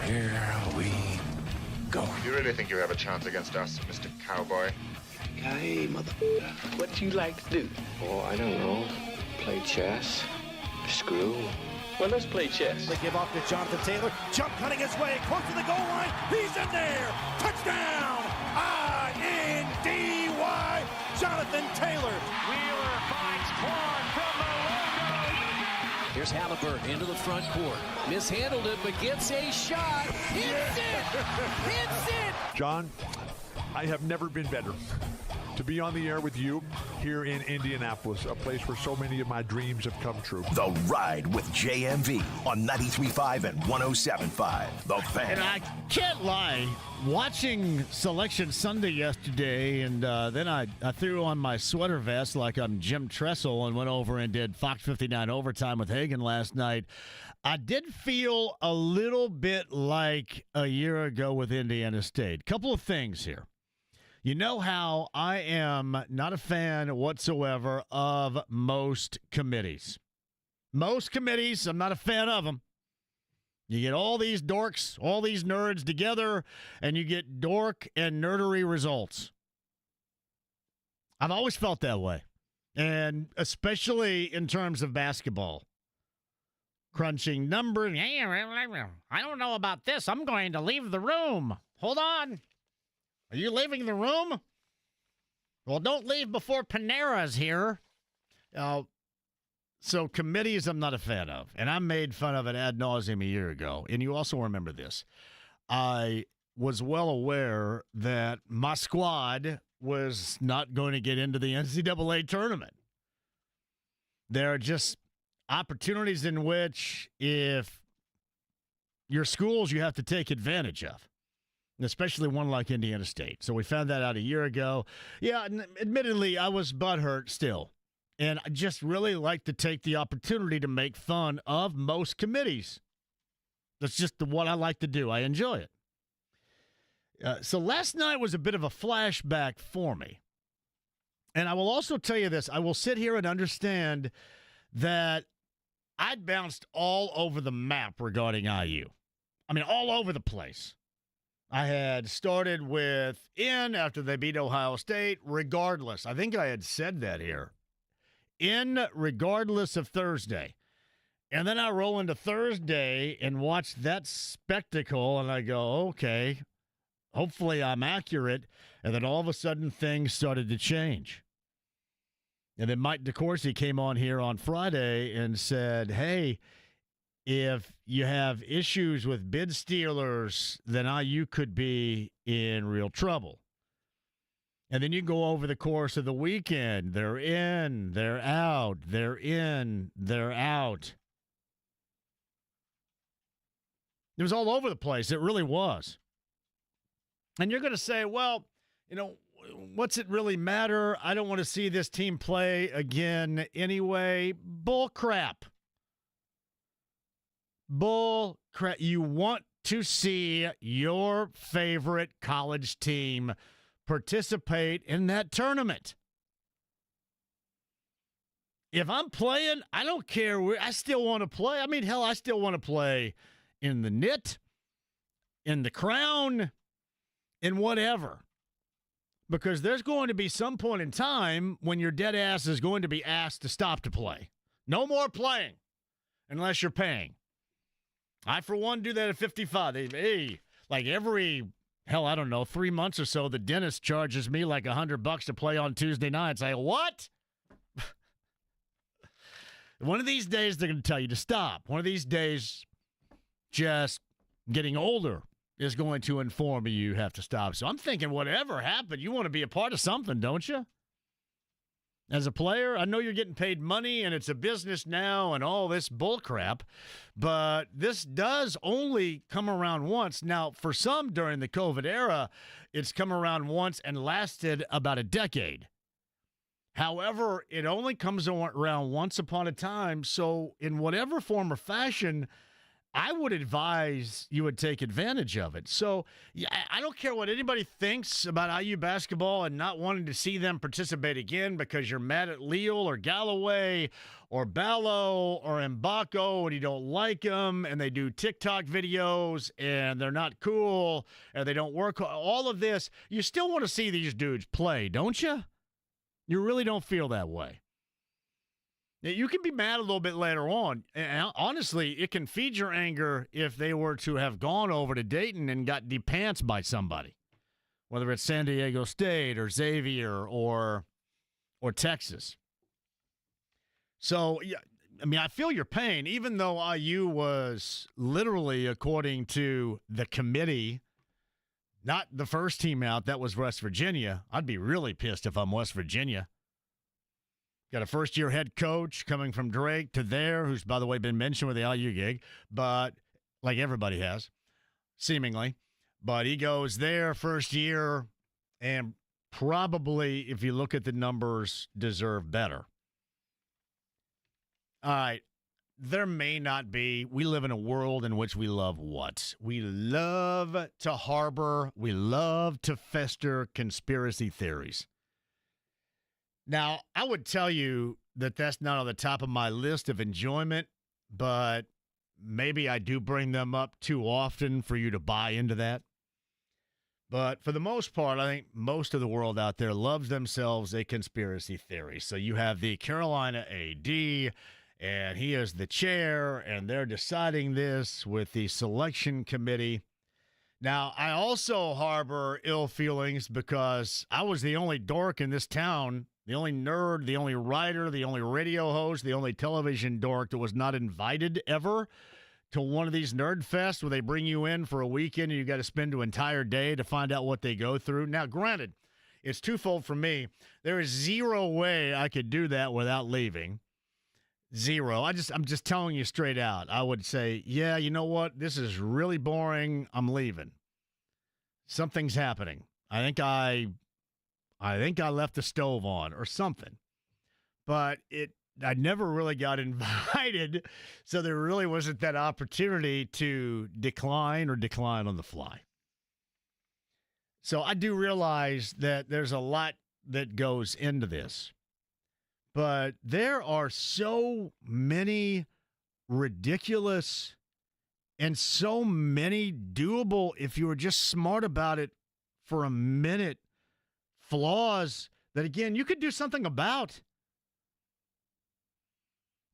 Here we go. You really think you have a chance against us, Mr. Cowboy? Hey, motherfucker, what you like to do? Oh, I don't know. Play chess. Screw. Well, let's play chess. They give off to Jonathan Taylor. Jump cutting his way close to the goal line. He's in there. Touchdown. I-N-D-Y. Jonathan Taylor. Wheeler finds Quan from the logo. Here's Halliburton into the front court. Mishandled it, but gets a shot. Hits it. Hits it. John, I have never been better to be on the air with you here in Indianapolis, a place where so many of my dreams have come true. The Ride with JMV on 93.5 and 107.5. The Fan. And I can't lie, watching Selection Sunday yesterday, and then I threw on my sweater vest like I'm Jim Tressel and went over and did Fox 59 Overtime with Hagan last night. I did feel a little bit like a year ago with Indiana State. Couple of things here. You know how I am not a fan whatsoever of most committees. Most committees, I'm not a fan of them. You get all these dorks, all these nerds together, and you get dork and nerdery results. I've always felt that way, and especially in terms of basketball. Crunching numbers. I don't know about this. I'm going to leave the room. Hold on. Are you leaving the room? Well, don't leave before Panera's here. So committees I'm not a fan of, and I made fun of it ad nauseum a year ago. And you also remember this. I was well aware that my squad was not going to get into the NCAA tournament. There are just opportunities in which if your schools you have to take advantage of. Especially one like Indiana State. So we found that out a year ago. Yeah, admittedly, I was butthurt still. And I just really like to take the opportunity to make fun of most committees. That's just what I like to do. I enjoy it. So last night was a bit of a flashback for me. And I will also tell you this. I will sit here and understand that I'd bounced all over the map regarding IU. I mean, all over the place. I had started with in after they beat Ohio State, regardless. I think I had said that here. In regardless of Thursday. And then I roll into Thursday and watch that spectacle, and I go, okay, hopefully I'm accurate. And then all of a sudden things started to change. And then Mike DeCourcy came on here on Friday and said, hey, if you have issues with bid stealers, then IU could be in real trouble. And then you go over the course of the weekend. They're in, they're out, they're in, they're out. It was all over the place. It really was. And you're going to say, well, you know, what's it really matter? I don't want to see this team play again anyway. Bull crap. Bull crap. You want to see your favorite college team participate in that tournament. If I'm playing, I don't care where. I still want to play. I mean, hell, I still want to play in the knit, in the crown, in whatever. Because there's going to be some point in time when your dead ass is going to be asked to stop to play. No more playing unless you're paying. I, for one, do that at 55. Hey, like every, hell, I don't know, 3 months or so, the dentist charges me like $100 to play on Tuesday nights. I go, what? One of these days, they're going to tell you to stop. One of these days, just getting older is going to inform you have to stop. So I'm thinking whatever happened, you want to be a part of something, don't you? As a player, I know you're getting paid money and it's a business now and all this bull crap, but this does only come around once. Now, for some during the COVID era, it's come around once and lasted about a decade. However, it only comes around once upon a time. So in whatever form or fashion, I would advise you would take advantage of it. So yeah, I don't care what anybody thinks about IU basketball and not wanting to see them participate again because you're mad at Leal or Galloway or Ballo or Mbako and you don't like them and they do TikTok videos and they're not cool and they don't work. All of this, you still want to see these dudes play, don't you? You really don't feel that way. You can be mad a little bit later on. And honestly, it can feed your anger if they were to have gone over to Dayton and got de-pants by somebody, whether it's San Diego State or Xavier or Texas. So, yeah, I mean, I feel your pain, even though IU was literally, according to the committee, not the first team out. That was West Virginia. I'd be really pissed if I'm West Virginia. Got a first-year head coach coming from Drake to there, who's, by the way, been mentioned with the IU gig, but like everybody has, seemingly. But he goes there first year and probably, if you look at the numbers, deserve better. All right. There may not be. We live in a world in which we love what? We love to harbor, we love to fester conspiracy theories. Now, I would tell you that that's not on the top of my list of enjoyment, but maybe I do bring them up too often for you to buy into that. But for the most part, I think most of the world out there loves themselves a conspiracy theory. So you have the Carolina AD, and he is the chair, and they're deciding this with the selection committee. Now, I also harbor ill feelings because I was the only dork in this town, the only nerd, the only writer, the only radio host, the only television dork that was not invited ever to one of these nerd fests where they bring you in for a weekend and you got to spend an entire day to find out what they go through. Now, granted, it's twofold for me. There is zero way I could do that without leaving. Zero. I'm just telling you straight out. I would say, yeah, you know what? This is really boring. I'm leaving. Something's happening. I think I left the stove on or something. But I never really got invited, so there really wasn't that opportunity to decline on the fly. So I do realize that there's a lot that goes into this. But there are so many ridiculous and so many doable, if you were just smart about it for a minute, flaws that, again, you could do something about.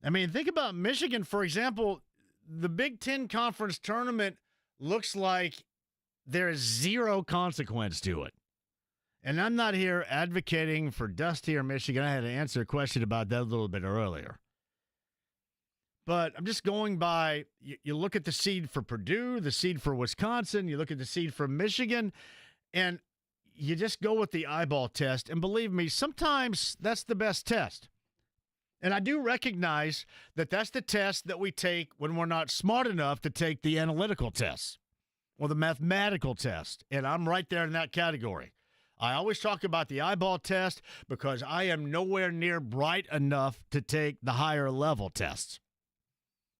I mean, think about Michigan, for example. The Big Ten Conference tournament looks like there is zero consequence to it. And I'm not here advocating for Dusty or Michigan. I had to answer a question about that a little bit earlier. But I'm just going by, you look at the seed for Purdue, the seed for Wisconsin, you look at the seed for Michigan, and you just go with the eyeball test. And believe me, sometimes that's the best test. And I do recognize that that's the test that we take when we're not smart enough to take the analytical tests or the mathematical test. And I'm right there in that category. I always talk about the eyeball test because I am nowhere near bright enough to take the higher level tests.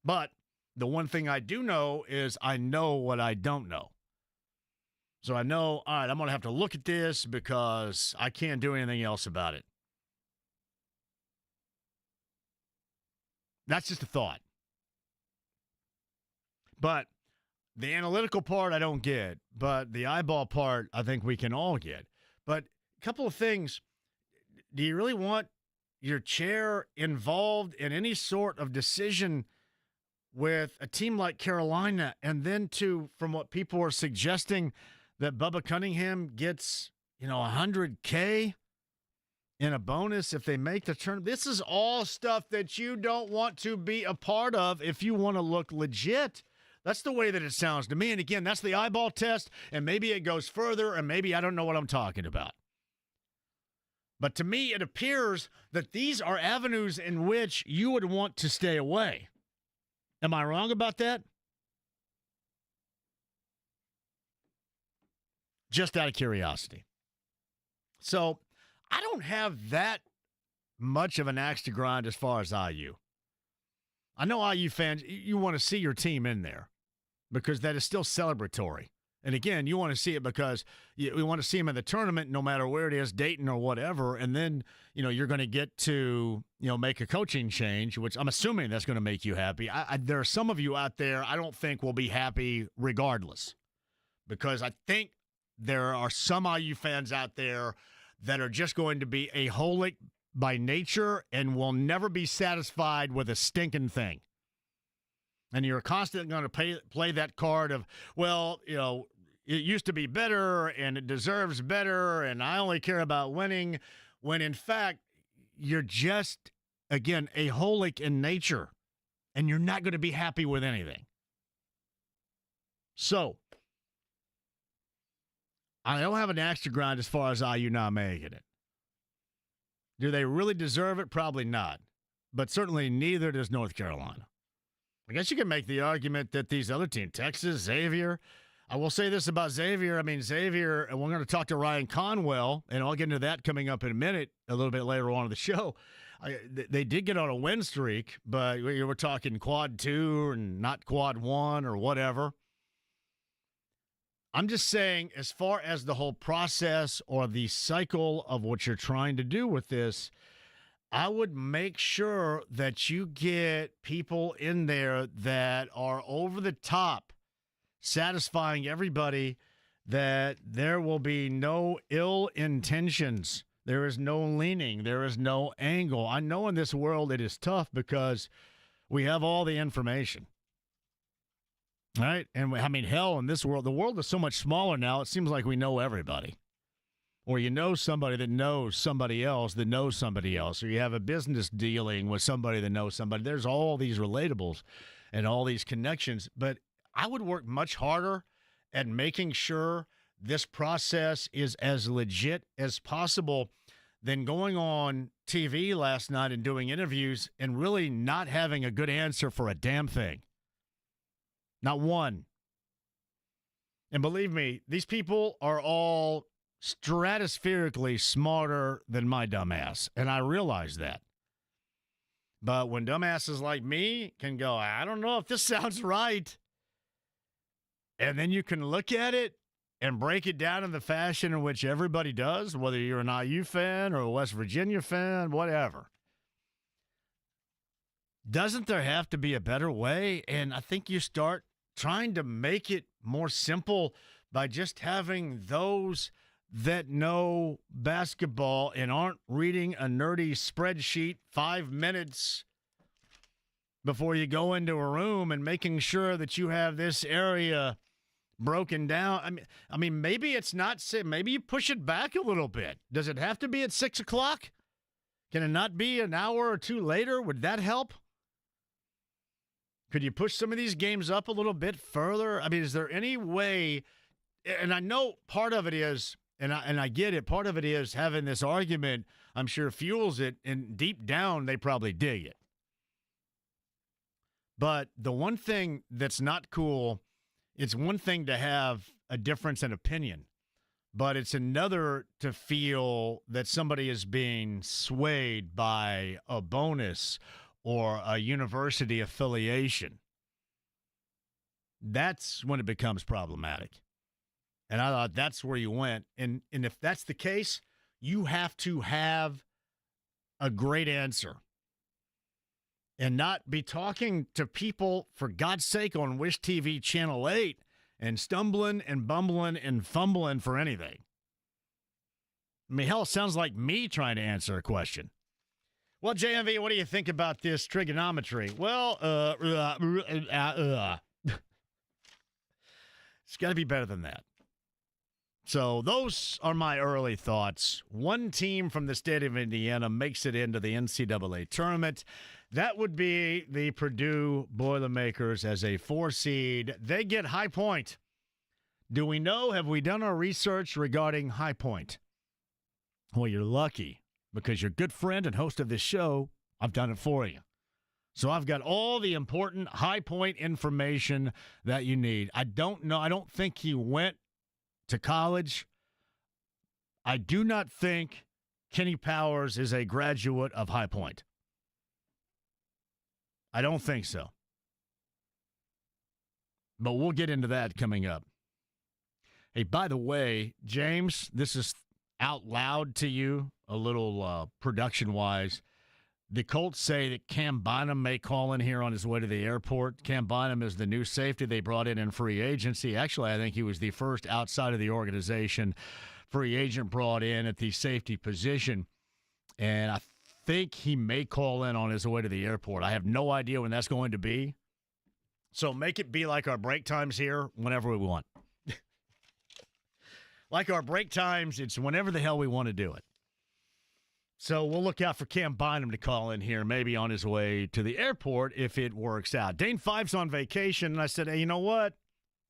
But the one thing I do know is I know what I don't know. So I know, all right, I'm going to have to look at this because I can't do anything else about it. That's just a thought. But the analytical part I don't get, but the eyeball part I think we can all get. But a couple of things. Do you really want your chair involved in any sort of decision with a team like Carolina? And then, from what people are suggesting, that Bubba Cunningham gets, $100K in a bonus if they make the tournament. This is all stuff that you don't want to be a part of if you want to look legit. That's the way that it sounds to me. And again, that's the eyeball test, and maybe it goes further, and maybe I don't know what I'm talking about. But to me, it appears that these are avenues in which you would want to stay away. Am I wrong about that? Just out of curiosity. So I don't have that much of an axe to grind as far as IU. I know IU fans, you want to see your team in there. because that is still celebratory. And again, you want to see it because we want to see him in the tournament, no matter where it is, Dayton or whatever. And then, you're going to get to, make a coaching change, which I'm assuming that's going to make you happy. There are some of you out there I don't think will be happy regardless, because I think there are some IU fans out there that are just going to be a holic by nature and will never be satisfied with a stinking thing. And you're constantly going to play that card of, well, it used to be better and it deserves better and I only care about winning, when in fact you're just, again, a holic in nature and you're not going to be happy with anything. So, I don't have an axe to grind as far as IU not making it. Do they really deserve it? Probably not. But certainly neither does North Carolina. I guess you can make the argument that these other teams, Texas, Xavier, I will say this about Xavier. Xavier, and we're going to talk to Ryan Conwell, and I'll get into that coming up in a minute, a little bit later on in the show. They did get on a win streak, but we're talking quad 2 and not quad 1 or whatever. I'm just saying, as far as the whole process or the cycle of what you're trying to do with this, I would make sure that you get people in there that are over the top, satisfying everybody, that there will be no ill intentions. There is no leaning. There is no angle. I know in this world it is tough because we have all the information. All right? And hell, in this world, the world is so much smaller now, it seems like we know everybody. Or you know somebody that knows somebody else that knows somebody else. Or you have a business dealing with somebody that knows somebody. There's all these relatables and all these connections. But I would work much harder at making sure this process is as legit as possible than going on TV last night and doing interviews and really not having a good answer for a damn thing. Not one. And believe me, these people are all stratospherically smarter than my dumbass, and I realize that. But when dumbasses like me can go, I don't know if this sounds right, and then you can look at it and break it down in the fashion in which everybody does, whether you're an IU fan or a West Virginia fan, whatever. Doesn't there have to be a better way? And I think you start trying to make it more simple by just having those that know basketball and aren't reading a nerdy spreadsheet 5 minutes before you go into a room and making sure that you have this area broken down. I mean, maybe it's not. Maybe you push it back a little bit. Does it have to be at 6 o'clock? Can it not be an hour or two later? Would that help? Could you push some of these games up a little bit further? I mean, is there any way? And I know part of it is, and I get it, part of it is having this argument, I'm sure, fuels it, and deep down, they probably dig it. But the one thing that's not cool, it's one thing to have a difference in opinion, but it's another to feel that somebody is being swayed by a bonus or a university affiliation. That's when it becomes problematic. And I thought that's where you went. And if that's the case, you have to have a great answer. And not be talking to people, for God's sake, on Wish TV Channel 8 and stumbling and bumbling and fumbling for anything. I mean, hell, it sounds like me trying to answer a question. Well, JMV, what do you think about this trigonometry? Well, it's got to be better than that. So those are my early thoughts. One team from the state of Indiana makes it into the NCAA tournament. That would be the Purdue Boilermakers as a 4 seed. They get High Point. Do we know? Have we done our research regarding High Point? Well, you're lucky because you're a good friend and host of this show. I've done it for you. So I've got all the important High Point information that you need. I don't know. I don't think he went to college. I do not think Kenny Powers is a graduate of High Point. I don't think so. But we'll get into that coming up. Hey, by the way, James, this is out loud to you, a little production-wise. The Colts say that Cam Bynum may call in here on his way to the airport. Cam Bynum is the new safety they brought in free agency. Actually, I think he was the first outside of the organization free agent brought in at the safety position. And I think he may call in on his way to the airport. I have no idea when that's going to be. So make it be like our break times here whenever we want. Like our break times, it's whenever the hell we want to do it. So we'll look out for Cam Bynum to call in here, maybe on his way to the airport if it works out. Dane Fife's on vacation, and I said, hey, you know what,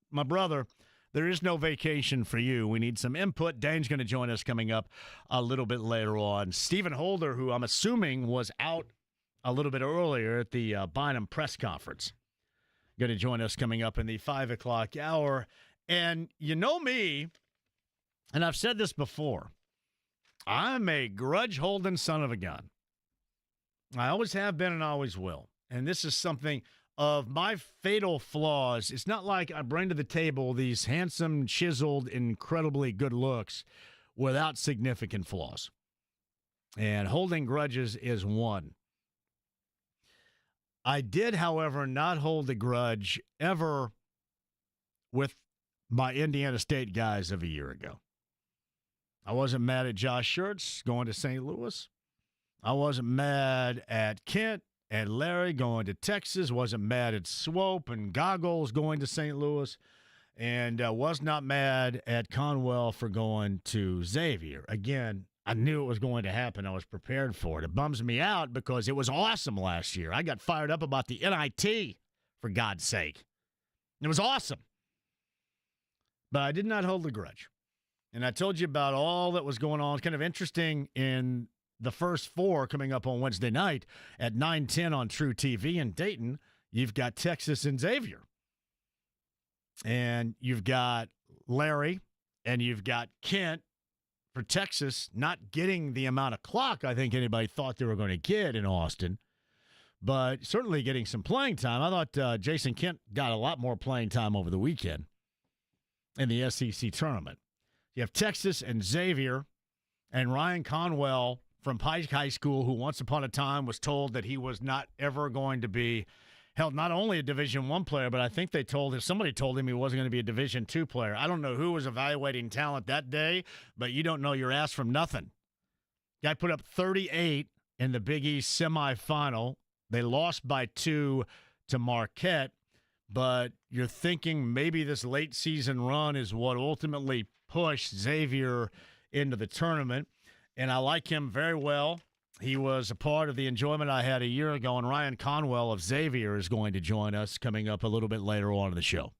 my brother, there is no vacation for you. We need some input. Dane's going to join us coming up a little bit later on. Stephen Holder, who I'm assuming was out a little bit earlier at the Bynum press conference, going to join us coming up in the 5 o'clock hour. And you know me, and I've said this before, I'm a grudge-holding son of a gun. I always have been and always will. And this is something of my fatal flaws. It's not like I bring to the table these handsome, chiseled, incredibly good looks without significant flaws. And holding grudges is one. I did, however, not hold a grudge ever with my Indiana State guys of a year ago. I wasn't mad at Josh Schertz going to St. Louis. I wasn't mad at Kent and Larry going to Texas. Wasn't mad at Swope and Goggles going to St. Louis. And was not mad at Conwell for going to Xavier. Again, I knew it was going to happen. I was prepared for it. It bums me out because it was awesome last year. I got fired up about the NIT, for God's sake. It was awesome. But I did not hold a grudge. And I told you about all that was going on. It's kind of interesting in the first four coming up on Wednesday night at 9:10 on True TV in Dayton. You've got Texas and Xavier. And you've got Larry and you've got Kent for Texas not getting the amount of clock I think anybody thought they were going to get in Austin, but certainly getting some playing time. I thought Jason Kent got a lot more playing time over the weekend in the SEC tournament. You have Texas and Xavier and Ryan Conwell from Pike High School, who once upon a time was told that he was not ever going to be held not only a Division I player, but I think somebody told him he wasn't going to be a Division II player. I don't know who was evaluating talent that day, but you don't know your ass from nothing. Guy put up 38 in the Big East semifinal. They lost by 2 to Marquette, but you're thinking maybe this late season run is what ultimately pushed Xavier into the tournament, and I like him very well. He was a part of the enjoyment I had a year ago, and Ryan Conwell of Xavier is going to join us coming up a little bit later on in the show.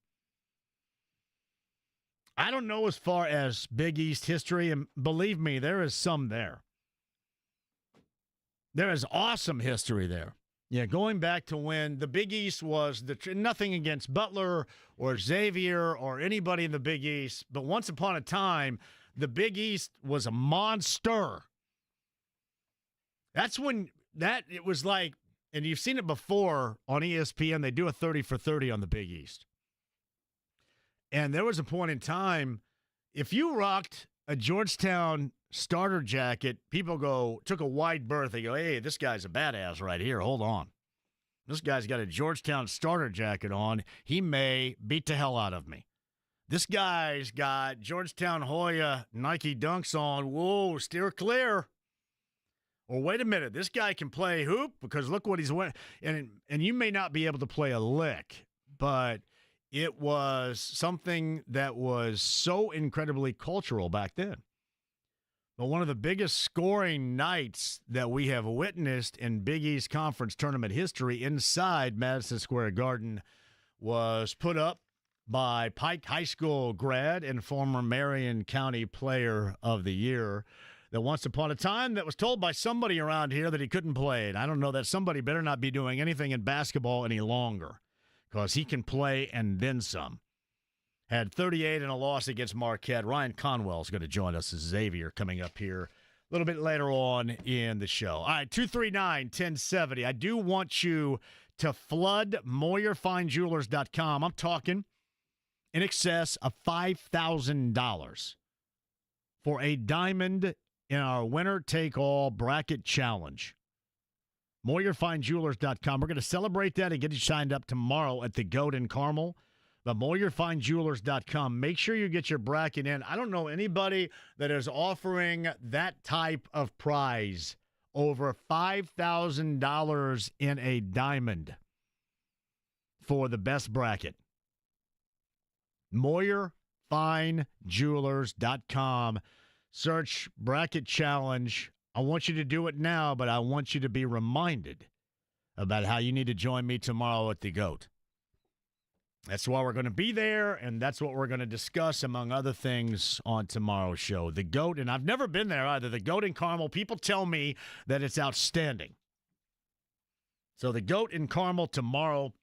I don't know as far as Big East history, and believe me, there is some there. There is awesome history there. Yeah, going back to when the Big East was nothing against Butler or Xavier or anybody in the Big East, but once upon a time, the Big East was a monster. That's when it was like, and you've seen it before on ESPN, they do a 30 for 30 on the Big East. And there was a point in time, if you rocked a Georgetown starter jacket, people took a wide berth. They go, hey, this guy's a badass right here. Hold on. This guy's got a Georgetown starter jacket on. He may beat the hell out of me. This guy's got Georgetown Hoya Nike Dunks on. Whoa, steer clear. Or wait a minute, this guy can play hoop because look what he's wearing. And you may not be able to play a lick, but it was something that was so incredibly cultural back then. But one of the biggest scoring nights that we have witnessed in Big East Conference tournament history inside Madison Square Garden was put up by Pike High School grad and former Marion County Player of the Year that once upon a time that was told by somebody around here that he couldn't play. And I don't know, that somebody better not be doing anything in basketball any longer because he can play and then some. Had 38 in a loss against Marquette. Ryan Conwell is going to join us as Xavier coming up here a little bit later on in the show. All right, 239-1070. I do want you to flood MoyerFineJewelers.com. I'm talking in excess of $5,000 for a diamond in our winner-take-all bracket challenge. MoyerFineJewelers.com. We're going to celebrate that and get you signed up tomorrow at the Goat in Carmel. But MoyerFineJewelers.com. Make sure you get your bracket in. I don't know anybody that is offering that type of prize, over $5,000 in a diamond for the best bracket. MoyerFineJewelers.com. Search bracket challenge. I want you to do it now, but I want you to be reminded about how you need to join me tomorrow at the GOAT. That's why we're going to be there, and that's what we're going to discuss, among other things, on tomorrow's show. The GOAT, and I've never been there either. The GOAT in Carmel, people tell me that it's outstanding. So the GOAT in Carmel tomorrow,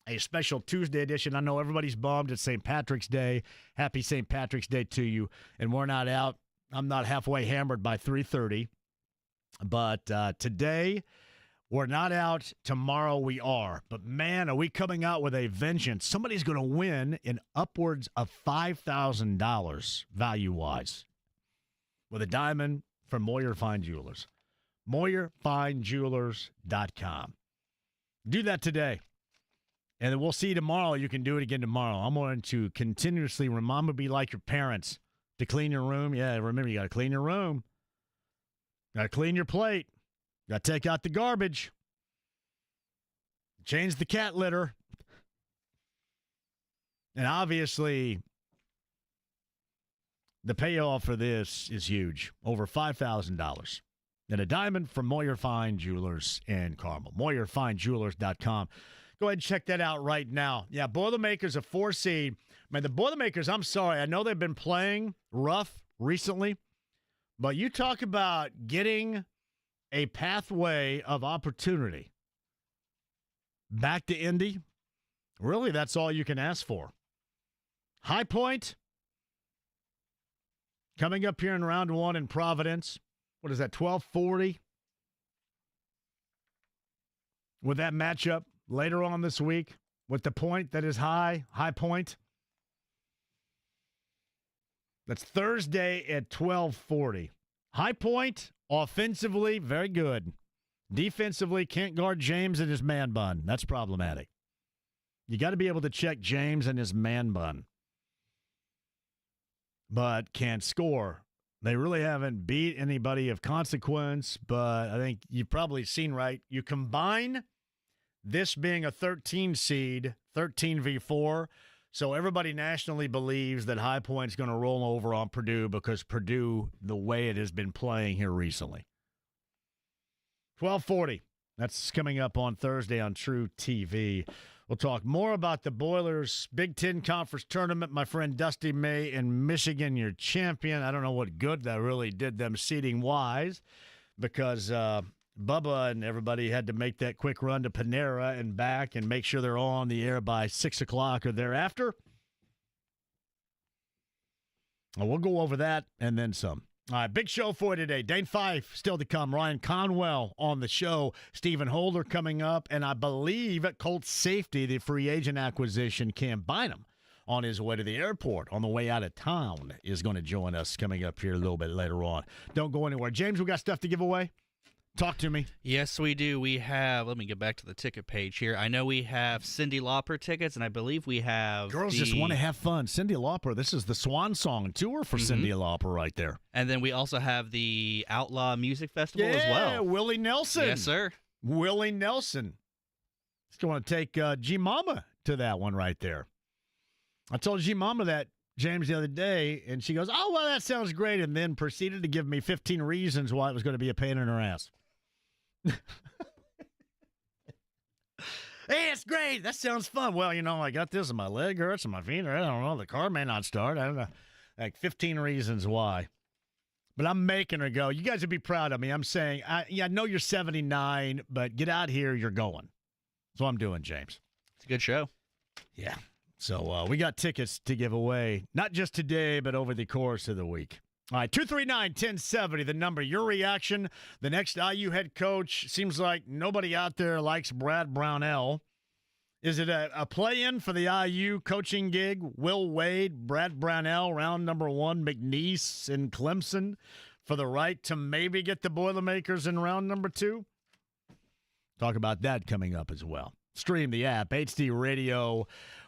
a special Tuesday edition. I know everybody's bummed. It's St. Patrick's Day. Happy St. Patrick's Day to you. And we're not out. I'm not halfway hammered by 3:30. But today, we're not out. Tomorrow, we are. But, man, are we coming out with a vengeance. Somebody's going to win in upwards of $5,000 value-wise with a diamond from Moyer Fine Jewelers. MoyerFineJewelers.com. Do that today. And then we'll see you tomorrow. You can do it again tomorrow. I'm going to continuously remind you to be like your parents, to clean your room. Yeah, remember, you got to clean your room. Got to clean your plate. Got to take out the garbage. Change the cat litter. And obviously, the payoff for this is huge. Over $5,000. And a diamond from Moyer Fine Jewelers in Carmel. MoyerFineJewelers.com. Go ahead and check that out right now. Yeah, Boilermakers, a 4 seed. Man, the Boilermakers, I'm sorry. I know they've been playing rough recently. But you talk about getting a pathway of opportunity back to Indy. Really, that's all you can ask for. High Point coming up here in round 1 in Providence. What is that, 12:40? With that matchup later on this week with the point that is High Point. That's Thursday at 12:40. High Point, offensively, very good. Defensively, can't guard James and his man bun. That's problematic. You got to be able to check James and his man bun. But can't score. They really haven't beat anybody of consequence, but I think you've probably seen right. You combine this being a 13 seed, 13v4, so everybody nationally believes that High Point's going to roll over on Purdue because Purdue, the way it has been playing here recently. 12:40. That's coming up on Thursday on True TV. We'll talk more about the Boilers' Big Ten Conference Tournament. My friend Dusty May in Michigan, your champion. I don't know what good that really did them seeding-wise because Bubba and everybody had to make that quick run to Panera and back and make sure they're all on the air by 6 o'clock or thereafter. Well, we'll go over that and then some. All right, big show for today. Dane Fife still to come. Ryan Conwell on the show. Stephen Holder coming up. And I believe at Colts safety, the free agent acquisition, Cam Bynum, on his way to the airport, on the way out of town, is going to join us coming up here a little bit later on. Don't go anywhere. James, we got stuff to give away? Talk to me. Yes, we do. We have, let me get back to the ticket page here. I know we have Cyndi Lauper tickets, and I believe we have Girls just want to have fun. Cyndi Lauper, this is the swan song tour for Cyndi Lauper right there. And then we also have the Outlaw Music Festival as well. Yeah, Willie Nelson. Yes, sir. Willie Nelson. He's going to take G-Mama to that one right there. I told G-Mama that, James, the other day, and she goes, oh, well, that sounds great, and then proceeded to give me 15 reasons why it was going to be a pain in her ass. Hey, it's great. That sounds fun. Well, you know, I got this, and my leg hurts, and my feet hurt. I don't know. The car may not start. I don't know. Like 15 reasons why. But I'm making her go. You guys would be proud of me. I'm saying, I know you're 79, but get out here. You're going. That's what I'm doing, James. It's a good show. Yeah. So we got tickets to give away, not just today, but over the course of the week. All right, 239-1070, the number. Your reaction. The next IU head coach, seems like nobody out there likes Brad Brownell. Is it a play-in for the IU coaching gig? Will Wade, Brad Brownell, round number 1, McNeese and Clemson for the right to maybe get the Boilermakers in round number 2? Talk about that coming up as well. Stream the app, HD Radio.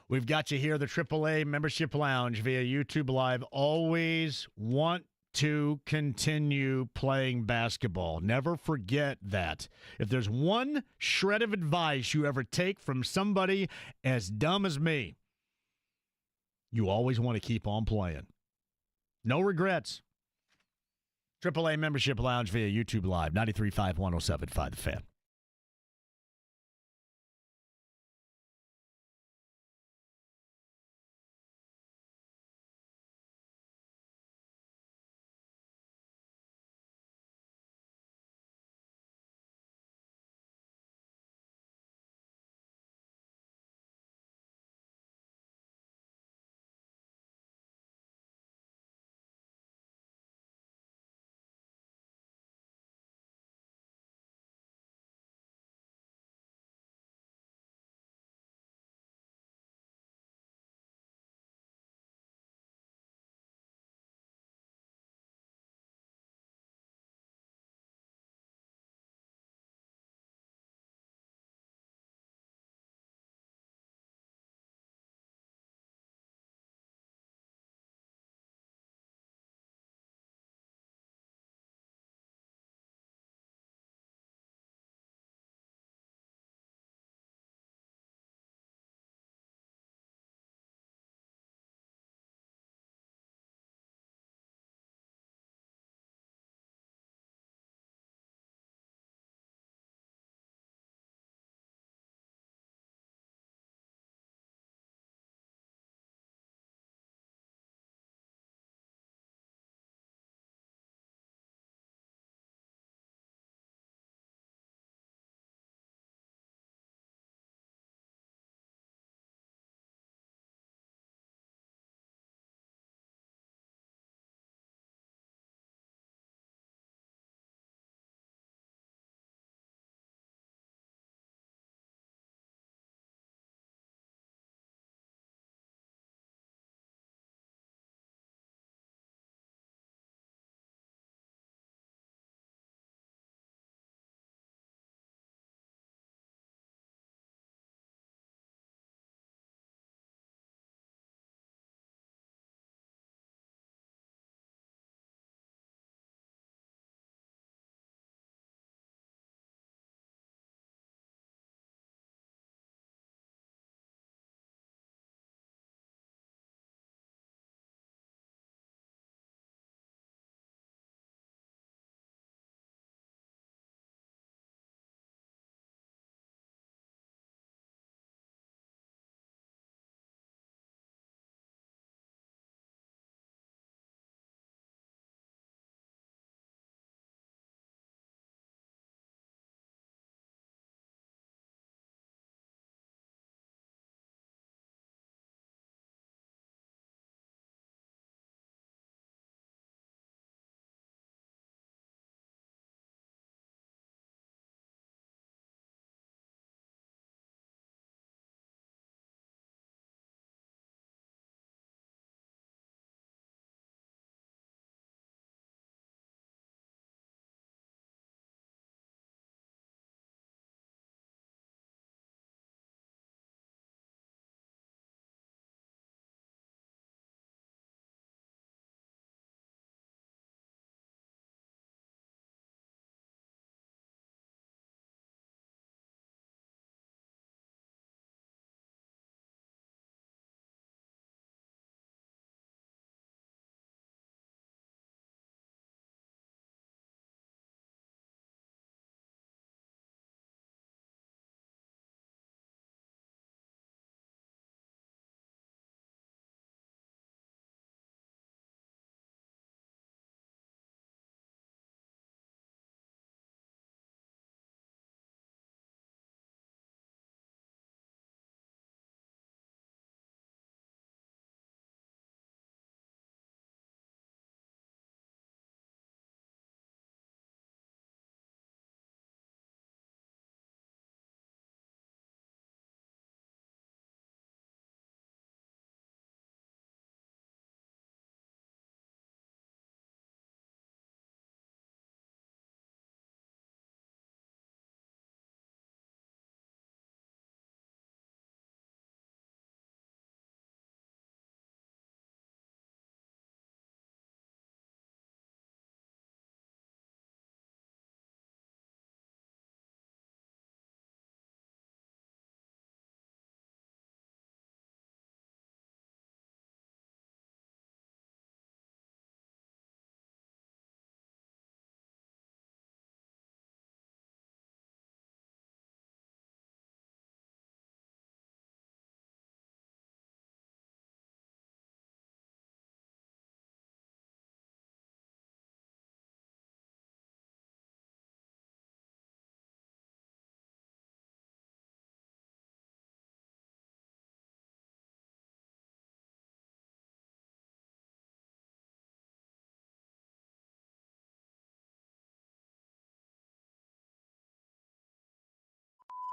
We've got you here, the AAA Membership Lounge via YouTube Live. Always want to continue playing basketball. Never forget that. If there's one shred of advice you ever take from somebody as dumb as me, you always want to keep on playing. No regrets. AAA Membership Lounge via YouTube Live, 93.5, 107.5 The Fan.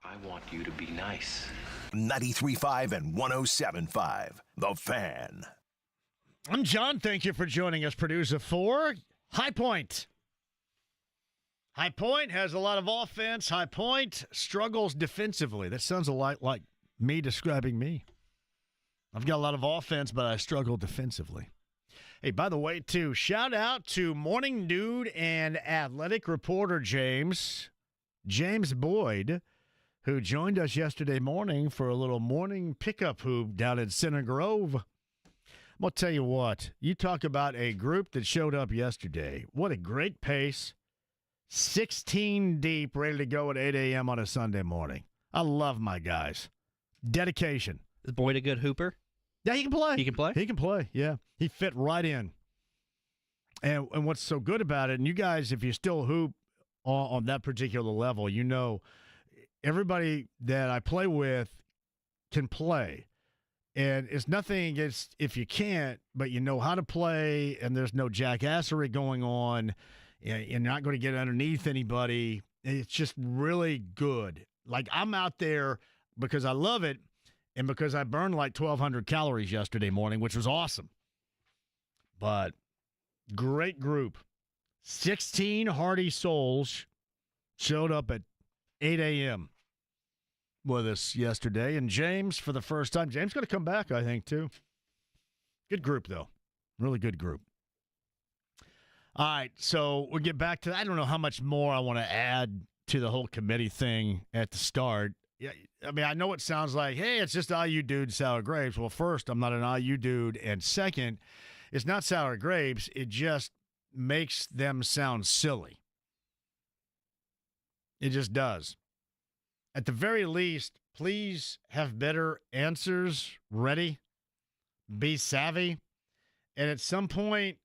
I want you to be nice. 93.5 and 107.5. The Fan. I'm John. Thank you for joining us. Producer 4, High Point. High Point has a lot of offense. High Point struggles defensively. That sounds a lot like me describing me. I've got a lot of offense, but I struggle defensively. Hey, by the way, too, shout out to Morning Dude and athletic reporter James Boyd, who joined us yesterday morning for a little morning pickup hoop down in Center Grove. I'm going to tell you what, you talk about a group that showed up yesterday. What a great pace. 16 deep, ready to go at 8 a.m. on a Sunday morning. I love my guys. Dedication. Is Boyd a good hooper? Yeah, he can play. He can play? He can play, yeah. He fit right in. And what's so good about it, and you guys, if you still hoop on that particular level, you know everybody that I play with can play. And it's nothing against if you can't, but you know how to play, and there's no jackassery going on. You're not going to get underneath anybody. It's just really good. Like, I'm out there because I love it and because I burned like 1,200 calories yesterday morning, which was awesome. But great group. 16 hardy souls showed up at 8 a.m. with us yesterday. And James, for the first time, James going to come back, I think, too. Good group, though. Really good group. All right, so we'll get back to that. I don't know how much more I want to add to the whole committee thing at the start. Yeah, I mean, I know it sounds like, hey, it's just IU dude, sour grapes. Well, first, I'm not an IU dude. And second, it's not sour grapes. It just makes them sound silly. It just does. At the very least, please have better answers ready. Be savvy. And at some point,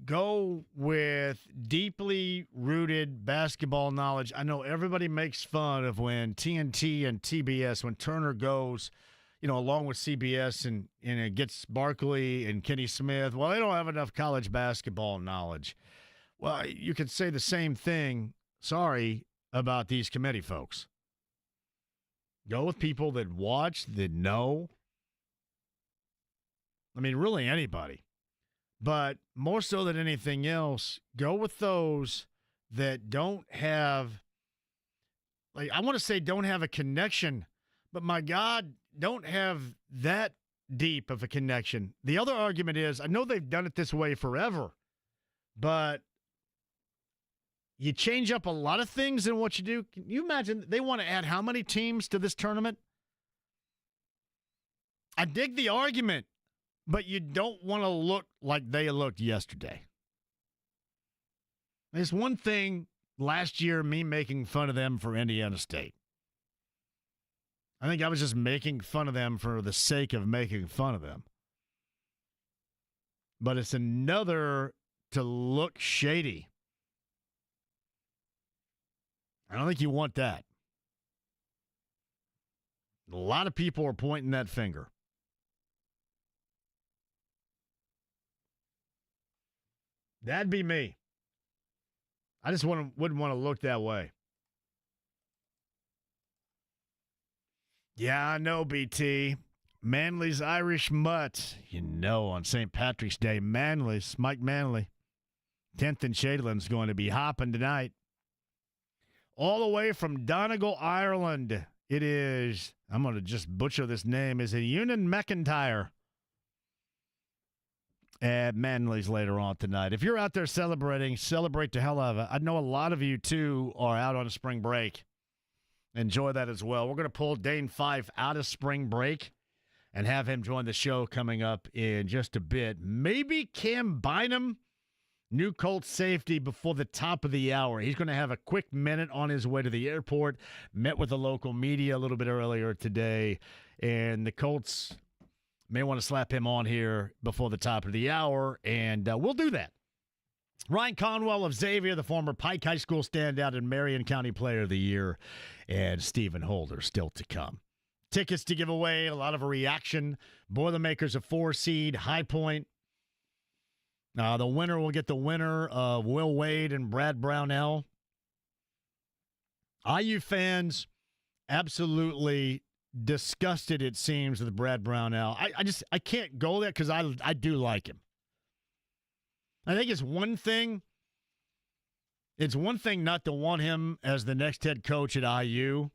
go with deeply rooted basketball knowledge. I know everybody makes fun of when TNT and TBS, when Turner goes, along with CBS and it gets Barkley and Kenny Smith. Well, they don't have enough college basketball knowledge. Well, you could say the same thing, about these committee folks. Go with people that watch, that know. I mean, really anybody. But more so than anything else, go with those that don't have, I want to say don't have a connection, but my God, don't have that deep of a connection. The other argument is, I know they've done it this way forever, but you change up a lot of things in what you do. Can you imagine they want to add how many teams to this tournament? I dig the argument. But you don't want to look like they looked yesterday. There's one thing last year, me making fun of them for Indiana State. I think I was just making fun of them for the sake of making fun of them. But it's another to look shady. I don't think you want that. A lot of people are pointing that finger. That'd be me. I just wouldn't want to look that way. Yeah, I know, BT. Manly's Irish Mutt. On St. Patrick's Day, Mike Manley. 10th and Shadeland's going to be hopping tonight. All the way from Donegal, Ireland. It is, I'm going to just butcher this name, is it Ewan McIntyre? At Manly's later on tonight. If you're out there celebrating, celebrate the hell out of it. I know a lot of you, too, are out on spring break. Enjoy that as well. We're going to pull Dane Fife out of spring break and have him join the show coming up in just a bit. Maybe Cam Bynum, new Colts safety, before the top of the hour. He's going to have a quick minute on his way to the airport. Met with the local media a little bit earlier today, and the Colts may want to slap him on here before the top of the hour, and we'll do that. Ryan Conwell of Xavier, the former Pike High School standout and Marion County Player of the Year, and Stephen Holder still to come. Tickets to give away, a lot of a reaction. Boilermakers a 4-seed, High Point. The winner will get the winner of Will Wade and Brad Brownell. IU fans, absolutely disgusted, it seems, with Brad Brownell. I can't go there because I do like him. I think it's one thing not to want him as the next head coach at IU.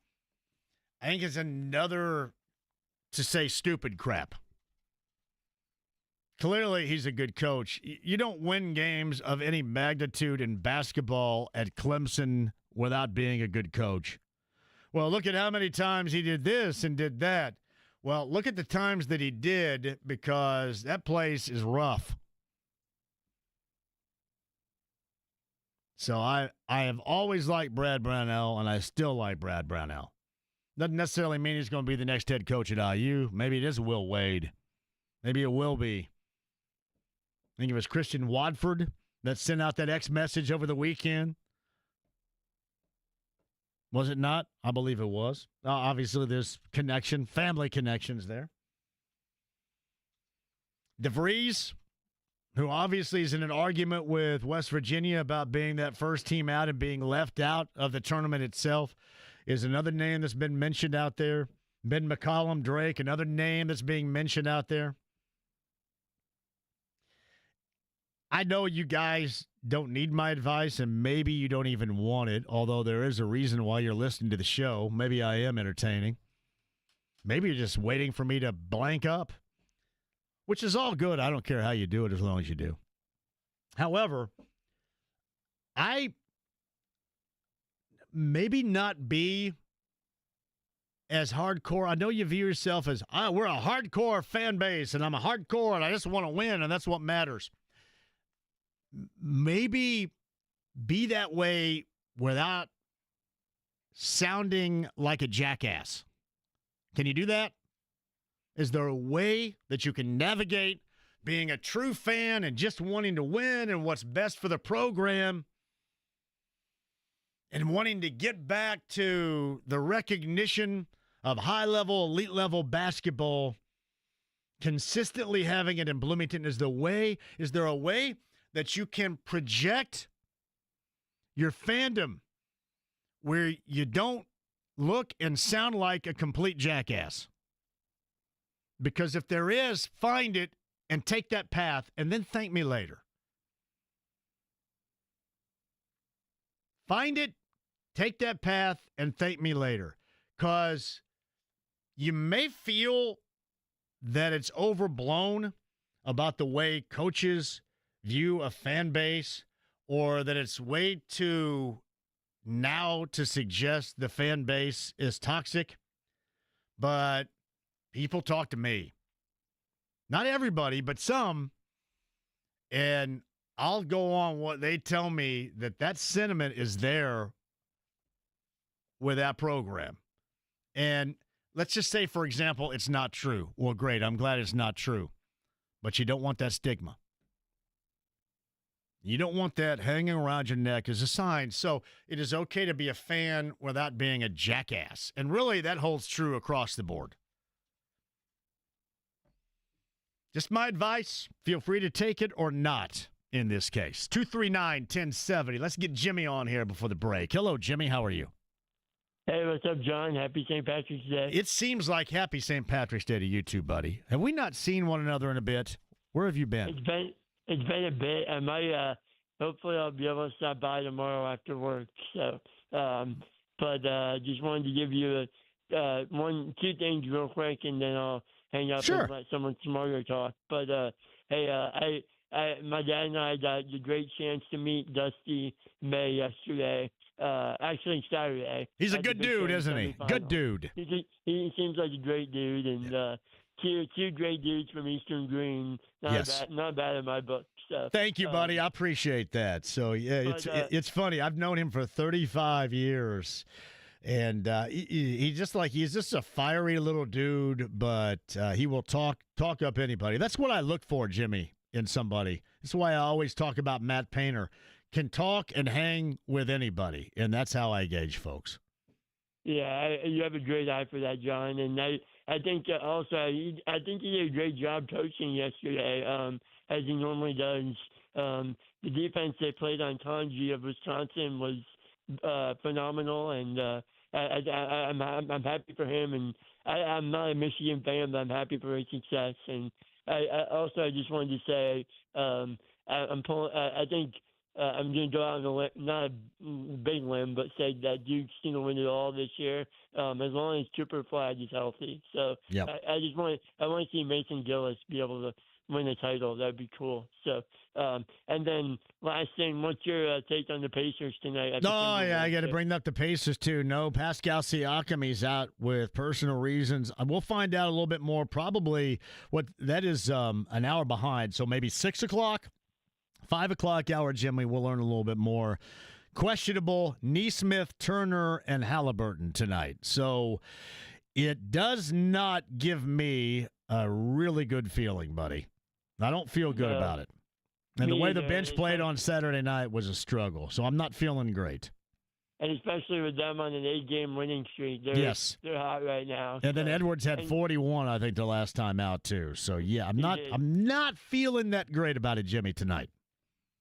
I think it's another to say stupid crap. Clearly, he's a good coach. You don't win games of any magnitude in basketball at Clemson without being a good coach. Well, look at how many times he did this and did that. Well, look at the times that he did, because that place is rough. So I have always liked Brad Brownell, and I still like Brad Brownell. Doesn't necessarily mean he's going to be the next head coach at IU. Maybe it is Will Wade. Maybe it will be. I think it was Christian Watford that sent out that X message over the weekend. Was it not? I believe it was. Obviously, there's family connections there. DeVries, who obviously is in an argument with West Virginia about being that first team out and being left out of the tournament itself, is another name that's been mentioned out there. Ben McCollum Drake, another name that's being mentioned out there. I know you guys don't need my advice, and maybe you don't even want it, although there is a reason why you're listening to the show. Maybe I am entertaining. Maybe you're just waiting for me to blank up, which is all good. I don't care how you do it as long as you do. However, I maybe not be as hardcore. I know you view yourself as, we're a hardcore fan base, and I'm a hardcore, and I just want to win, and that's what matters. Maybe be that way without sounding like a jackass. Can you do that? Is there a way that you can navigate being a true fan and just wanting to win and what's best for the program and wanting to get back to the recognition of high-level, elite-level basketball, consistently having it in Bloomington? Is there a way that you can project your fandom where you don't look and sound like a complete jackass? Because if there is, find it and take that path, and then thank me later. Find it, take that path, and thank me later. Because you may feel that it's overblown about the way coaches view a fan base, or that it's way too now to suggest the fan base is toxic. But people talk to me. Not everybody, but some. And I'll go on what they tell me, that sentiment is there with that program. And let's just say, for example, it's not true. Well, great. I'm glad it's not true. But you don't want that stigma. You don't want that hanging around your neck as a sign. So it is okay to be a fan without being a jackass. And really, that holds true across the board. Just my advice. Feel free to take it or not in this case. 239-1070. Let's get Jimmy on here before the break. Hello, Jimmy. How are you? Hey, what's up, John? Happy St. Patrick's Day. It seems like happy St. Patrick's Day to you too, buddy. Have we not seen one another in a bit? Where have you been? It's been a bit. I might, hopefully I'll be able to stop by tomorrow after work. So, but just wanted to give you two things real quick, and then I'll hang up and let someone smarter talk. But hey, my dad and I got the great chance to meet Dusty May yesterday. Actually Saturday. He's a good dude, isn't he? Good dude. He seems like a great dude, and two great dudes from Eastern Green. Not bad in my book. So, thank you, buddy. I appreciate that. So yeah, it's funny. I've known him for 35 years, and he's just a fiery little dude, but he will talk up anybody. That's what I look for, Jimmy, in somebody. That's why I always talk about Matt Painter. Can talk and hang with anybody, and that's how I gauge folks. Yeah, you have a great eye for that, John, and I think also he did a great job coaching yesterday, as he normally does. The defense they played on Tangi of Wisconsin was phenomenal, and I'm happy for him, and I'm not a Michigan fan, but I'm happy for his success. And I just wanted to say I'm pulling. I think I'm going to go out on a limb, not a big limb, but say that Duke's going to win it all this year, as long as Cooper Flag is healthy. So yep. I want to see Mason Gillis be able to win a title. That'd be cool. So, and then last thing, what's your take on the Pacers tonight? I got to bring up the Pacers too. No, Pascal Siakam, he's out with personal reasons. We'll find out a little bit more. Probably what that is an hour behind, so maybe 6 o'clock, 5 o'clock hour, Jimmy. We'll learn a little bit more. Questionable Nesmith, Turner, and Halliburton tonight. So it does not give me a really good feeling, buddy. I don't feel good about it. And the way the bench played on Saturday night was a struggle, so I'm not feeling great. And especially with them on an 8-game winning streak. They're hot right now. And then Edwards had 41, I think, the last time out, too. So, yeah, I'm not feeling that great about it, Jimmy, tonight.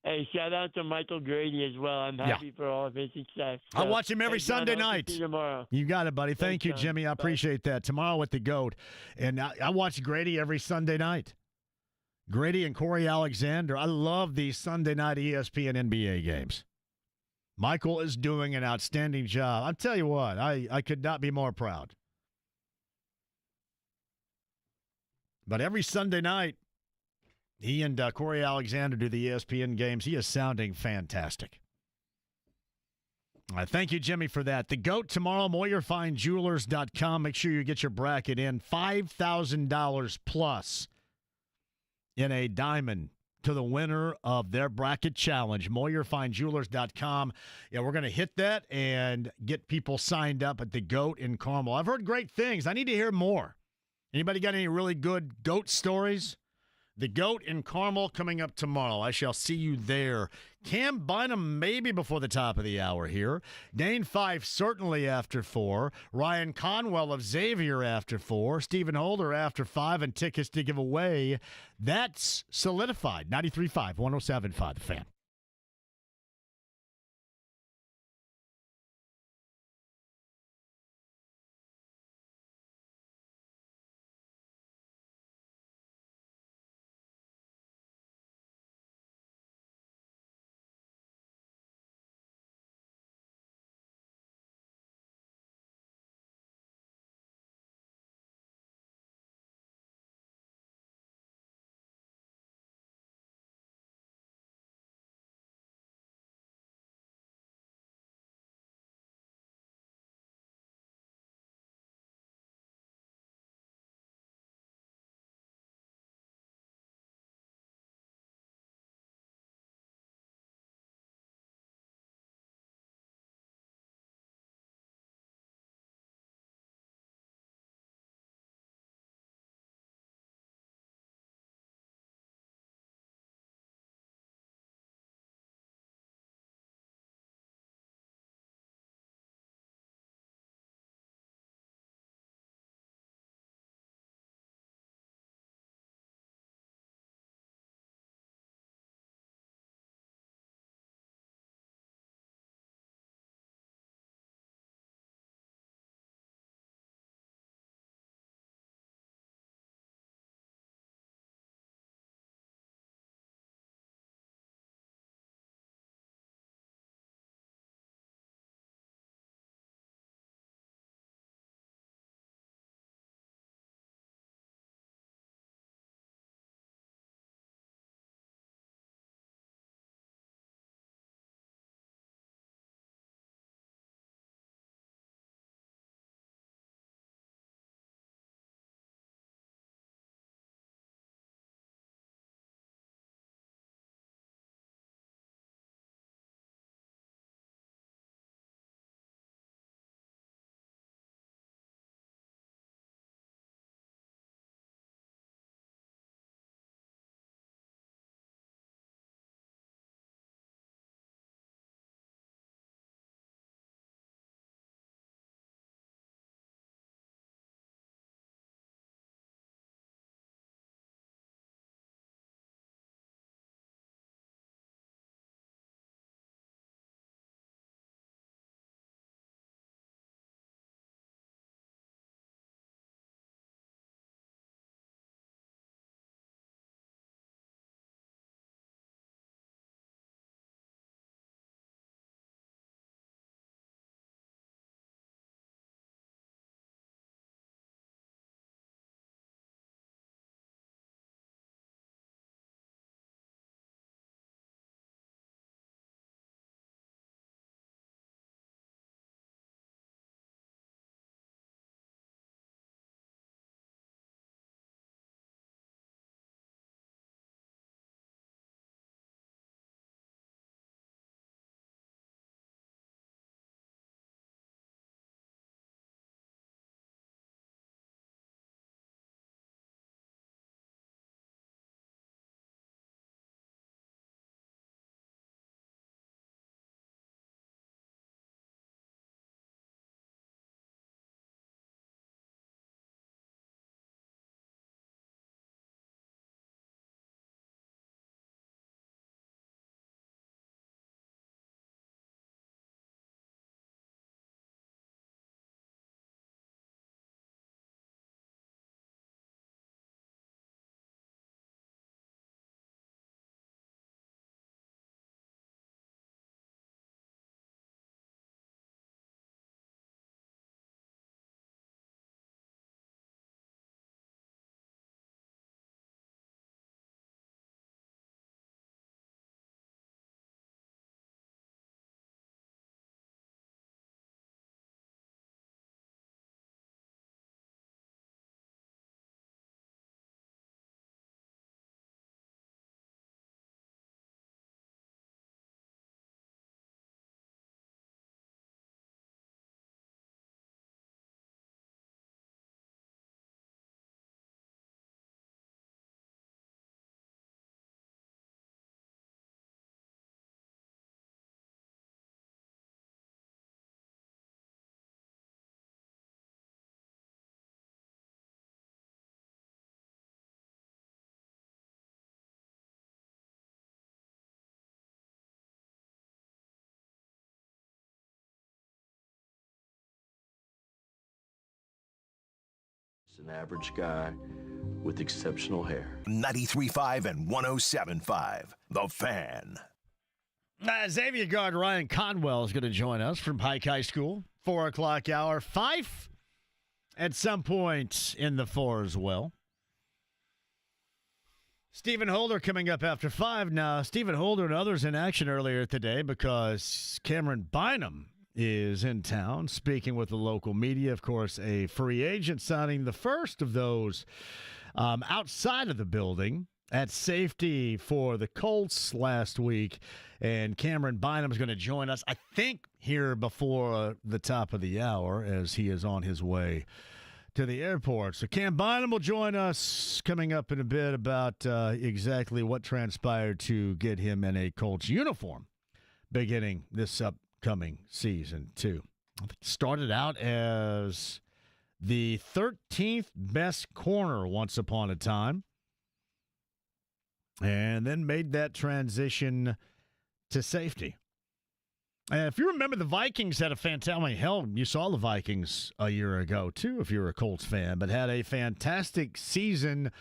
Hey, shout out to Michael Grady as well. I'm happy for all of his success. So, I watch him every Sunday night. See you tomorrow. You got it, buddy. Thank you, Jimmy. I appreciate that. Tomorrow with the GOAT. And I watch Grady every Sunday night. Grady and Corey Alexander. I love these Sunday night ESPN NBA games. Michael is doing an outstanding job. I'll tell you what, I could not be more proud. But every Sunday night, he and Corey Alexander do the ESPN games. He is sounding fantastic. Thank you, Jimmy, for that. The GOAT tomorrow, MoyerFineJewelers.com. Make sure you get your bracket in. $5,000 plus in a diamond to the winner of their bracket challenge, MoyerFineJewelers.com. Yeah, we're going to hit that and get people signed up at the GOAT in Carmel. I've heard great things. I need to hear more. Anybody got any really good GOAT stories? The GOAT in Carmel coming up tomorrow. I shall see you there. Cam Bynum maybe before the top of the hour here. Dane Fife certainly after 4. Ryan Conwell of Xavier after 4. Stephen Holder after 5. And tickets to give away. That's solidified. 93.5, 107.5, The Fan. An average guy with exceptional hair. 93.5 and 107.5. The Fan. Xavier guard Ryan Conwell is going to join us from Pike High School. 4 o'clock hour. Fife at some point in the 4 as well. Stephen Holder coming up after 5. Now, Stephen Holder and others in action earlier today because Cameron Bynum is in town speaking with the local media. Of course, a free agent signing the first of those outside of the building at safety for the Colts last week. And Cameron Bynum is going to join us, I think, here before the top of the hour as he is on his way to the airport. So Cam Bynum will join us coming up in a bit about exactly what transpired to get him in a Colts uniform beginning this upcoming season, too. I think it started out as the 13th best corner once upon a time and then made that transition to safety. If you remember, the Vikings had a fantastic, hell, you saw the Vikings a year ago, too, if you're a Colts fan, but had a fantastic season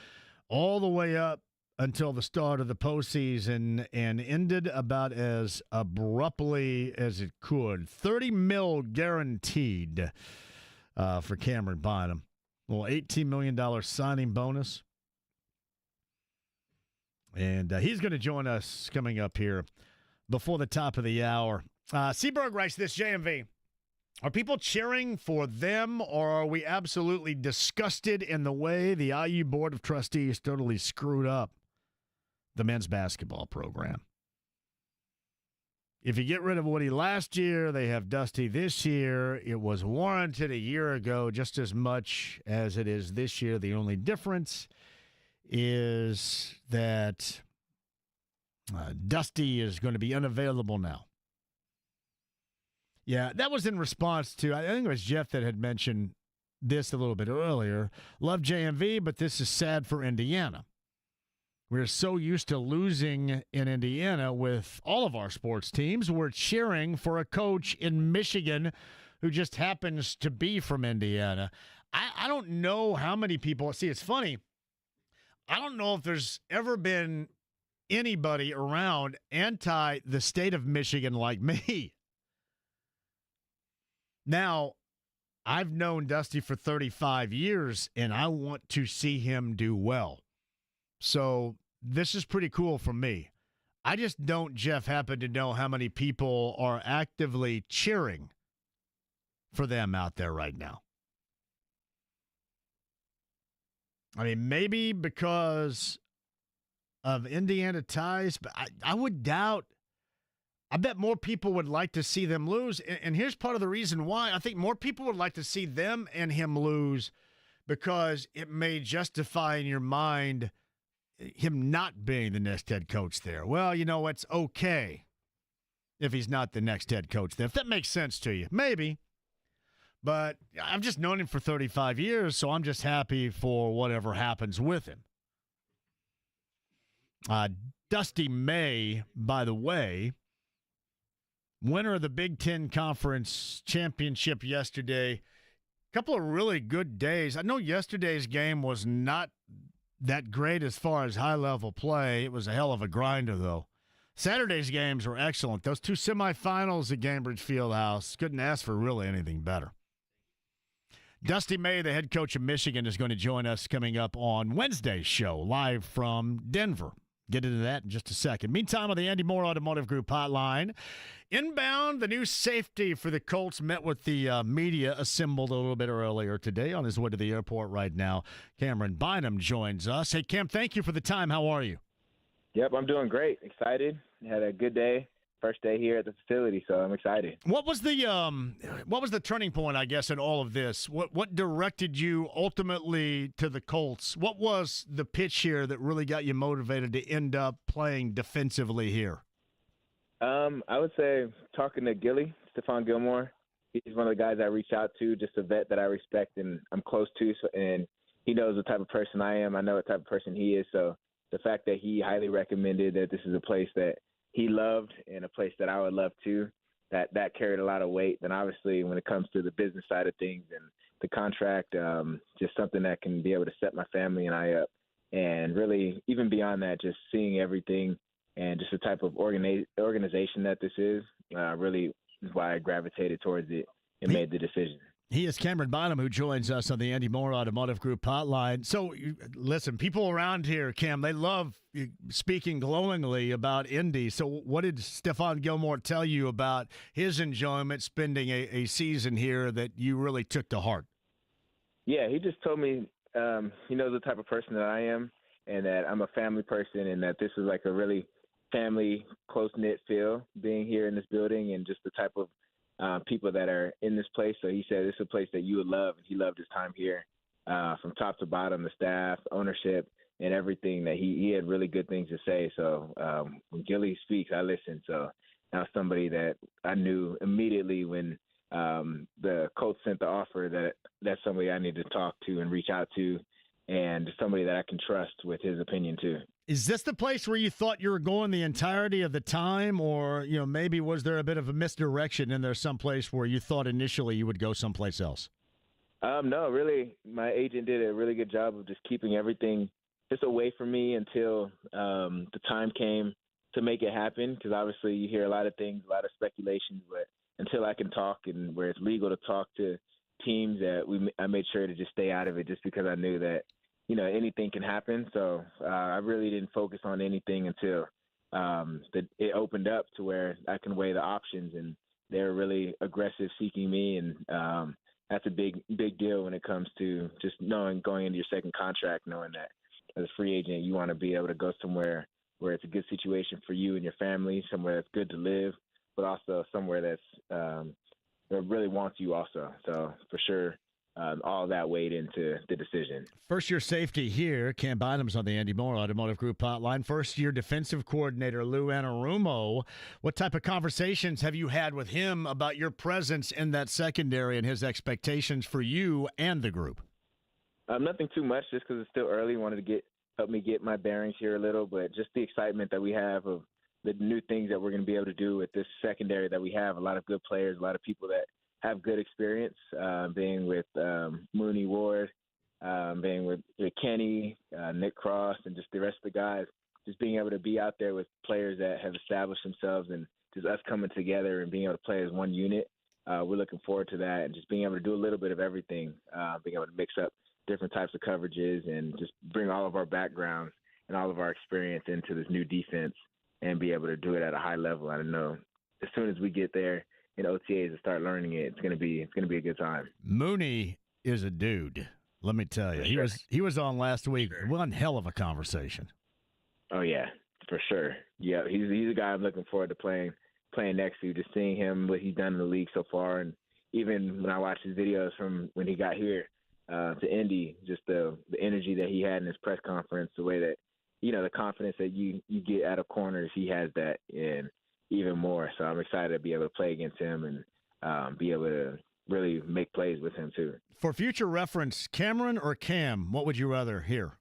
all the way up until the start of the postseason and ended about as abruptly as it could. $30 million guaranteed for Cameron Bynum. A little $18 million signing bonus. And he's going to join us coming up here before the top of the hour. Seaberg writes this, JMV. Are people cheering for them, or are we absolutely disgusted in the way the IU Board of Trustees totally screwed up the men's basketball program? If you get rid of Woody last year, they have Dusty this year. It was warranted a year ago just as much as it is this year. The only difference is that Dusty is going to be unavailable now. Yeah, that was in response to, I think it was Jeff that had mentioned this a little bit earlier. Love JMV, but this is sad for Indiana. We're so used to losing in Indiana with all of our sports teams. We're cheering for a coach in Michigan who just happens to be from Indiana. I don't know how many people, see, it's funny. I don't know if there's ever been anybody around anti the state of Michigan like me. Now, I've known Dusty for 35 years, and I want to see him do well. So this is pretty cool for me. I just don't, Jeff, happen to know how many people are actively cheering for them out there right now. I mean, maybe because of Indiana ties, but I would doubt. I bet more people would like to see them lose. And here's part of the reason why. I think more people would like to see them and him lose because it may justify in your mind him not being the next head coach there. Well, you know, it's okay if he's not the next head coach there. If that makes sense to you, maybe. But I've just known him for 35 years, so I'm just happy for whatever happens with him. Dusty May, by the way, winner of the Big Ten Conference Championship yesterday. A couple of really good days. I know yesterday's game was not that great as far as high-level play. It was a hell of a grinder, though. Saturday's games were excellent. Those two semifinals at Gainbridge Fieldhouse, couldn't ask for really anything better. Dusty May, the head coach of Michigan, is going to join us coming up on Wednesday's show, live from Denver. Get into that in just a second. Meantime, on the Andy Moore Automotive Group hotline, inbound, the new safety for the Colts met with the media assembled a little bit earlier today on his way to the airport right now. Cameron Bynum joins us. Hey, Cam, thank you for the time. How are you? Yep, I'm doing great. Excited. Had a good day. First day here at the facility, so I'm excited. What was the turning point, I guess, in all of this? What directed you ultimately to the Colts? What was the pitch here that really got you motivated to end up playing defensively here? I would say talking to Gilly, Stephon Gilmore. He's one of the guys I reach out to, just a vet that I respect and I'm close to, and he knows what type of person I am. I know what type of person he is, so the fact that he highly recommended that this is a place that he loved and a place that I would love too, that carried a lot of weight. Then obviously when it comes to the business side of things and the contract, just something that can be able to set my family and I up. And really, even beyond that, just seeing everything and just the type of organization that this is really is why I gravitated towards it and made the decision. He is Cameron Bynum, who joins us on the Andy Moore Automotive Group hotline. So, listen, people around here, Cam, they love speaking glowingly about Indy. So what did Stephon Gilmore tell you about his enjoyment spending a season here that you really took to heart? Yeah, he just told me he knows the type of person that I am and that I'm a family person and that this is like a really family, close-knit feel being here in this building and just the type of people that are in this place. So he said it's a place that you would love. He loved his time here from top to bottom, the staff, ownership, and everything. That he had really good things to say. So when Gilly speaks, I listen. So now somebody that I knew immediately when the Colts sent the offer that that's somebody I need to talk to and reach out to, and somebody that I can trust with his opinion too. Is this the place where you thought you were going the entirety of the time, or maybe was there a bit of a misdirection in there someplace where you thought initially you would go someplace else? No, really, my agent did a really good job of just keeping everything just away from me until the time came to make it happen, because obviously you hear a lot of things, a lot of speculations, but until I can talk and where it's legal to talk to teams, I made sure to just stay out of it just because I knew that anything can happen. So I really didn't focus on anything until it opened up to where I can weigh the options, and they're really aggressive seeking me. And that's a big deal when it comes to just knowing going into your second contract, knowing that as a free agent, you want to be able to go somewhere where it's a good situation for you and your family, somewhere that's good to live, but also somewhere that really wants you also. So for sure, all that weighed into the decision. First-year safety here, Cam Bynum's on the Andy Moore Automotive Group hotline. First-year defensive coordinator Lou Anarumo. What type of conversations have you had with him about your presence in that secondary and his expectations for you and the group? Nothing too much, just because it's still early. Wanted to help me get my bearings here a little, but just the excitement that we have of the new things that we're going to be able to do with this secondary that we have. A lot of good players, a lot of people that have good experience, being with Mooney Ward, being with Kenny, Nick Cross, and just the rest of the guys, just being able to be out there with players that have established themselves and just us coming together and being able to play as one unit. We're looking forward to that, and just being able to do a little bit of everything, being able to mix up different types of coverages and just bring all of our backgrounds and all of our experience into this new defense and be able to do it at a high level. I don't know, as soon as we get there in OTAs and start learning it, it's gonna be a good time. Mooney is a dude. Let me tell you, he was on last week. One hell of a conversation. Oh yeah, for sure. Yeah, he's a guy I'm looking forward to playing next to. Just seeing him, what he's done in the league so far, and even when I watch his videos from when he got here to Indy, just the energy that he had in his press conference, the way that the confidence that you get out of corners, he has that, and even more. So I'm excited to be able to play against him and be able to really make plays with him too. For future reference, Cameron or Cam, what would you rather hear?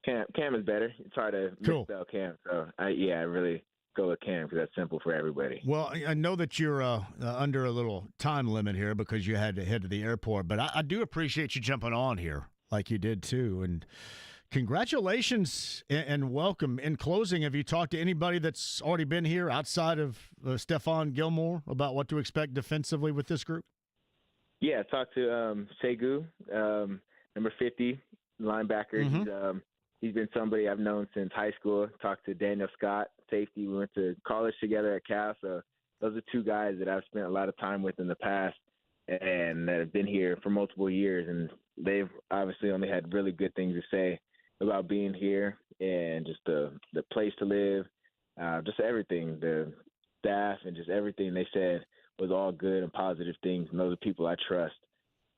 Cam is better. It's hard to misspell Cam. So I really go with Cam because that's simple for everybody. Well, I know that you're under a little time limit here because you had to head to the airport, but I do appreciate you jumping on here like you did too. And congratulations and welcome. In closing, have you talked to anybody that's already been here outside of Stephon Gilmore about what to expect defensively with this group? Yeah, I talked to Segu, number 50, linebacker. Mm-hmm. He's been somebody I've known since high school. Talked to Daniel Scott, safety. We went to college together at Cal. So those are two guys that I've spent a lot of time with in the past and that have been here for multiple years. And they've obviously only had really good things to say about being here and just the place to live, just everything, the staff and just everything they said was all good and positive things. And those are people I trust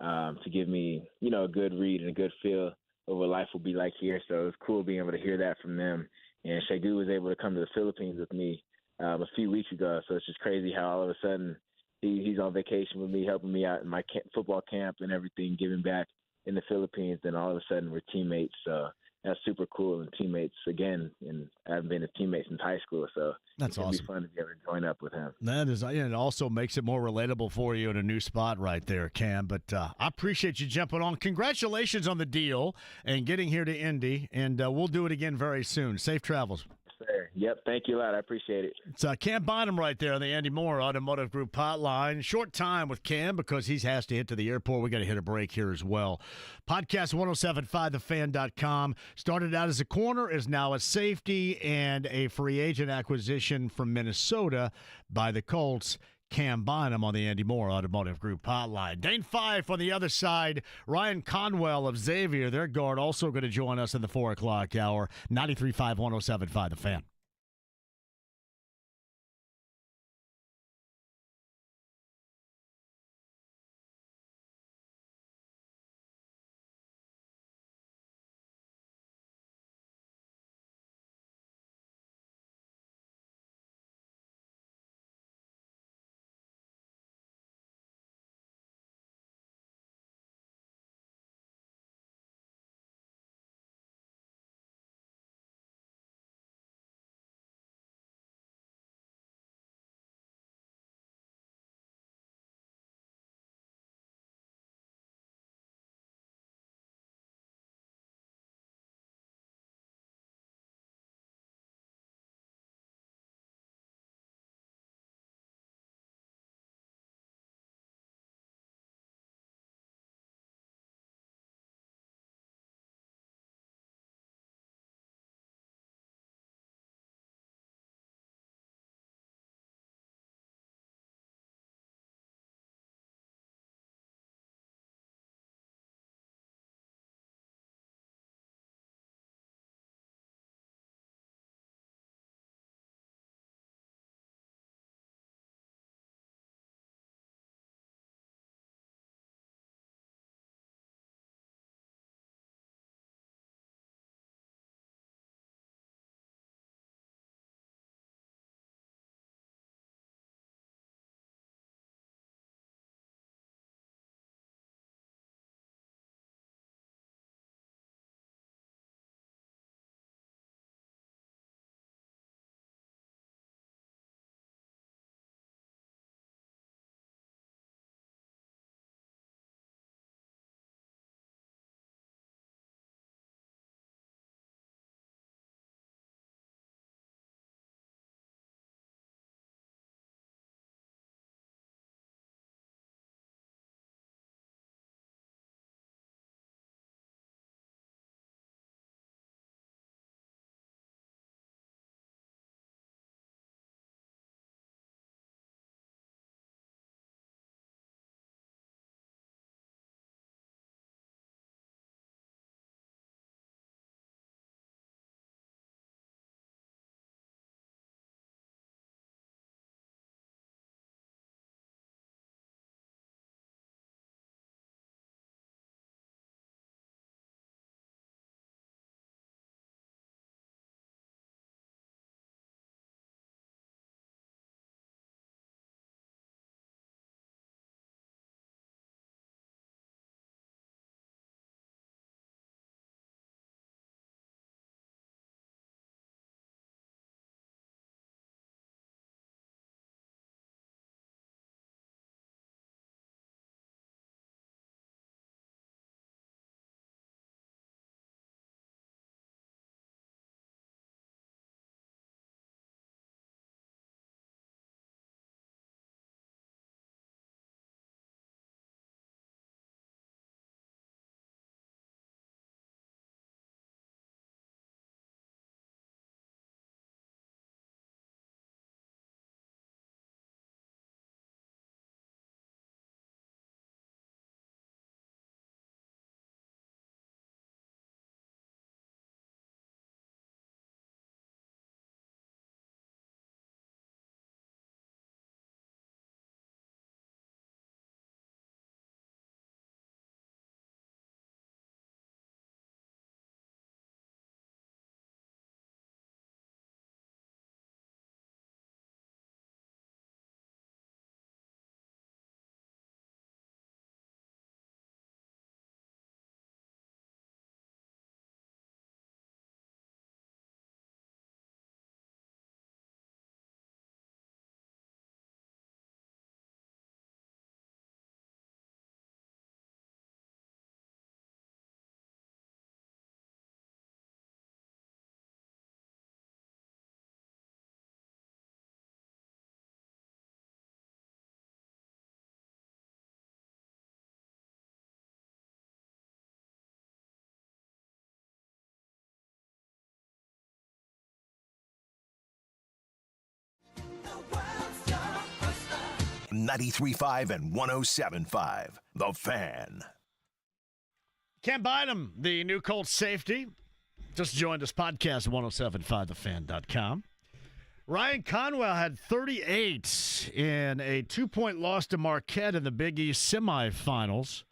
to give me, a good read and a good feel of what life will be like here. So it was cool being able to hear that from them. And Shegu was able to come to the Philippines with me a few weeks ago. So it's just crazy how all of a sudden he's on vacation with me, helping me out in my football camp and everything, giving back in the Philippines. Then all of a sudden we're teammates. So that's super cool. And teammates again, and I haven't been his teammate since high school, so that's it'll awesome. be fun to be able to join up with him. That is, it also makes it more relatable for you in a new spot right there, Cam. But I appreciate you jumping on. Congratulations on the deal and getting here to Indy, and we'll do it again very soon. Safe travels. Sir. Yep, thank you a lot. I appreciate it. It's Cam Bynum right there on the Andy Moore Automotive Group hotline. Short time with Cam because he has to hit to the airport. We got to hit a break here as well. Podcast 1075thefan.com. Started out as a corner, is now a safety and a free agent acquisition from Minnesota by the Colts. Cam Bynum on the Andy Moore Automotive Group hotline. Dane Fife on the other side. Ryan Conwell of Xavier, their guard, also going to join us in the 4 o'clock hour. 93.5, 107.5 The Fan. on 93.5 and 107.5. The Fan. Can't bite him. The new Colts safety just joined us. Podcast 1075thefan.com. Ryan Conwell had 38 in a 2-point loss to Marquette in the Big East semifinals.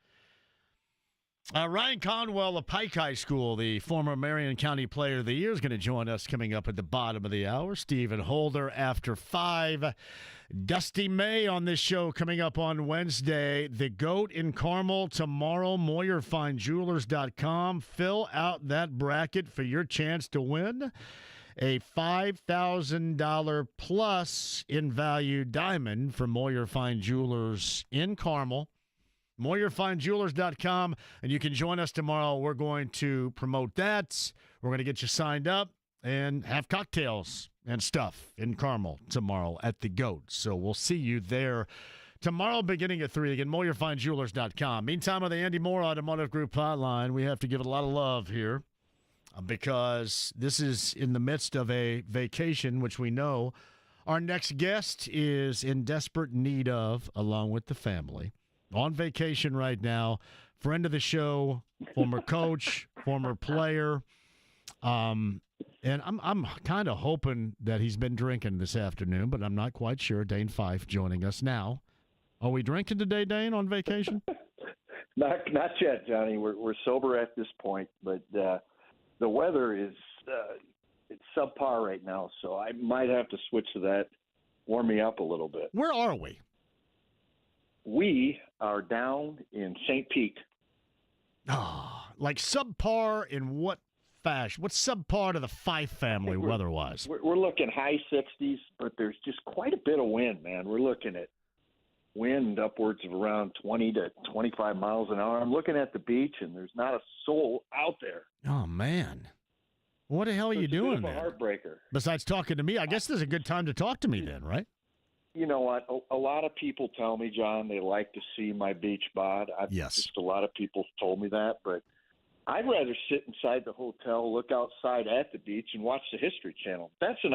Ryan Conwell of Pike High School, the former Marion County Player of the Year, is going to join us coming up at the bottom of the hour. Stephen Holder after 5. Dusty May on this show coming up on Wednesday. The GOAT in Carmel tomorrow. MoyerFineJewelers.com. Fill out that bracket for your chance to win a $5,000 plus in value diamond from Moyer Fine Jewelers in Carmel. MoyerFineJewelers.com, and you can join us tomorrow. We're going to promote that. We're going to get you signed up and have cocktails and stuff in Carmel tomorrow at the GOAT. So we'll see you there tomorrow beginning at 3. Again, MoyerFineJewelers.com. Meantime, on the Andy Moore Automotive Group hotline, we have to give it a lot of love here because this is in the midst of a vacation, which we know our next guest is in desperate need of, along with the family. On vacation right now, friend of the show, former coach, former player. And I'm kind of hoping that he's been drinking this afternoon, but I'm not quite sure. Dane Fife joining us now. Are we drinking today, Dane, on vacation? Not yet, Johnny. We're sober at this point, but the weather is it's subpar right now, so I might have to switch to that. Warm me up a little bit. Where are we? We are down in St. Pete. Like subpar in what fashion? What's subpar to the Fife family weather-wise? We're looking high 60s, but there's just quite a bit of wind, man. We're looking at wind upwards of around 20 to 25 miles an hour. I'm looking at the beach, and there's not a soul out there. Oh, man. What the hell are you doing, man? It's a heartbreaker. Besides talking to me, I guess this is a good time to talk to me then, right? You know what? A lot of people tell me, John, they like to see my beach bod. Yes. Just a lot of people told me that, but I'd rather sit inside the hotel, look outside at the beach, and watch the History Channel. That's an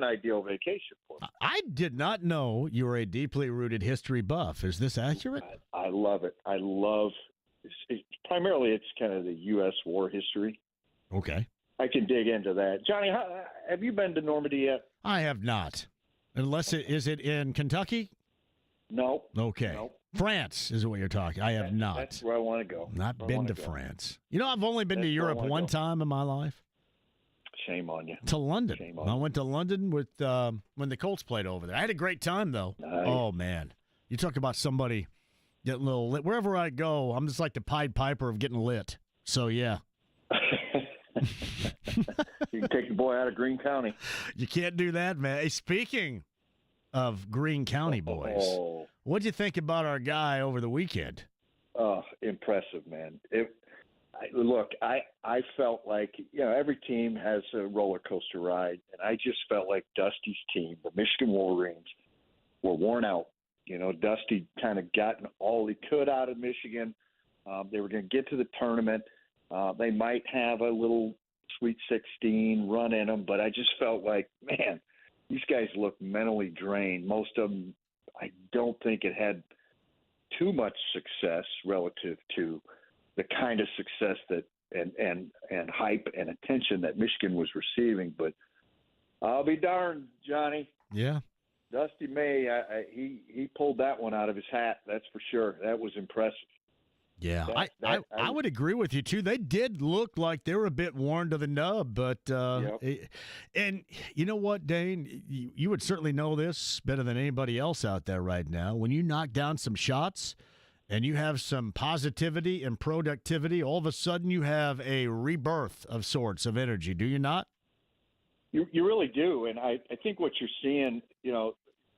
ideal vacation for me. I did not know you were a deeply rooted history buff. Is this accurate? I love it. I love primarily it's kind of the U.S. war history. Okay. I can dig into that. Johnny, have you been to Normandy yet? I have not. Unless is it in Kentucky? No. Okay. No. France is what you're talking. I have not. That's where I want to go. Not been to France. You know, I've only been to Europe one time in my life. Shame on you. To London. I went to London with when the Colts played over there. I had a great time, though. Nice. Oh, man. You talk about somebody getting a little lit. Wherever I go, I'm just like the Pied Piper of getting lit. So, yeah. You can take the boy out of Greene County. You can't do that, man. Hey, speaking of Greene County boys, what'd you think about our guy over the weekend? Oh, impressive, man. I felt like, every team has a roller coaster ride, and I just felt like Dusty's team, the Michigan Wolverines, were worn out. Dusty kind of gotten all he could out of Michigan. They were going to get to the tournament. They might have a little Sweet 16 run in them, but I just felt like, man, these guys look mentally drained. Most of them, I don't think it had too much success relative to the kind of success that and hype and attention that Michigan was receiving. But I'll be darned, Johnny. Yeah. Dusty May, he pulled that one out of his hat. That's for sure. That was impressive. Yeah, I would agree with you, too. They did look like they were a bit worn to the nub, but and you know what, Dane? You would certainly know this better than anybody else out there right now. When you knock down some shots and you have some positivity and productivity, all of a sudden you have a rebirth of sorts of energy, do you not? You really do, and I think what you're seeing,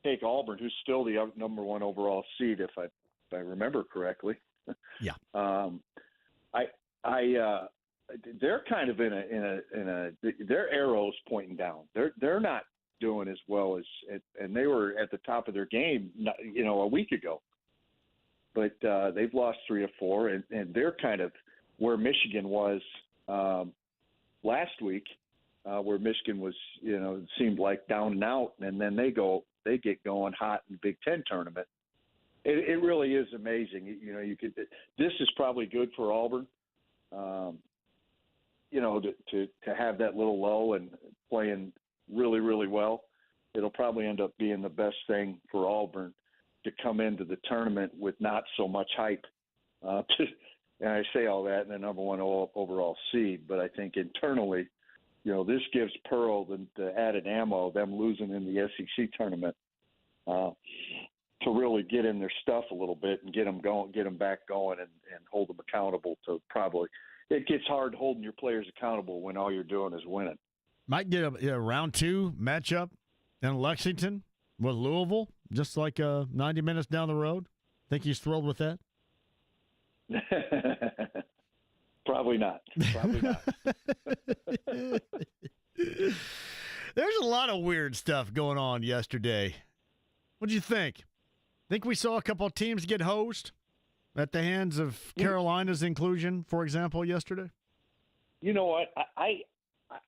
take Auburn, who's still the number 1 overall seed, if I remember correctly. Yeah. They're kind of in a their arrows pointing down. They're not doing as well as, and they were at the top of their game, a week ago. But they've lost 3 or 4, and they're kind of where Michigan was last week, where Michigan was, seemed like down and out, and then they they get going hot in the Big Ten tournament. It really is amazing. This is probably good for Auburn. To have that little lull and playing really, really well. It'll probably end up being the best thing for Auburn to come into the tournament with not so much hype. And I say all that in the number one overall seed, but I think internally, this gives Pearl the added ammo, them losing in the SEC tournament, to really get in their stuff a little bit and get them going, get them back going, and hold them accountable to probably. It gets hard holding your players accountable when all you're doing is winning. Might get a round 2 matchup in Lexington with Louisville, just like 90 minutes down the road. Think he's thrilled with that? Probably not. Probably not. There's a lot of weird stuff going on yesterday. What did you think? Think we saw a couple of teams get hosed at the hands of Carolina's inclusion, for example, yesterday? You know what?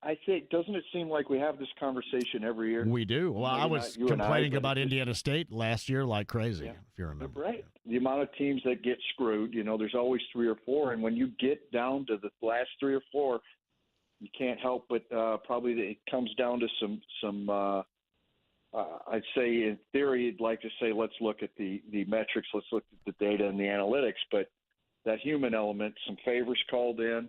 I think, doesn't it seem like we have this conversation every year? We do. Well, I was complaining about Indiana State last year like crazy, if you remember. Right. The amount of teams that get screwed, there's always 3 or 4, and when you get down to the last 3 or 4, you can't help but probably it comes down to some I'd say in theory, you'd like to say, let's look at the metrics, let's look at the data and the analytics, but that human element, some favors called in,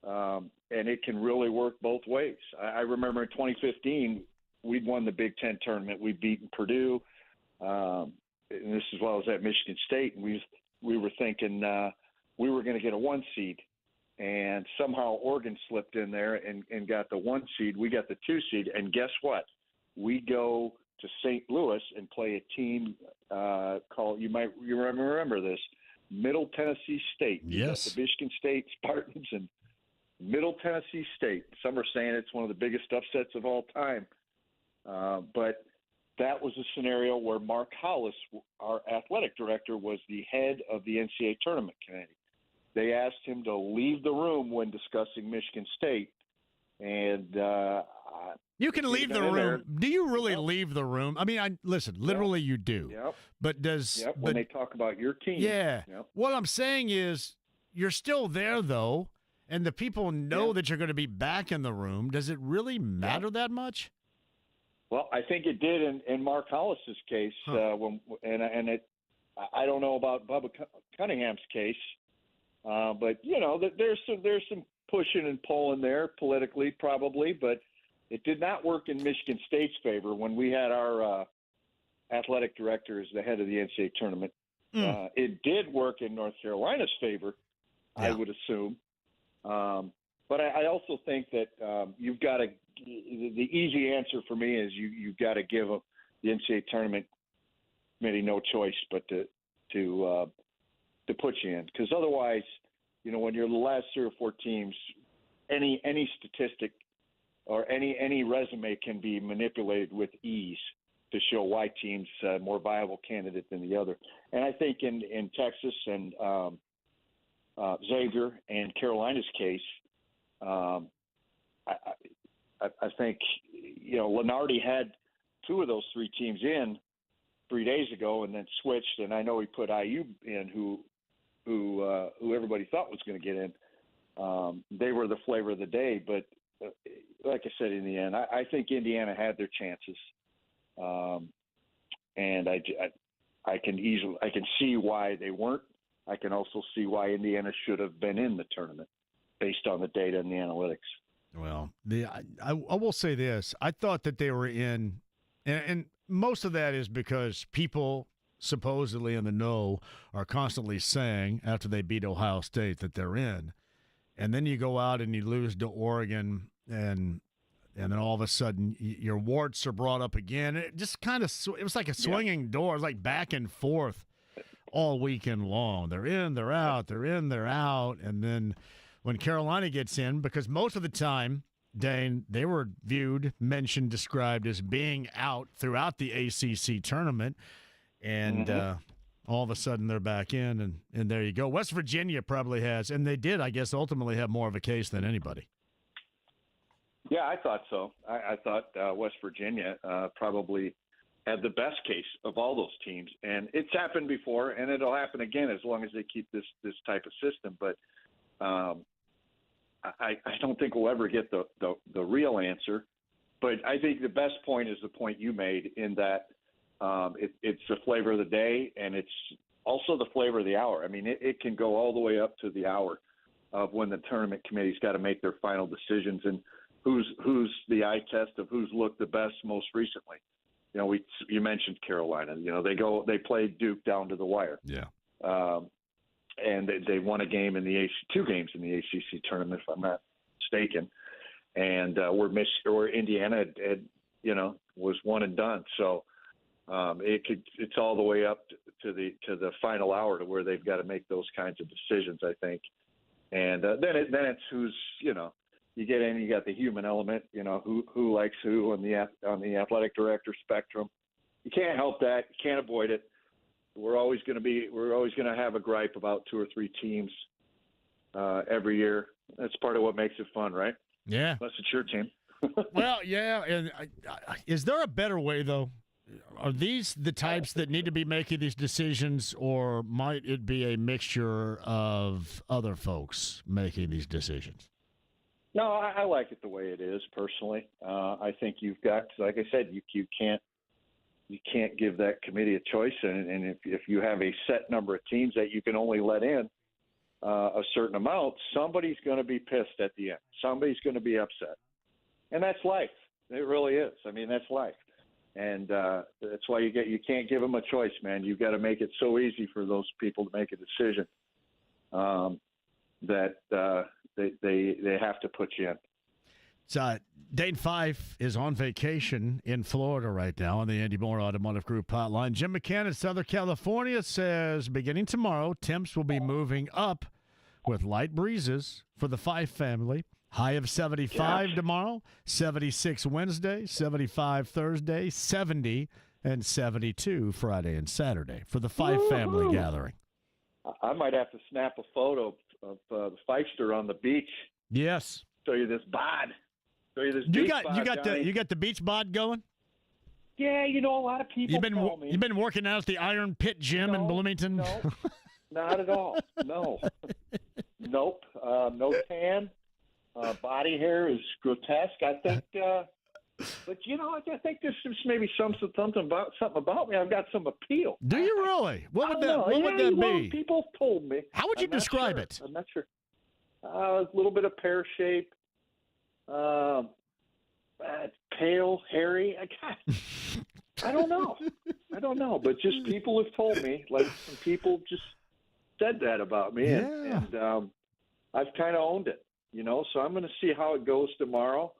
and it can really work both ways. I remember in 2015, we'd won the Big Ten tournament. We'd beaten Purdue, and this is while I was at Michigan State, and we were thinking we were going to get a 1 seed, and somehow Oregon slipped in there and got the 1 seed. We got the 2 seed, and guess what? We go to St. Louis and play a team called, you remember this, Middle Tennessee State. Yes. The Michigan State Spartans and Middle Tennessee State. Some are saying it's one of the biggest upsets of all time. But that was a scenario where Mark Hollis, our athletic director, was the head of the NCAA tournament committee. They asked him to leave the room when discussing Michigan State. And you can leave the room. Do you really leave the room? I mean, listen, literally you do. Yep. But does when they talk about your team. Yeah. Yep. What I'm saying is you're still there, though, and the people know that you're going to be back in the room. Does it really matter that much? Well, I think it did in Mark Hollis's case. I don't know about Bubba Cunningham's case, but there's some pushing and pulling there politically, probably, but it did not work in Michigan State's favor when we had our athletic director as the head of the NCAA tournament. It did work in North Carolina's favor, I would assume. But I also think that you've got to – the easy answer for me is you've got to give the NCAA tournament committee no choice but to put you in. Because otherwise, when you're the last 3 or 4 teams, any statistic or any resume can be manipulated with ease to show why teams more viable candidate than the other. And I think in Texas and Xavier and Carolina's case, I think Lenardi had 2 of those 3 teams in 3 days ago and then switched, and I know he put IU in who everybody thought was going to get in. They were the flavor of the day, but like I said, in the end, I think Indiana had their chances, and I can see why they weren't. I can also see why Indiana should have been in the tournament based on the data and the analytics. Well, I will say this. I thought that they were in, and most of that is because people supposedly in the know are constantly saying after they beat Ohio State that they're in. And then you go out and you lose to Oregon, and then all of a sudden your warts are brought up again. It just kind of – it was like a swinging door. It was like back and forth all weekend long. They're in, they're out, they're in, they're out. And then when Carolina gets in, because most of the time, Dane, they were viewed, mentioned, described as being out throughout the ACC tournament. And all of a sudden they're back in, and there you go. West Virginia probably has, and they did, I guess, ultimately have more of a case than anybody. Yeah, I thought so. I thought West Virginia probably have the best case of all those teams. And it's happened before, and it'll happen again as long as they keep this type of system. But I don't think we'll ever get the real answer. But I think the best point is the point you made in that it's the flavor of the day, and it's also the flavor of the hour. I mean, it can go all the way up to the hour of when the tournament committee's got to make their final decisions and who's the eye test of who's looked the best most recently. You know, you mentioned Carolina. You know, they played Duke down to the wire. Yeah. And they won a game in the two games in the ACC tournament, if I'm not mistaken. And where Indiana had was one and done. So it's all the way up to the final hour to where they've got to make those kinds of decisions, I think. And then it's who's, you get in, you got the human element, who likes who on the athletic director spectrum. You can't help that. You can't avoid it. We're always going to have a gripe about 2 or 3 teams every year. That's part of what makes it fun, right? Yeah. Unless it's your team. Well, yeah. And is there a better way, though? Are these the types that need to be making these decisions, or might it be a mixture of other folks making these decisions? No, I like it the way it is, personally. I think you've got, like I said, you can't give that committee a choice, and if you have a set number of teams that you can only let in a certain amount, somebody's going to be pissed at the end. Somebody's going to be upset, and that's life. It really is. I mean, that's life, and that's why you can't give them a choice, man. You've got to make it so easy for those people to make a decision that they have to put you in. So Dane Fife is on vacation in Florida right now on the Andy Moore Automotive Group hotline. Jim McCann in Southern California says beginning tomorrow, temps will be moving up with light breezes for the Fife family. High of 75 tomorrow, 76 Wednesday, 75 Thursday, 70 and 72 Friday and Saturday for the Fife family gathering. I might have to snap a photo of the Fifester on the beach. Yes. Show you this bod. You got the beach bod going? Yeah, a lot of people tell me. You've been working out at the Iron Pit Gym in Bloomington? No, not at all. No. Nope. No tan. Body hair is grotesque. I think, but I think there's maybe something about me. I've got some appeal. Do you really? What would that be? People have told me. How would you describe it? I'm not sure. A little bit of pear shape. Pale, hairy. I don't know. But just people have told me, like some people just said that about me, and I've kind of owned it, So I'm going to see how it goes tomorrow.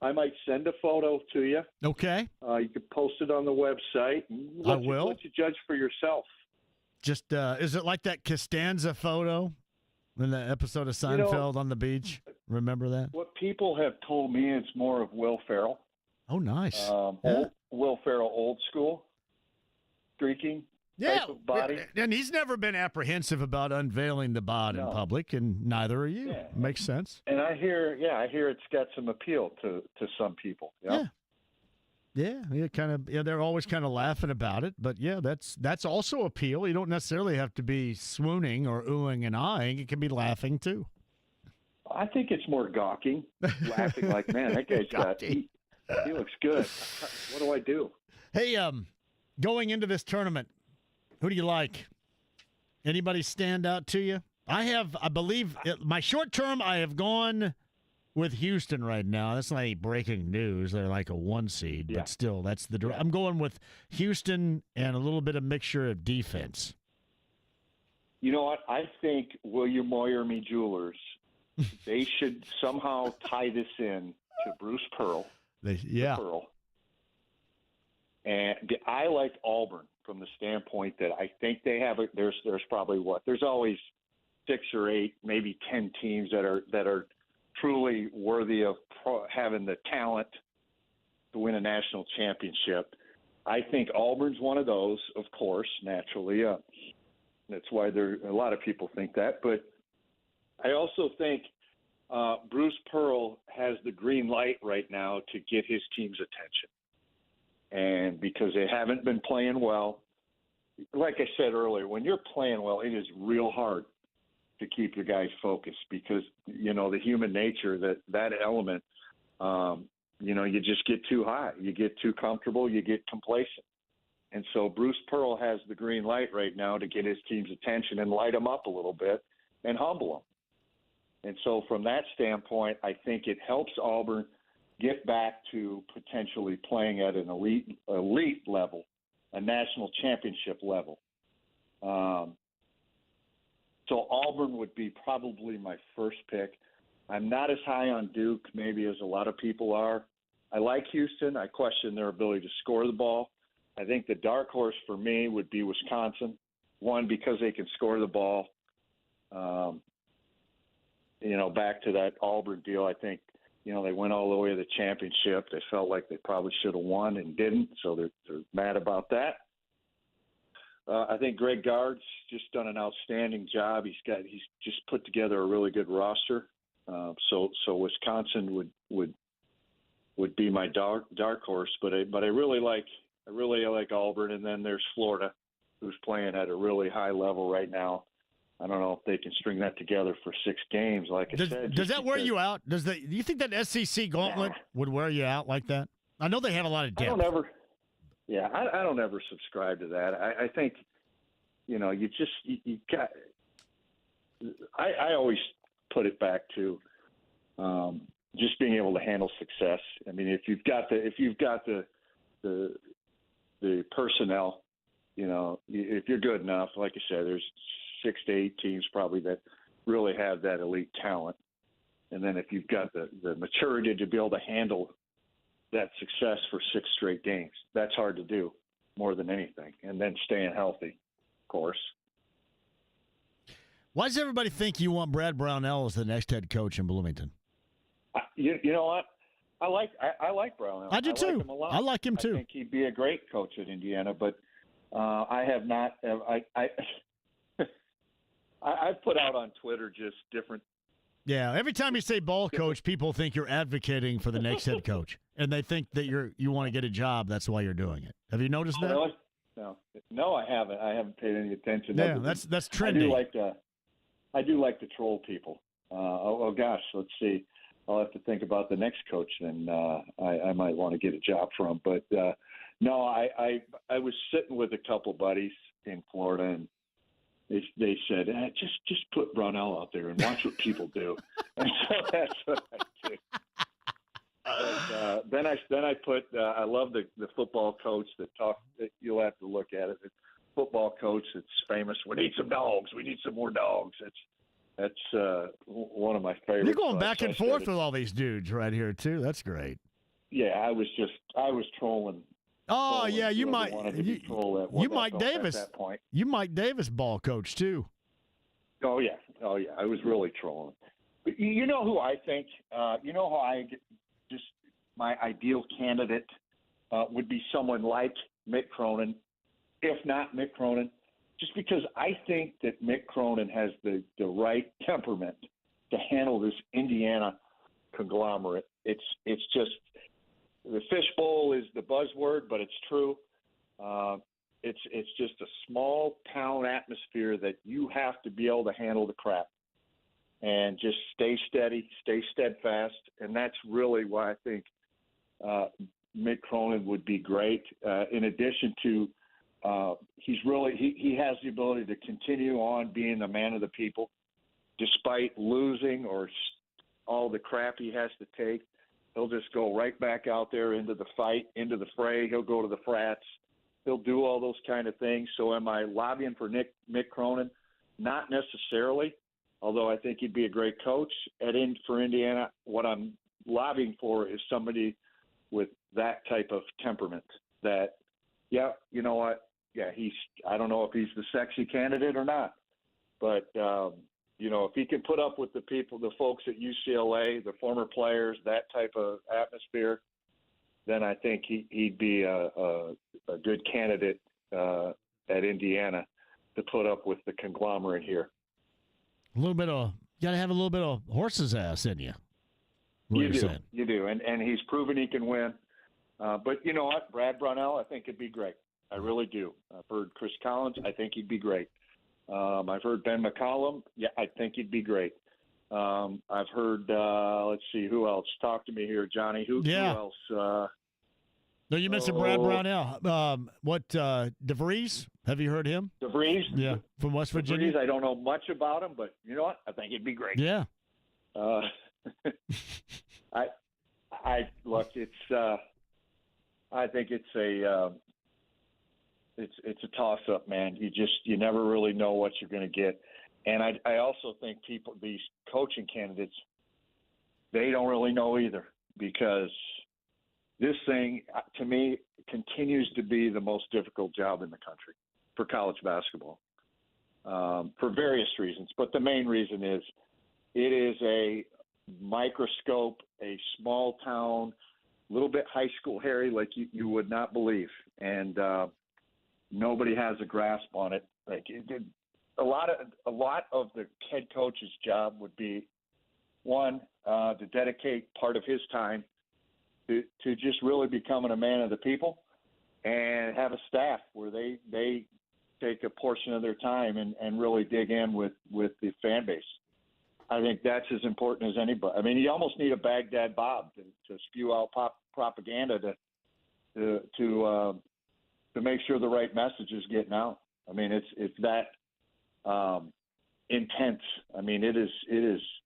I might send a photo to you. Okay. You could post it on the website. I will. Let you judge for yourself. Just is it like that Costanza photo in the episode of Seinfeld on the beach? Remember that? What people have told me, it's more of Will Ferrell. Oh, nice. Will Ferrell, old school, streaking type of body. And he's never been apprehensive about unveiling the bod in public, and neither are you. Yeah. Makes sense. And I hear it's got some appeal to some people. Yeah. They're always kind of laughing about it, but that's also appeal. You don't necessarily have to be swooning or oohing and eyeing. It can be laughing too. I think it's more gawking, laughing like, man, that guy's he looks good. What do I do? Hey, going into this tournament, who do you like? Anybody stand out to you? I believe, my short term, I have gone with Houston right now. That's not any breaking news. They're like a 1 seed, but still, that's I'm going with Houston and a little bit of mixture of defense. You know what? I think William Moyer-Me Jewelers, they should somehow tie this in to Bruce Pearl. Pearl. And I like Auburn from the standpoint that I think they have there's probably there's always 6 or 8, maybe 10 teams that are truly worthy of having the talent to win a national championship. I think Auburn's one of those, of course, naturally. That's why a lot of people think that. But I also think Bruce Pearl has the green light right now to get his team's attention. and because they haven't been playing well. Like I said earlier, when you're playing well, it is real hard to keep your guys focused because, the human nature, that element, you just get too high. You get too comfortable. You get complacent. And so Bruce Pearl has the green light right now to get his team's attention and light them up a little bit and humble them. And so from that standpoint, I think it helps Auburn get back to potentially playing at an elite level, a national championship level. So Auburn would be probably my first pick. I'm not as high on Duke maybe as a lot of people are. I like Houston. I question their ability to score the ball. I think the dark horse for me would be Wisconsin. One, because they can score the ball. Back to that Auburn deal, I think, they went all the way to the championship. They felt like they probably should have won and didn't, so they're mad about that. I think Greg Gard's just done an outstanding job. He's just put together a really good roster. So Wisconsin would be my dark horse, but I really like Auburn, and then there's Florida, who's playing at a really high level right now. I don't know if they can string that together for 6 games. Like I said, does that wear you out? Do you think that SEC gauntlet would wear you out like that? I know they have a lot of depth. I don't ever subscribe to that. I think, you got. I always put it back to just being able to handle success. I mean, if you've got the personnel, if you're good enough, like I said, there's 6 to 8 teams probably that really have that elite talent. And then if you've got the maturity to be able to handle that success for 6 straight games, that's hard to do more than anything. And then staying healthy, of course. Why does everybody think you want Brad Brownell as the next head coach in Bloomington? You know what? I like Brownell. I do too. I like him a lot. I like him too. I think he'd be a great coach at Indiana, but I have not. I've put out on Twitter just different. Yeah, every time you say ball coach, people think you're advocating for the next head coach, and they think that you want to get a job. That's why you're doing it. Have you noticed that? Really? No, I haven't. I haven't paid any attention. Yeah, that's trendy. I do like to troll people. Gosh, let's see. I'll have to think about the next coach. Then I might want to get a job from. But no, I was sitting with a couple buddies in Florida, and they said, just put Brownell out there and watch what people do. And so that's what I do. But, then I put I love the football coach that you'll have to look at it. The football coach that's famous. We need some dogs. We need some more dogs. That's one of my favorites. You're going back and forth with all these dudes right here too. That's great. Yeah, I was trolling. Oh yeah, you Mike Davis. At that point. You Mike Davis ball coach too. Oh yeah. I was really trolling. But you know who I think? You know how I get just my ideal candidate would be someone like Mick Cronin, if not Mick Cronin, just because I think that Mick Cronin has the right temperament to handle this Indiana conglomerate. It's just the fishbowl is the buzzword, but it's true. It's just a small town atmosphere that you have to be able to handle the crap and just stay steady, stay steadfast, and that's really why I think Mick Cronin would be great. In addition to he has the ability to continue on being the man of the people, despite losing or all the crap he has to take. He'll just go right back out there into the fight, into the fray. He'll go to the frats. He'll do all those kind of things. So am I lobbying for Mick Cronin? Not necessarily, although I think he'd be a great coach for Indiana. What I'm lobbying for is somebody with that type of temperament that, yeah, you know what? Yeah, I don't know if he's the sexy candidate or not, but if he can put up with the folks at UCLA, the former players, that type of atmosphere, then I think he'd be a good candidate at Indiana to put up with the conglomerate here. You got to have a little bit of horse's ass in you. You do, and he's proven he can win. But you know what? Brad Brownell, I think it'd be great. I really do. I've heard Chris Collins. I think he'd be great. I've heard Ben McCollum. Yeah, I think he'd be great. I've heard, let's see, who else? Talk to me here, Johnny. Who else? No, you mentioned Brad Brownell. DeVries? Have you heard him? DeVries? Yeah, from West Virginia. DeVries, I don't know much about him, but you know what? I think it'd be great. Yeah. I look. I think it's a toss-up, man. You never really know what you're going to get, and I also think these coaching candidates, they don't really know either, because this thing, to me, continues to be the most difficult job in the country for college basketball, for various reasons. But the main reason is it is a microscope, a small town, little bit high school Harry, like you would not believe. And nobody has a grasp on it. Like a lot of the head coach's job would be, one, to dedicate part of his time to just really becoming a man of the people, and have a staff where they take a portion of their time and really dig in with the fan base. I think that's as important as anybody. I mean, you almost need a Baghdad Bob to spew out propaganda to make sure the right message is getting out. I mean, it's that intense. I mean, it is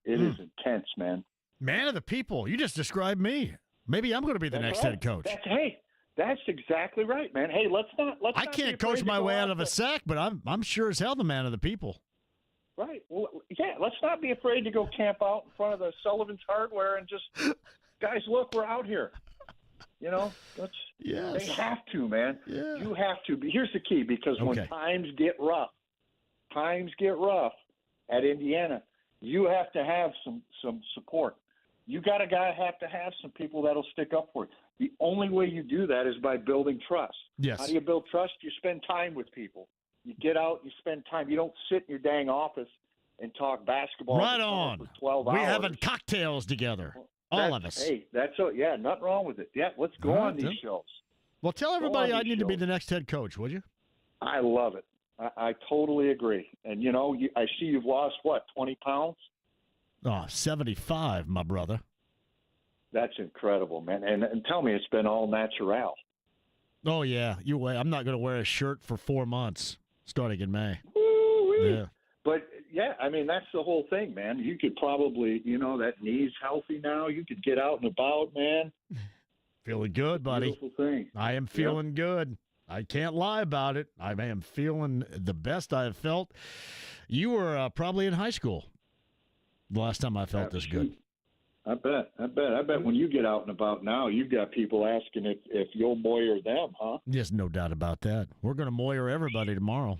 intense, man. Man of the people. You just described me. Maybe I'm going to be the next head coach. That's exactly right, man. Hey, let's not. I can't coach my way out of a sack, but I'm sure as hell the man of the people. Right. Well, yeah. Let's not be afraid to go camp out in front of the Sullivan's Hardware and just, guys, look, we're out here. You know, They have to, man. Yeah. You have to. But here's the key, because when times get rough at Indiana, you have to have some support. You have to have some people that'll stick up for you. The only way you do that is by building trust. Yes. How do you build trust? You spend time with people. You get out, you spend time. You don't sit in your dang office and talk basketball right on. for 12 hours. We're having cocktails together, all of us. Hey, nothing wrong with it. Yeah, let's go on these shows. Well, tell everybody I need to be the next head coach, would you? I love it. I totally agree. And, you know, I see you've lost, 20 pounds? Oh, 75, my brother. That's incredible, man. And tell me it's been all natural. Oh, yeah. I'm not going to wear a shirt for 4 months, starting in May. Woo-wee. Yeah. But, yeah, I mean, that's the whole thing, man. You could probably, that knee's healthy now. You could get out and about, man. Feeling good, buddy. Beautiful thing. I am feeling good. I can't lie about it. I am feeling the best I have felt. You were probably in high school the last time I felt this good. I bet when you get out and about now, you've got people asking if you'll moyer them, huh? Yes, no doubt about that. We're going to moyer everybody tomorrow.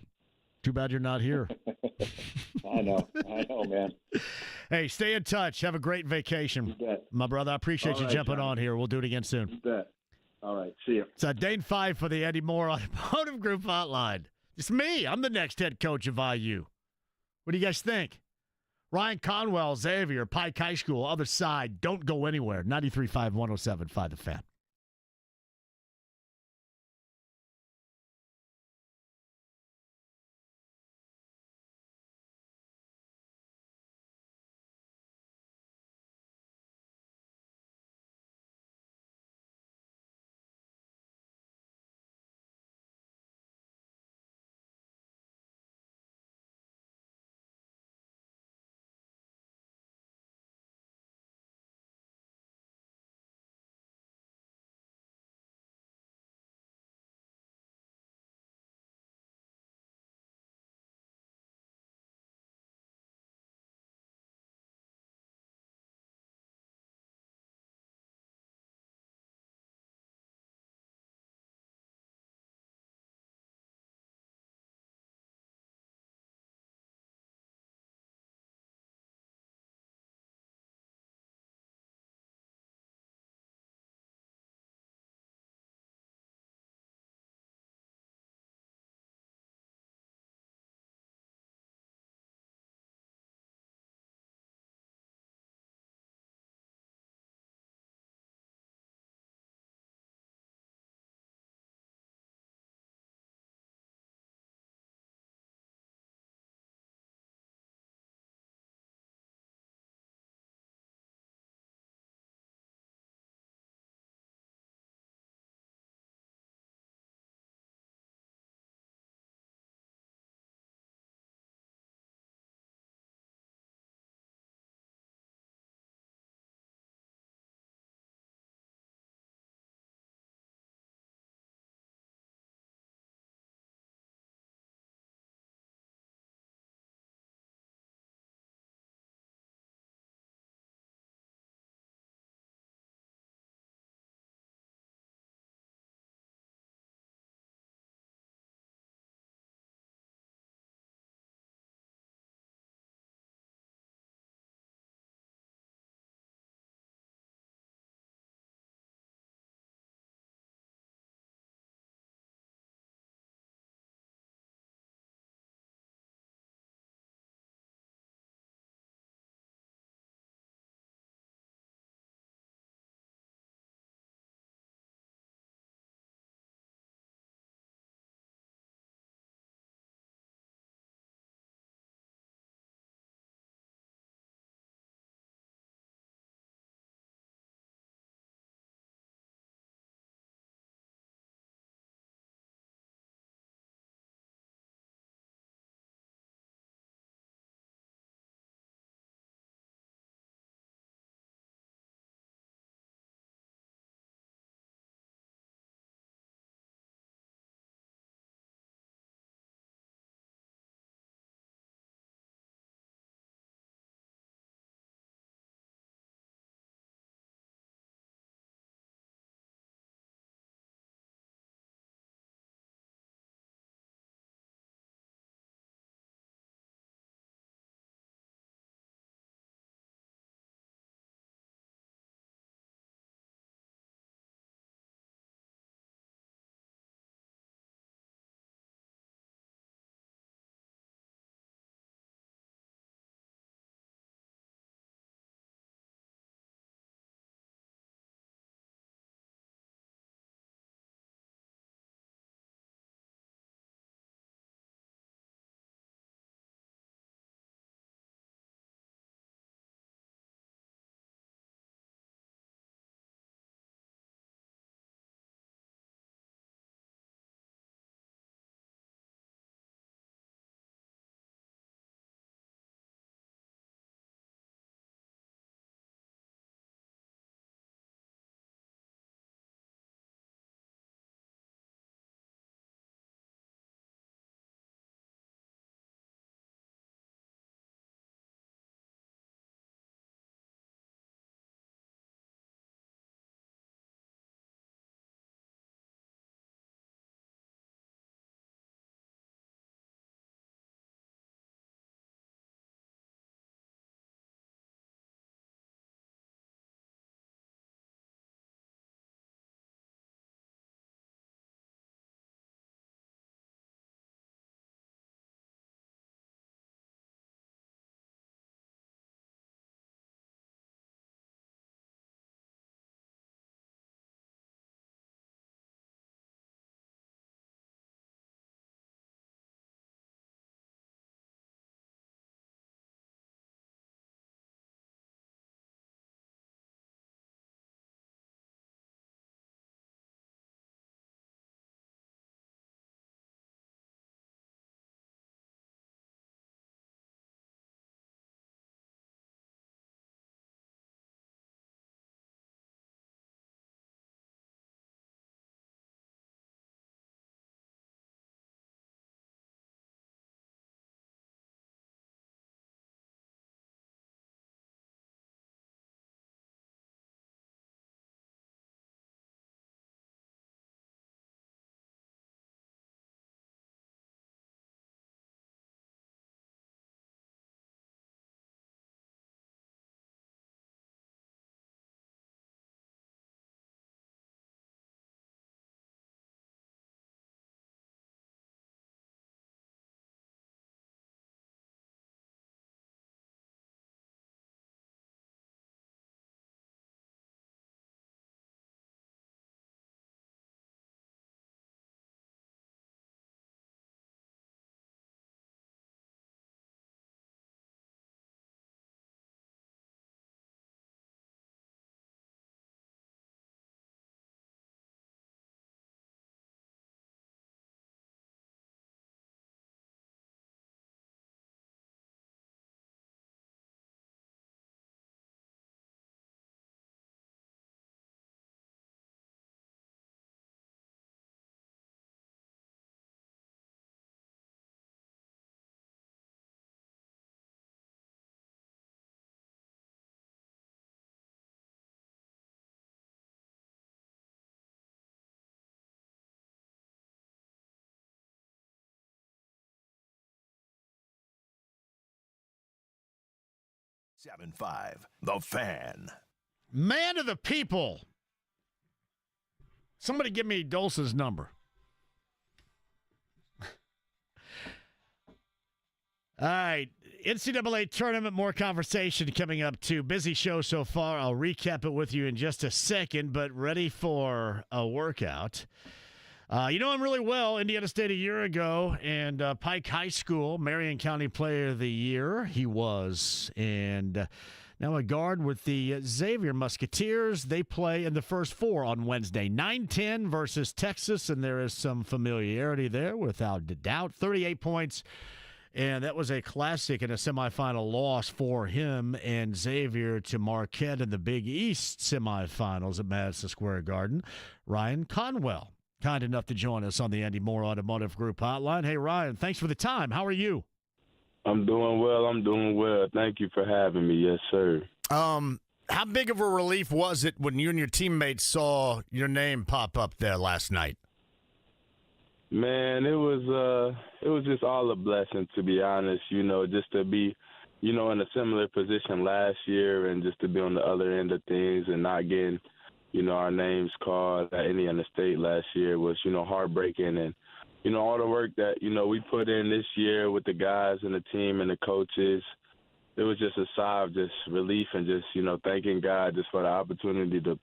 Too bad you're not here. I know, man. Hey, stay in touch. Have a great vacation. You bet. My brother, I appreciate you jumping on here. We'll do it again soon. You bet. All right, see you. It's Dane Fife for the Eddie Moore Automotive Group Hotline. It's me. I'm the next head coach of IU. What do you guys think? Ryan Conwell, Xavier, Pike High School, other side. Don't go anywhere. 93.5, 107.5 The Fan. 7-5, The Fan. Man of the people. Somebody give me Dulce's number. All right, NCAA tournament, more conversation coming up too. Busy show so far. I'll recap it with you in just a second, but ready for a workout. You know him really well, Indiana State a year ago, and Pike High School, Marion County Player of the Year he was. And now a guard with the Xavier Musketeers. They play in the first four on Wednesday. 9-10 versus Texas, and there is some familiarity there without doubt. 38 points. And that was a classic and a semifinal loss for him and Xavier to Marquette in the Big East semifinals at Madison Square Garden. Ryan Conwell, kind enough to join us on the Andy Moore Automotive Group hotline. Hey, Ryan, thanks for the time. How are you? I'm doing well. Thank you for having me. Yes, sir. How big of a relief was it when you and your teammates saw your name pop up there last night? Man, it was just all a blessing, to be honest, just to be, in a similar position last year and just to be on the other end of things and not getting, our names called at Indiana State last year was, heartbreaking. And, all the work that, we put in this year with the guys and the team and the coaches, it was just a sigh of just relief and just, thanking God just for the opportunity to,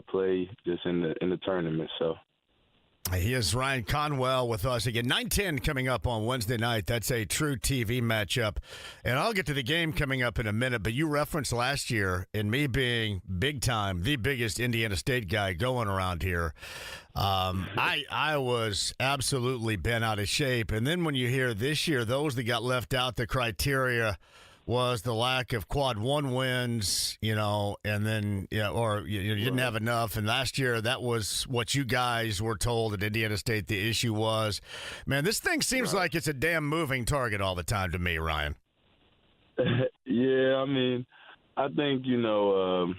play just in the tournament. So. He is Ryan Conwell with us again. 9-10 coming up on Wednesday night. That's a true TV matchup. And I'll get to the game coming up in a minute, but you referenced last year and me being big time, the biggest Indiana State guy going around here. I was absolutely bent out of shape. And then when you hear this year, those that got left out, the criteria was the lack of quad one wins, and then, or you didn't have enough. And last year, that was what you guys were told at Indiana State the issue was. Man, this thing seems like it's a damn moving target all the time to me, Ryan. Yeah, I mean, I think, maybe,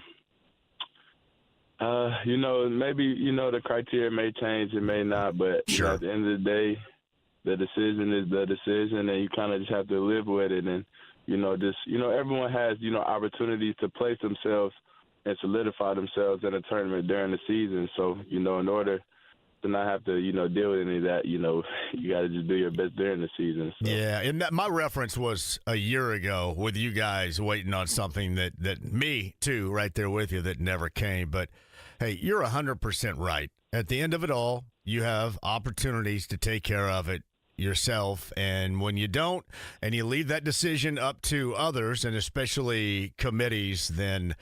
the criteria may change, it may not, but sure. At the end of the day, the decision is the decision, and you kind of just have to live with it. And everyone has, opportunities to place themselves and solidify themselves in a tournament during the season. So, in order to not have to, deal with any of that, you got to just do your best during the season. So. Yeah, and my reference was a year ago with you guys waiting on something that me, too, right there with you, that never came. But, hey, you're 100% right. At the end of it all, you have opportunities to take care of it yourself, and when you don't and you leave that decision up to others and especially committees, then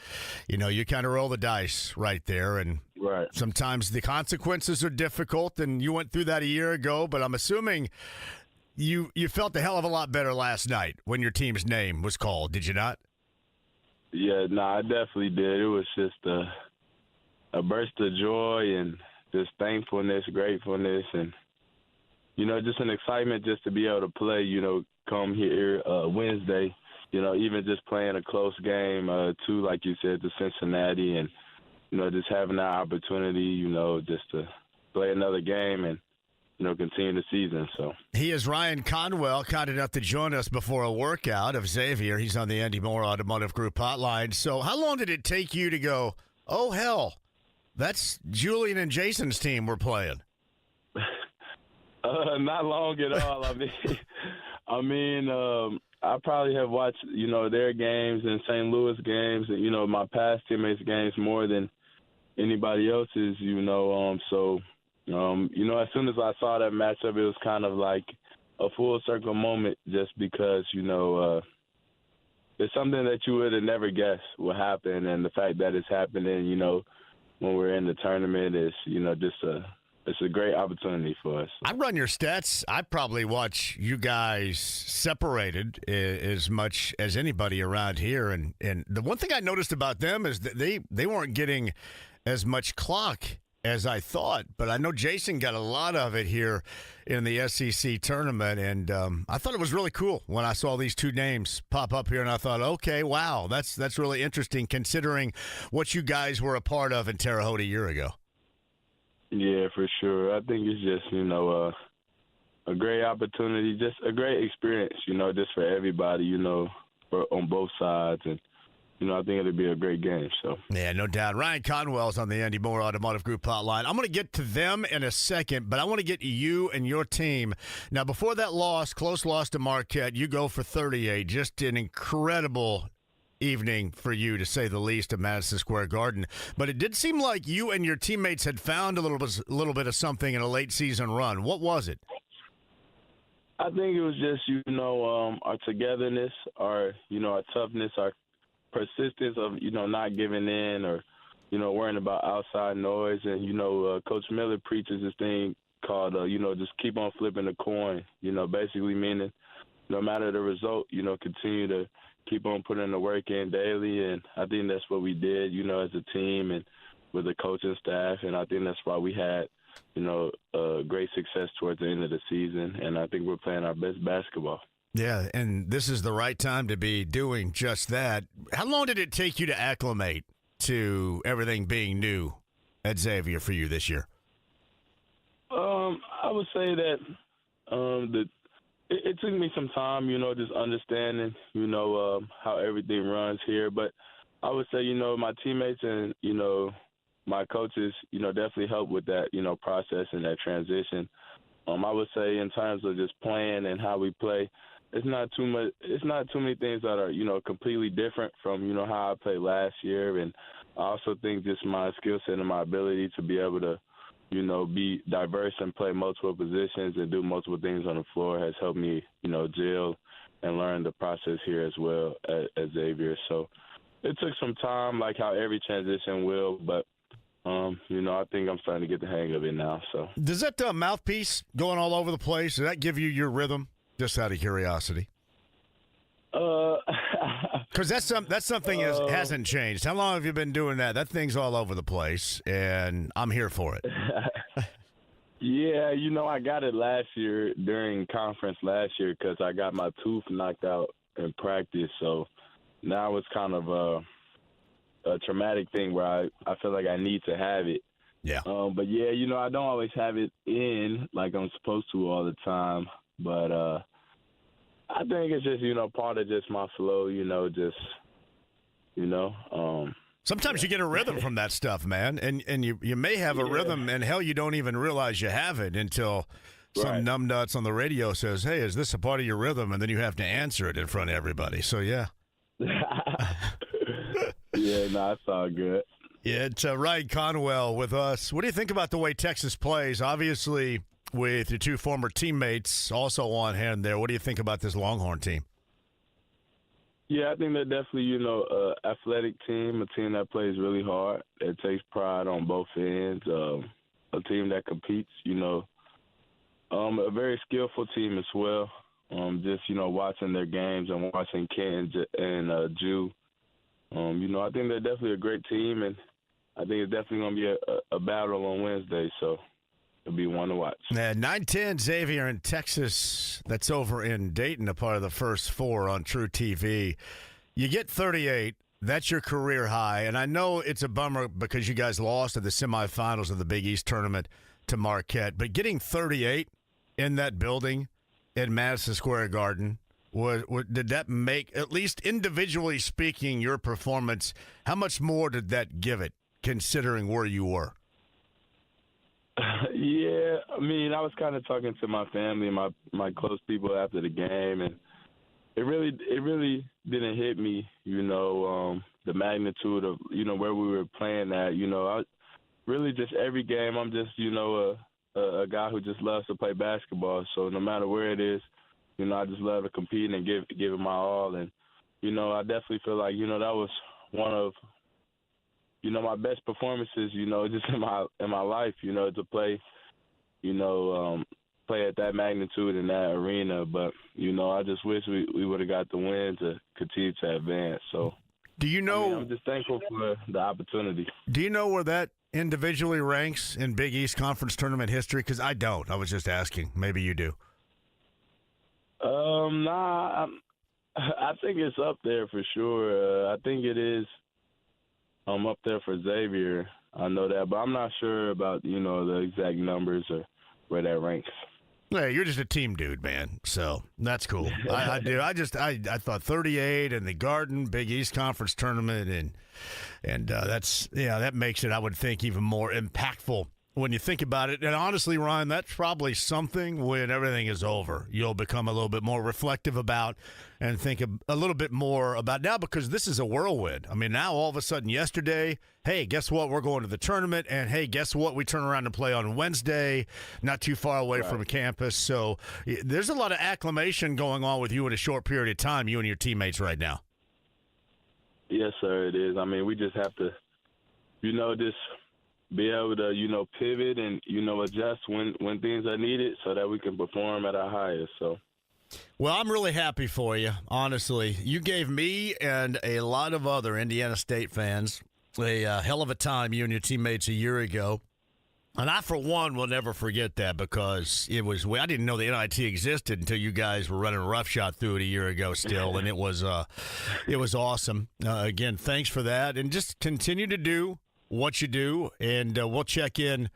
you kind of roll the dice right there, and right. Sometimes the consequences are difficult, and you went through that a year ago, but I'm assuming you felt a hell of a lot better last night when your team's name was called, did you not? Yeah, no, I definitely did. It was just a burst of joy and just thankfulness, gratefulness, and just an excitement just to be able to play, come here Wednesday, even just playing a close game, too, like you said, to Cincinnati, and, just having that opportunity, just to play another game and, continue the season. So he is Ryan Conwell, kind enough to join us before a workout of Xavier. He's on the Andy Moore Automotive Group hotline. So how long did it take you to go, oh, hell, that's Julian and Jason's team we're playing? Not long at all. I probably have watched, their games and St. Louis games and, my past teammates' games more than anybody else's, So, as soon as I saw that matchup, it was kind of like a full circle moment just because, it's something that you would have never guessed would happen. And the fact that it's happening, when we're in the tournament is, it's a great opportunity for us. I run your stats. I probably watch you guys separated as much as anybody around here. And the one thing I noticed about them is that they weren't getting as much clock as I thought. But I know Jason got a lot of it here in the SEC tournament. And I thought it was really cool when I saw these two names pop up here. And I thought, okay, wow, that's really interesting considering what you guys were a part of in Terre Haute a year ago. Yeah, for sure. I think it's just, a great opportunity, just a great experience, just for everybody, on both sides. And, I think it'll be a great game. So yeah, no doubt. Ryan Conwell's on the Andy Moore Automotive Group hotline. I'm going to get to them in a second, but I want to get you and your team. Now, before that close loss to Marquette, you go for 38. Just an incredible evening for you, to say the least, at Madison Square Garden. But it did seem like you and your teammates had found a little bit of something in a late season run. What was it? I think it was just, our togetherness, our toughness, our persistence of, not giving in or, worrying about outside noise. And, Coach Miller preaches this thing called, just keep on flipping the coin, basically meaning no matter the result, continue to keep on putting the work in daily. And I think that's what we did, as a team and with the coaching staff. And I think that's why we had, great success towards the end of the season. And I think we're playing our best basketball. Yeah, and this is the right time to be doing just that. How long did it take you to acclimate to everything being new at Xavier for you this year? I would say that it took me some time, just understanding, how everything runs here. But I would say, my teammates and, my coaches, definitely help with that, process and that transition. I would say in terms of just playing and how we play, it's not too many things that are, completely different from, how I played last year. And I also think just my skill set and my ability to be able to, be diverse and play multiple positions and do multiple things on the floor has helped me, gel and learn the process here as well at Xavier. So it took some time, like how every transition will, but I think I'm starting to get the hang of it now. So does that mouthpiece going all over the place, does that give you your rhythm? Just out of curiosity. Because that's something that hasn't changed. How long have you been doing that? That thing's all over the place, and I'm here for it. Yeah, I got it last year during conference last year because I got my tooth knocked out in practice. So now it's kind of a traumatic thing where I feel like I need to have it. Yeah. But, yeah, I don't always have it in like I'm supposed to all the time. But I think it's just, part of just my flow, Sometimes you get a rhythm from that stuff, man, and you may have a rhythm, and hell, you don't even realize you have it until some numbnuts on the radio says, hey, is this a part of your rhythm? And then you have to answer it in front of everybody. So, yeah. Yeah, no, it's all good. Yeah, it's Ryan Conwell with us. What do you think about the way Texas plays? Obviously, with your two former teammates also on hand there, what do you think about this Longhorn team? Yeah, I think they're definitely, an athletic team, a team that plays really hard, that takes pride on both ends, a team that competes, a very skillful team as well. Just, watching their games and watching Ken and Jew. I think they're definitely a great team, and I think it's definitely going to be a battle on Wednesday, so it'll be one to watch. 9-10 Xavier in Texas. That's over in Dayton, a part of the first four on True TV. You get 38. That's your career high. And I know it's a bummer because you guys lost at the semifinals of the Big East tournament to Marquette. But getting 38 in that building in Madison Square Garden, did that make, at least individually speaking, your performance, how much more did that give it, considering where you were? Yeah, I mean, I was kind of talking to my family and my close people after the game, and it really didn't hit me, the magnitude of, where we were playing at. I really just every game I'm just, a guy who just loves to play basketball. So no matter where it is, I just love to compete and give it my all. And, I definitely feel like, that was one of, my best performances, just in my life, to play, play at that magnitude in that arena. But, I just wish we would have got the win to continue to advance. So, do you know? I'm just thankful for the opportunity. Do you know where that individually ranks in Big East Conference tournament history? Because I don't. I was just asking. Maybe you do. Nah, I think it's up there for sure. I think it is. I'm up there for Xavier. I know that, but I'm not sure about, the exact numbers or where that ranks. Hey, you're just a team dude, man. So that's cool. I do. I thought 38 in the Garden Big East Conference tournament, and that makes it, I would think, even more impactful when you think about it. And honestly, Ryan, that's probably something when everything is over, you'll become a little bit more reflective about and think a little bit more about now, because this is a whirlwind. I mean, now all of a sudden yesterday, hey, guess what? We're going to the tournament. And hey, guess what? We turn around and play on Wednesday, not too far away from campus. So there's a lot of acclimation going on with you in a short period of time, you and your teammates right now. Yes, sir, it is. I mean, we just have to, just be able to, pivot and, adjust when things are needed so that we can perform at our highest. So. Well, I'm really happy for you, honestly. You gave me and a lot of other Indiana State fans a hell of a time, you and your teammates, a year ago. And I, for one, will never forget that, because I didn't know the NIT existed until you guys were running a roughshod through it a year ago still, and it was awesome. Again, thanks for that. And just continue to do what you do, and we'll check in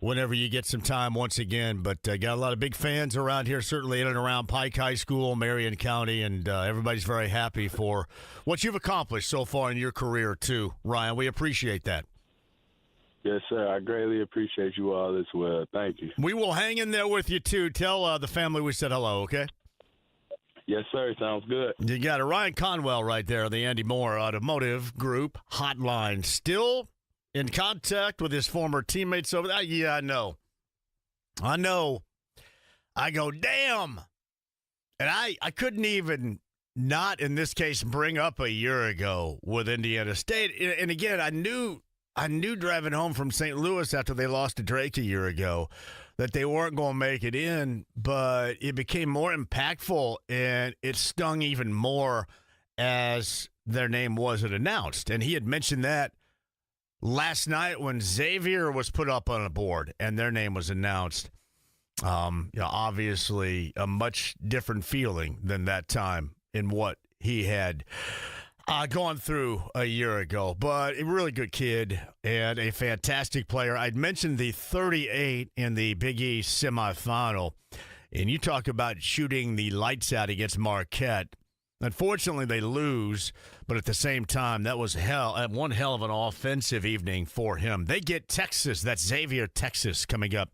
whenever you get some time once again. But got a lot of big fans around here, certainly in and around Pike High School, Marion County, and everybody's very happy for what you've accomplished so far in your career, too, Ryan. We appreciate that. Yes, sir. I greatly appreciate you all as well. Thank you. We will hang in there with you, too. Tell the family we said hello, okay? Yes, sir. Sounds good. You got it. Ryan Conwell right there, the Andy Moore Automotive Group hotline. Still in contact with his former teammates over there? Yeah, I know. I go, damn. And I couldn't even not, in this case, bring up a year ago with Indiana State. And again, I knew driving home from St. Louis after they lost to Drake a year ago that they weren't going to make it in, but it became more impactful, and it stung even more as their name wasn't announced. And he had mentioned that last night when Xavier was put up on a board and their name was announced. Obviously a much different feeling than that time in what he had gone through a year ago. But a really good kid and a fantastic player. I'd mentioned the 38 in the Big East semifinal, and you talk about shooting the lights out against Marquette. Unfortunately, they lose, but at the same time, that was one hell of an offensive evening for him. They get Texas, that's Xavier, Texas, coming up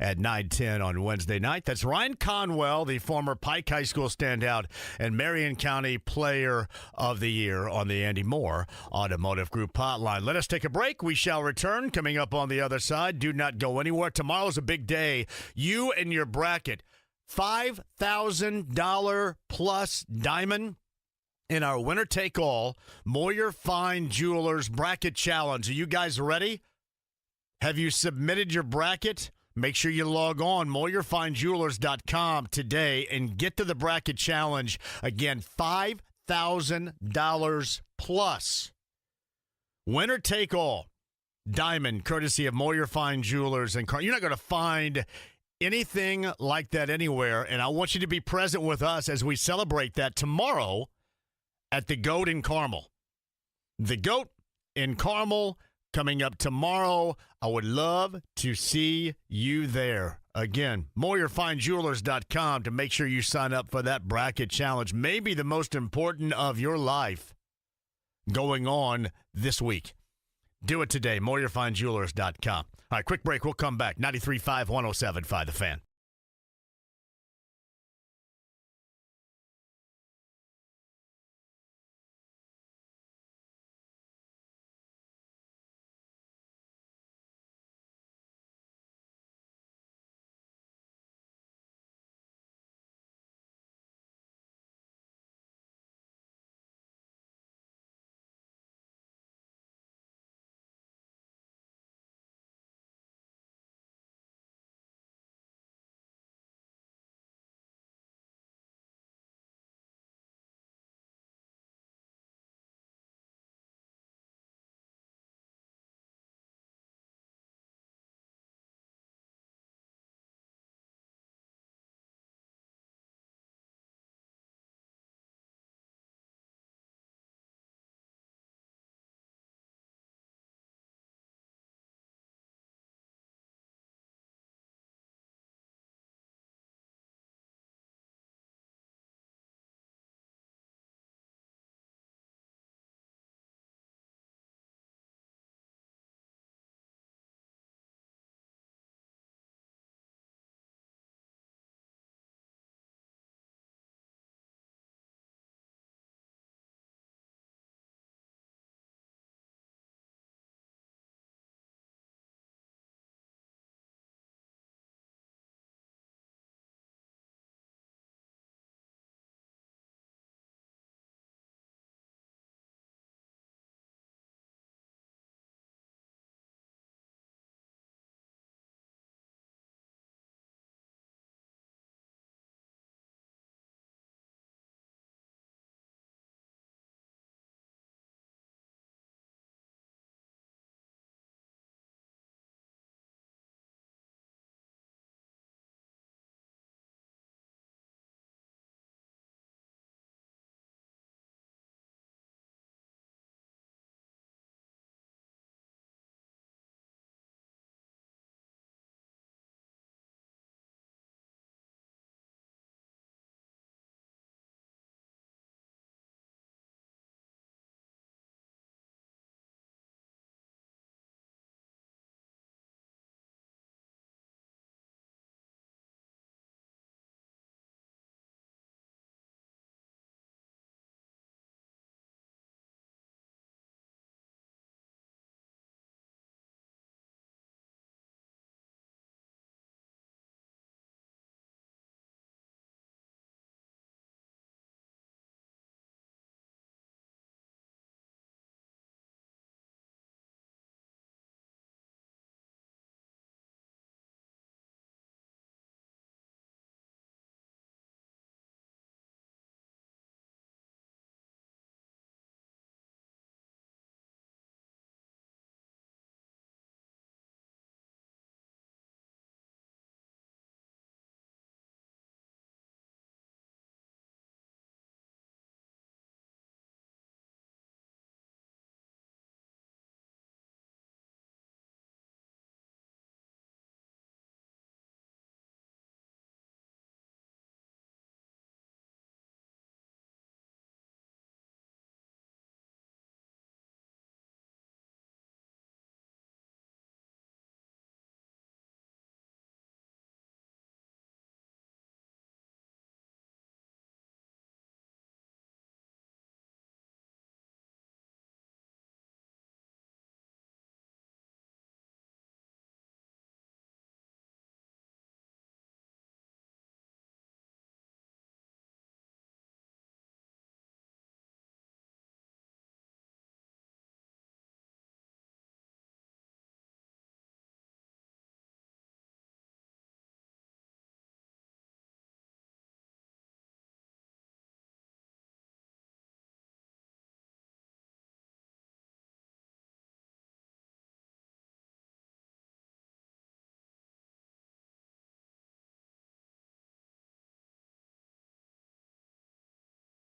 at 9:10 on Wednesday night. That's Ryan Conwell, the former Pike High School standout and Marion County Player of the Year on the Andy Moore Automotive Group hotline. Let us take a break. We shall return. Coming up on the other side, do not go anywhere. Tomorrow's a big day. You and your bracket. $5,000 plus diamond in our winner-take-all Moyer Fine Jewelers Bracket Challenge. Are you guys ready? Have you submitted your bracket? Make sure you log on MoyerFineJewelers.com today and get to the bracket challenge. Again, $5,000 plus. Winner-take-all diamond, courtesy of Moyer Fine Jewelers. And you're not going to find anything like that anywhere, and I want you to be present with us as we celebrate that tomorrow at the Goat in Carmel. The Goat in Carmel coming up tomorrow. I would love to see you there. Again, MoyerFineJewelers.com to make sure you sign up for that bracket challenge. Maybe the most important of your life going on this week. Do it today, MoyerFineJewelers.com. All right, quick break. We'll come back. 93.5, 107.5, The Fan.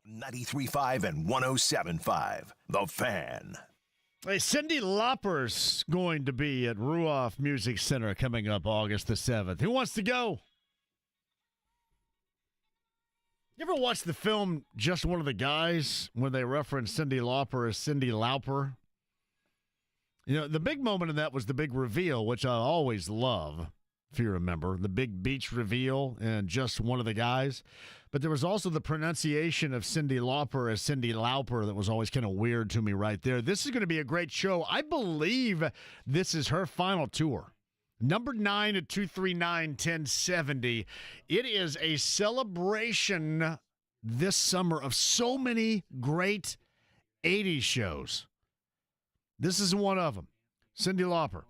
93.5 and 107.5. The Fan. Hey, Cyndi Lauper's going to be at Ruoff Music Center coming up August the 7th. Who wants to go? You ever watch the film Just One of the Guys when they reference Cyndi Lauper as Cyndi Lauper? You know, the big moment in that was the big reveal, which I always love, if you remember, the big beach reveal and Just One of the Guys. But there was also the pronunciation of Cyndi Lauper as Cyndi Lauper that was always kind of weird to me right there. This is going to be a great show. I believe this is her final tour. Number 9 at 239-1070. It is a celebration this summer of so many great 80s shows. This is one of them. Cyndi Lauper.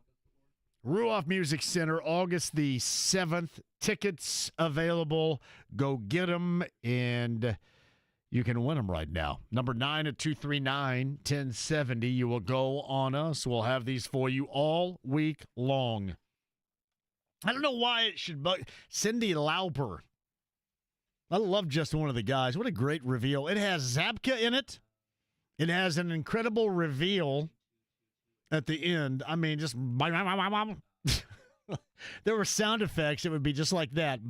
Ruoff Music Center, August the 7th. Tickets available. Go get them, and you can win them right now. Number 9 at 239-1070. You will go on us. We'll have these for you all week long. I don't know why it should bug Cyndi Lauper. I love Just One of the Guys. What a great reveal. It has Zabka in it. It has an incredible reveal at the end. I mean, just there were sound effects. It would be just like that.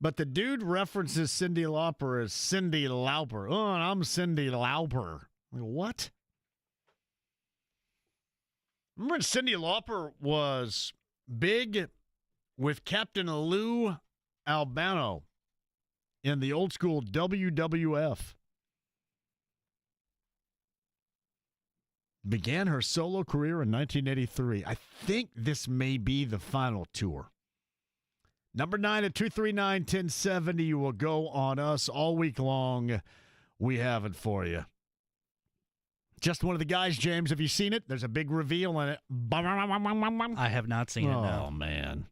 But the dude references Cyndi Lauper as Cyndi Lauper. Oh, and I'm Cyndi Lauper. Like, what? Remember when Cyndi Lauper was big with Captain Lou Albano in the old school WWF? Began her solo career in 1983. I think this may be the final tour. Number 9 at 239-1070. You will go on us all week long. We have it for you. Just One of the Guys, James. Have you seen it? There's a big reveal in it. I have not seen it, no. Oh, man.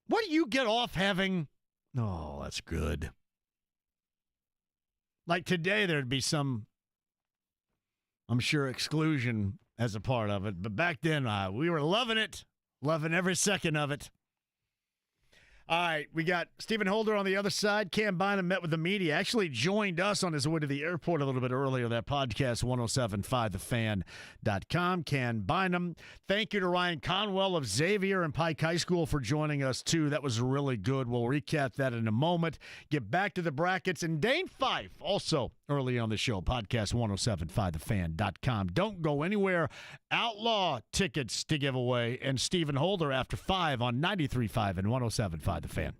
What do you get off having? Oh, that's good. Like today, there'd be some, I'm sure, exclusion as a part of it. But back then, we were loving it. Loving every second of it. All right, we got Stephen Holder on the other side. Cam Bynum met with the media. Actually joined us on his way to the airport a little bit earlier. That podcast, 1075thefan.com. Cam Bynum. Thank you to Ryan Conwell of Xavier and Pike High School for joining us, too. That was really good. We'll recap that in a moment. Get back to the brackets. And Dane Fife, also early on the show, podcast 1075thefan.com. Don't go anywhere. Outlaw tickets to give away. And Stephen Holder after 5 on 93.5 and 107.5 The Fan.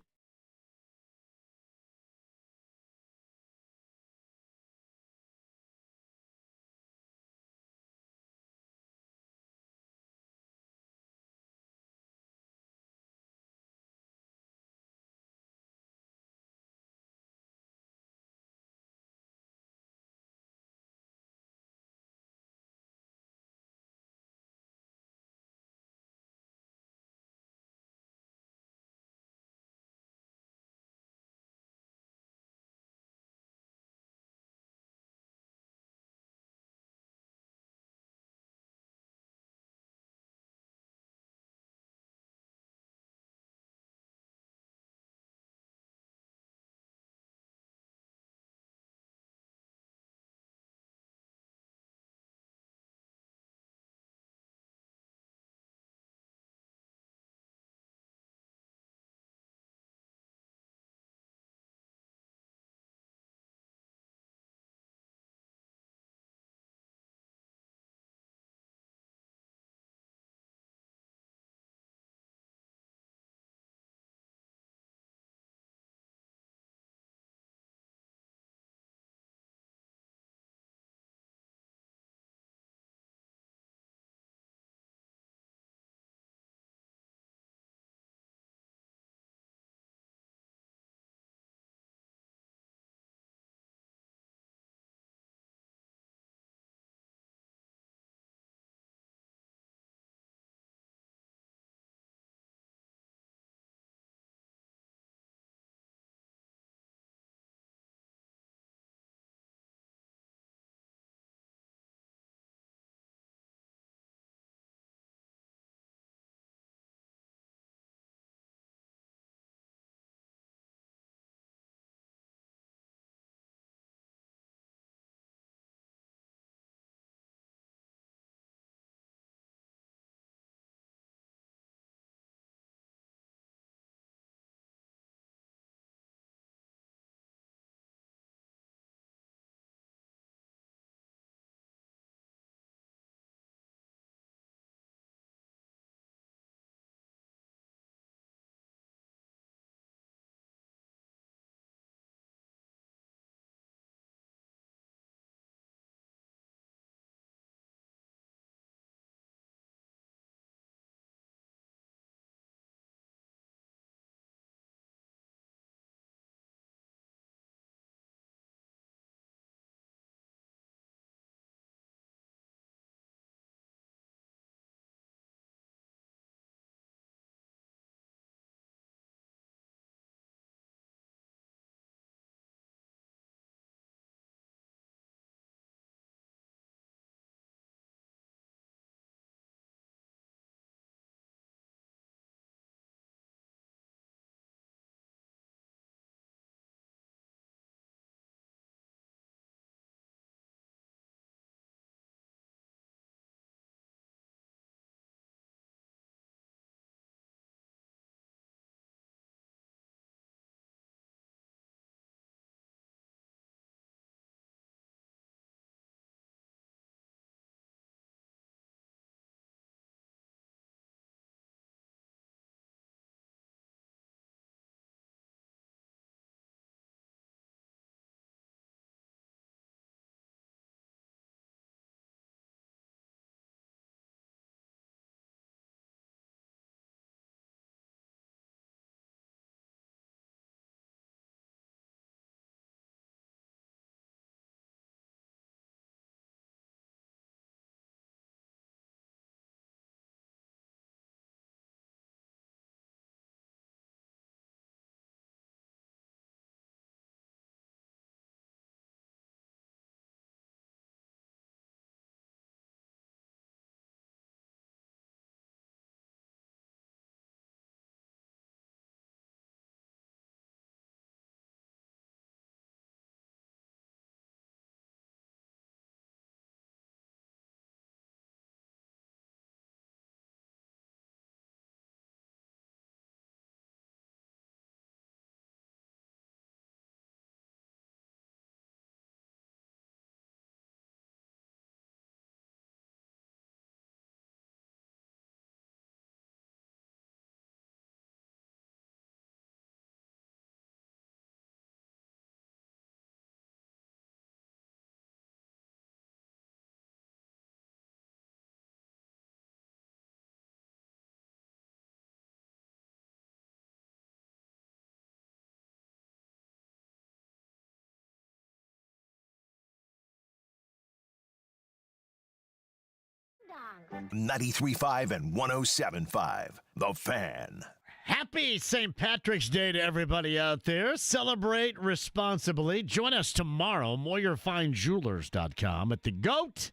93.5 and 107.5. The Fan. Happy St. Patrick's Day to everybody out there. Celebrate responsibly. Join us tomorrow, MoyerFineJewelers.com at the GOAT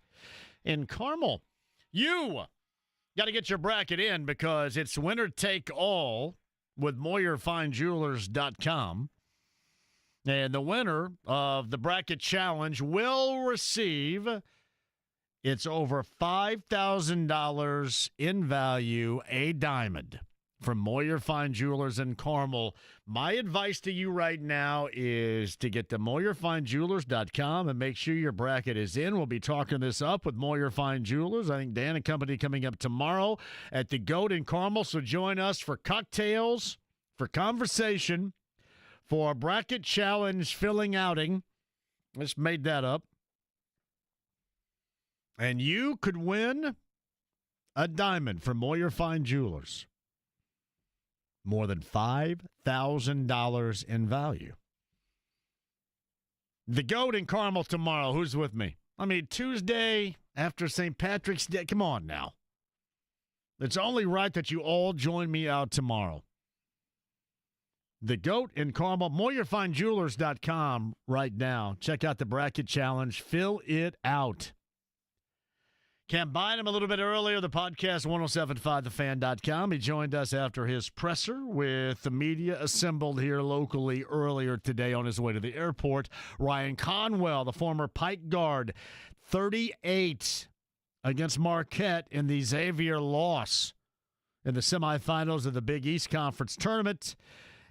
in Carmel. You got to get your bracket in because it's winner take all with MoyerFineJewelers.com. And the winner of the bracket challenge will receive, it's over $5,000 in value, a diamond from Moyer Fine Jewelers in Carmel. My advice to you right now is to get to MoyerFineJewelers.com and make sure your bracket is in. We'll be talking this up with Moyer Fine Jewelers. I think Dan and company coming up tomorrow at the GOAT in Carmel. So join us for cocktails, for conversation, for a bracket challenge filling outing. Just made that up. And you could win a diamond from Moyer Fine Jewelers. More than $5,000 in value. The GOAT in Carmel tomorrow. Who's with me? I mean, Tuesday after St. Patrick's Day. Come on now. It's only right that you all join me out tomorrow. The GOAT in Carmel. MoyerFineJewelers.com right now. Check out the bracket challenge. Fill it out. Can't bind him a little bit earlier. The podcast, 1075thefan.com. He joined us after his presser with the media assembled here locally earlier today on his way to the airport. Ryan Conwell, the former Pike guard, 38 against Marquette in the Xavier loss in the semifinals of the Big East Conference tournament.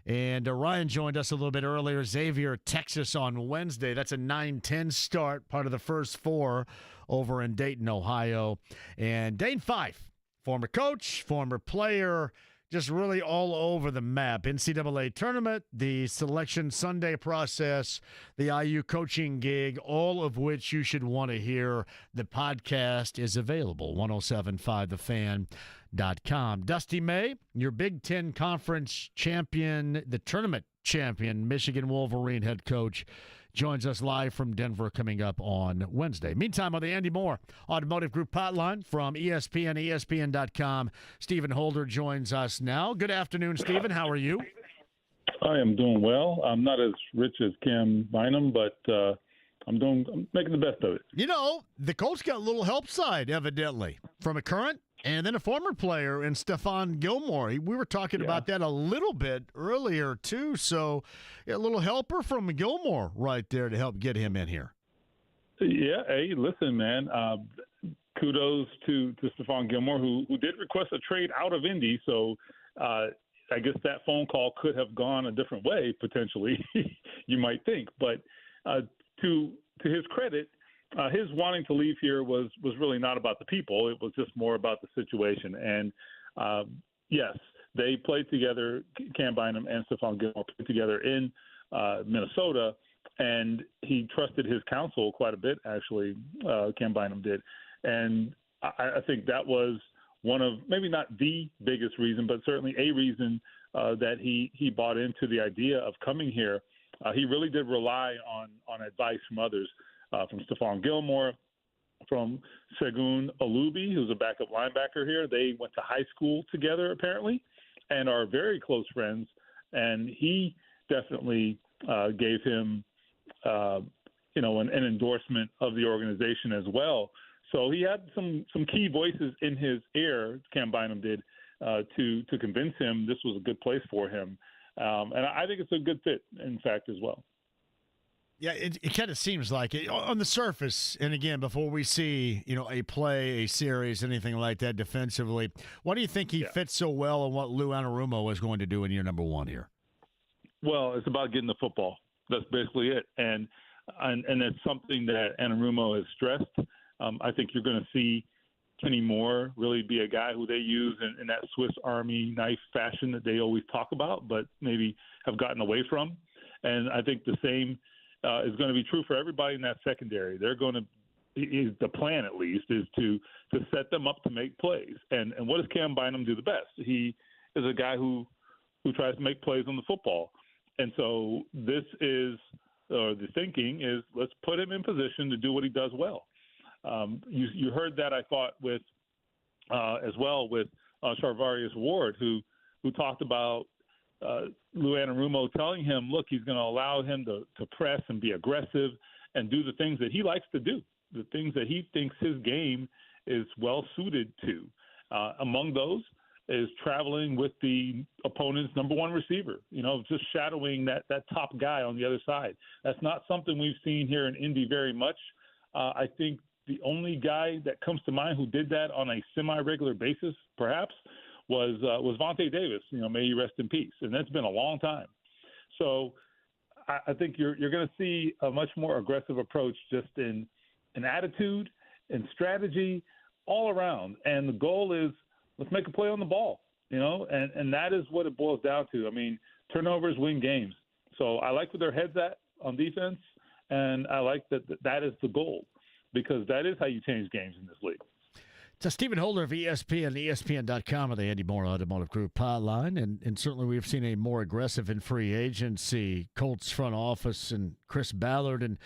And Ryan joined us a little bit earlier. Xavier, Texas on Wednesday. That's a 9-10 start, part of the first four over in Dayton, Ohio. And Dane Fife, former coach, former player, just really all over the map. NCAA tournament, the Selection Sunday process, the IU coaching gig, all of which you should want to hear. The podcast is available, 1075thefan.com. Dusty May, your Big Ten Conference champion, the tournament champion, Michigan Wolverine head coach, joins us live from Denver coming up on Wednesday. Meantime, on the Andy Moore Automotive Group hotline from ESPN, ESPN.com, Stephen Holder joins us now. Good afternoon, Stephen. How are you? I am doing well. I'm not as rich as Cam Bynum, but I'm making the best of it. You know, the Colts got a little help side, evidently, from a current and then a former player in Stephon Gilmore. We were talking about that a little bit earlier, too. So a little helper from Gilmore right there to help get him in here. Yeah. Hey, listen, man. Kudos to Stephon Gilmore, who did request a trade out of Indy. So I guess that phone call could have gone a different way, potentially, you might think. But to his credit, his wanting to leave here was really not about the people. It was just more about the situation. And, yes, they played together, Cam Bynum and Stephon Gilmore played together in Minnesota, and he trusted his counsel quite a bit, actually, Cam Bynum did. And I think that was one of maybe not the biggest reason, but certainly a reason that he bought into the idea of coming here. He really did rely on advice from others. From Stephon Gilmore, from Segun Olubi, who's a backup linebacker here. They went to high school together, apparently, and are very close friends. And he definitely gave him, an endorsement of the organization as well. So he had some key voices in his ear, Cam Bynum did, to convince him this was a good place for him. And I think it's a good fit, in fact, as well. Yeah, it kind of seems like it on the surface. And again, before we see, a play, a series, anything like that defensively, why do you think he fits so well and what Lou Anarumo is going to do in year number one here? Well, it's about getting the football. That's basically it. And it's something that Anarumo has stressed. I think you're going to see Kenny Moore really be a guy who they use in that Swiss Army knife fashion that they always talk about, but maybe have gotten away from. And I think the same is going to be true for everybody in that secondary. They're going to, the plan at least, is to set them up to make plays. And what does Cam Bynum do the best? He is a guy who tries to make plays on the football. And so the thinking is, let's put him in position to do what he does well. You heard that, I thought, with as well with Charvarius Ward, who talked about Lou Anarumo telling him, look, he's going to allow him to press and be aggressive and do the things that he likes to do, the things that he thinks his game is well suited to. Among those is traveling with the opponent's number one receiver, just shadowing that top guy on the other side. That's not something we've seen here in Indy very much. I think the only guy that comes to mind who did that on a semi-regular basis, perhaps, was Vontae Davis. May he rest in peace. And that's been a long time. So I think you're going to see a much more aggressive approach just in attitude and strategy all around. And the goal is, let's make a play on the ball, and that is what it boils down to. I mean, turnovers win games. So I like where their head's at on defense, and I like that is the goal, because that is how you change games in this league. So Stephen Holder of ESPN, ESPN.com, of the Andy Moore Automotive Group hotline, and certainly we've seen a more aggressive in free agency. Colts front office and Chris Ballard, and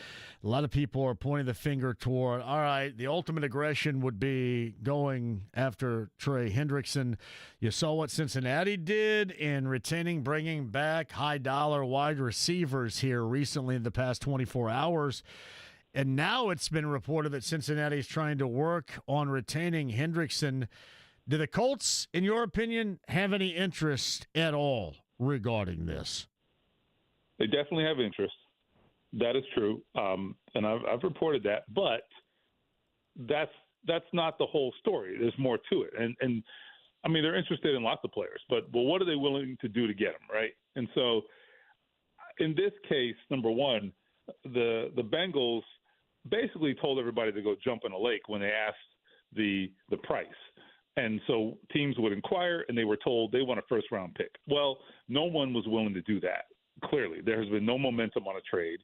a lot of people are pointing the finger toward, all right, the ultimate aggression would be going after Trey Hendrickson. You saw what Cincinnati did in bringing back high-dollar wide receivers here recently in the past 24 hours. And now it's been reported that Cincinnati is trying to work on retaining Hendrickson. Do the Colts, in your opinion, have any interest at all regarding this? They definitely have interest. That is true, and I've reported that. But that's not the whole story. There's more to it. And I mean, they're interested in lots of players. But what are they willing to do to get them, right? And so in this case, number one, the Bengals basically told everybody to go jump in a lake when they asked the price. And so teams would inquire, and they were told they want a first-round pick. Well, no one was willing to do that, clearly. There has been no momentum on a trade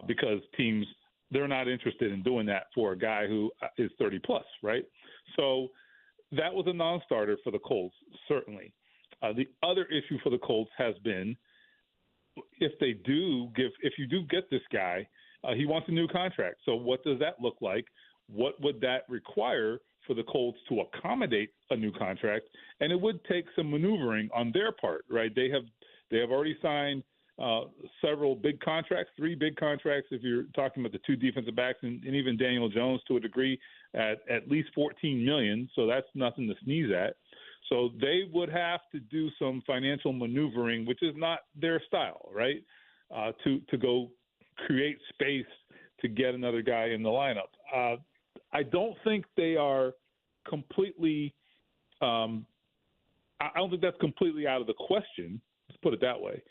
because teams, they're not interested in doing that for a guy who is 30-plus, right? So that was a non-starter for the Colts, certainly. The other issue for the Colts has been if you do get this guy, he wants a new contract. So what does that look like? What would that require for the Colts to accommodate a new contract? And it would take some maneuvering on their part, right? They have already signed several big contracts, 3 big contracts if you're talking about the 2 defensive backs and even Daniel Jones to a degree at least $14 million. So that's nothing to sneeze at. So they would have to do some financial maneuvering, which is not their style, right? To go create space to get another guy in the lineup. I don't think they are completely I don't think that's completely out of the question. Let's put it that way.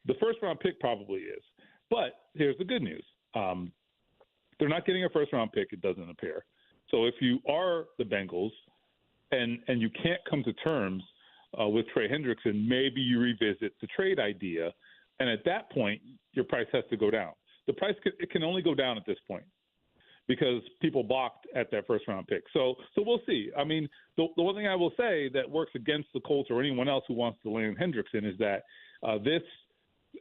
The first-round pick probably is. But here's the good news. They're not getting a first-round pick, it doesn't appear. So if you are the Bengals and you can't come to terms with Trey Hendrickson, maybe you revisit the trade idea. And at that point, your price has to go down. The price can only go down at this point because people balked at that first-round pick. So we'll see. I mean, the one thing I will say that works against the Colts or anyone else who wants to land Hendrickson is that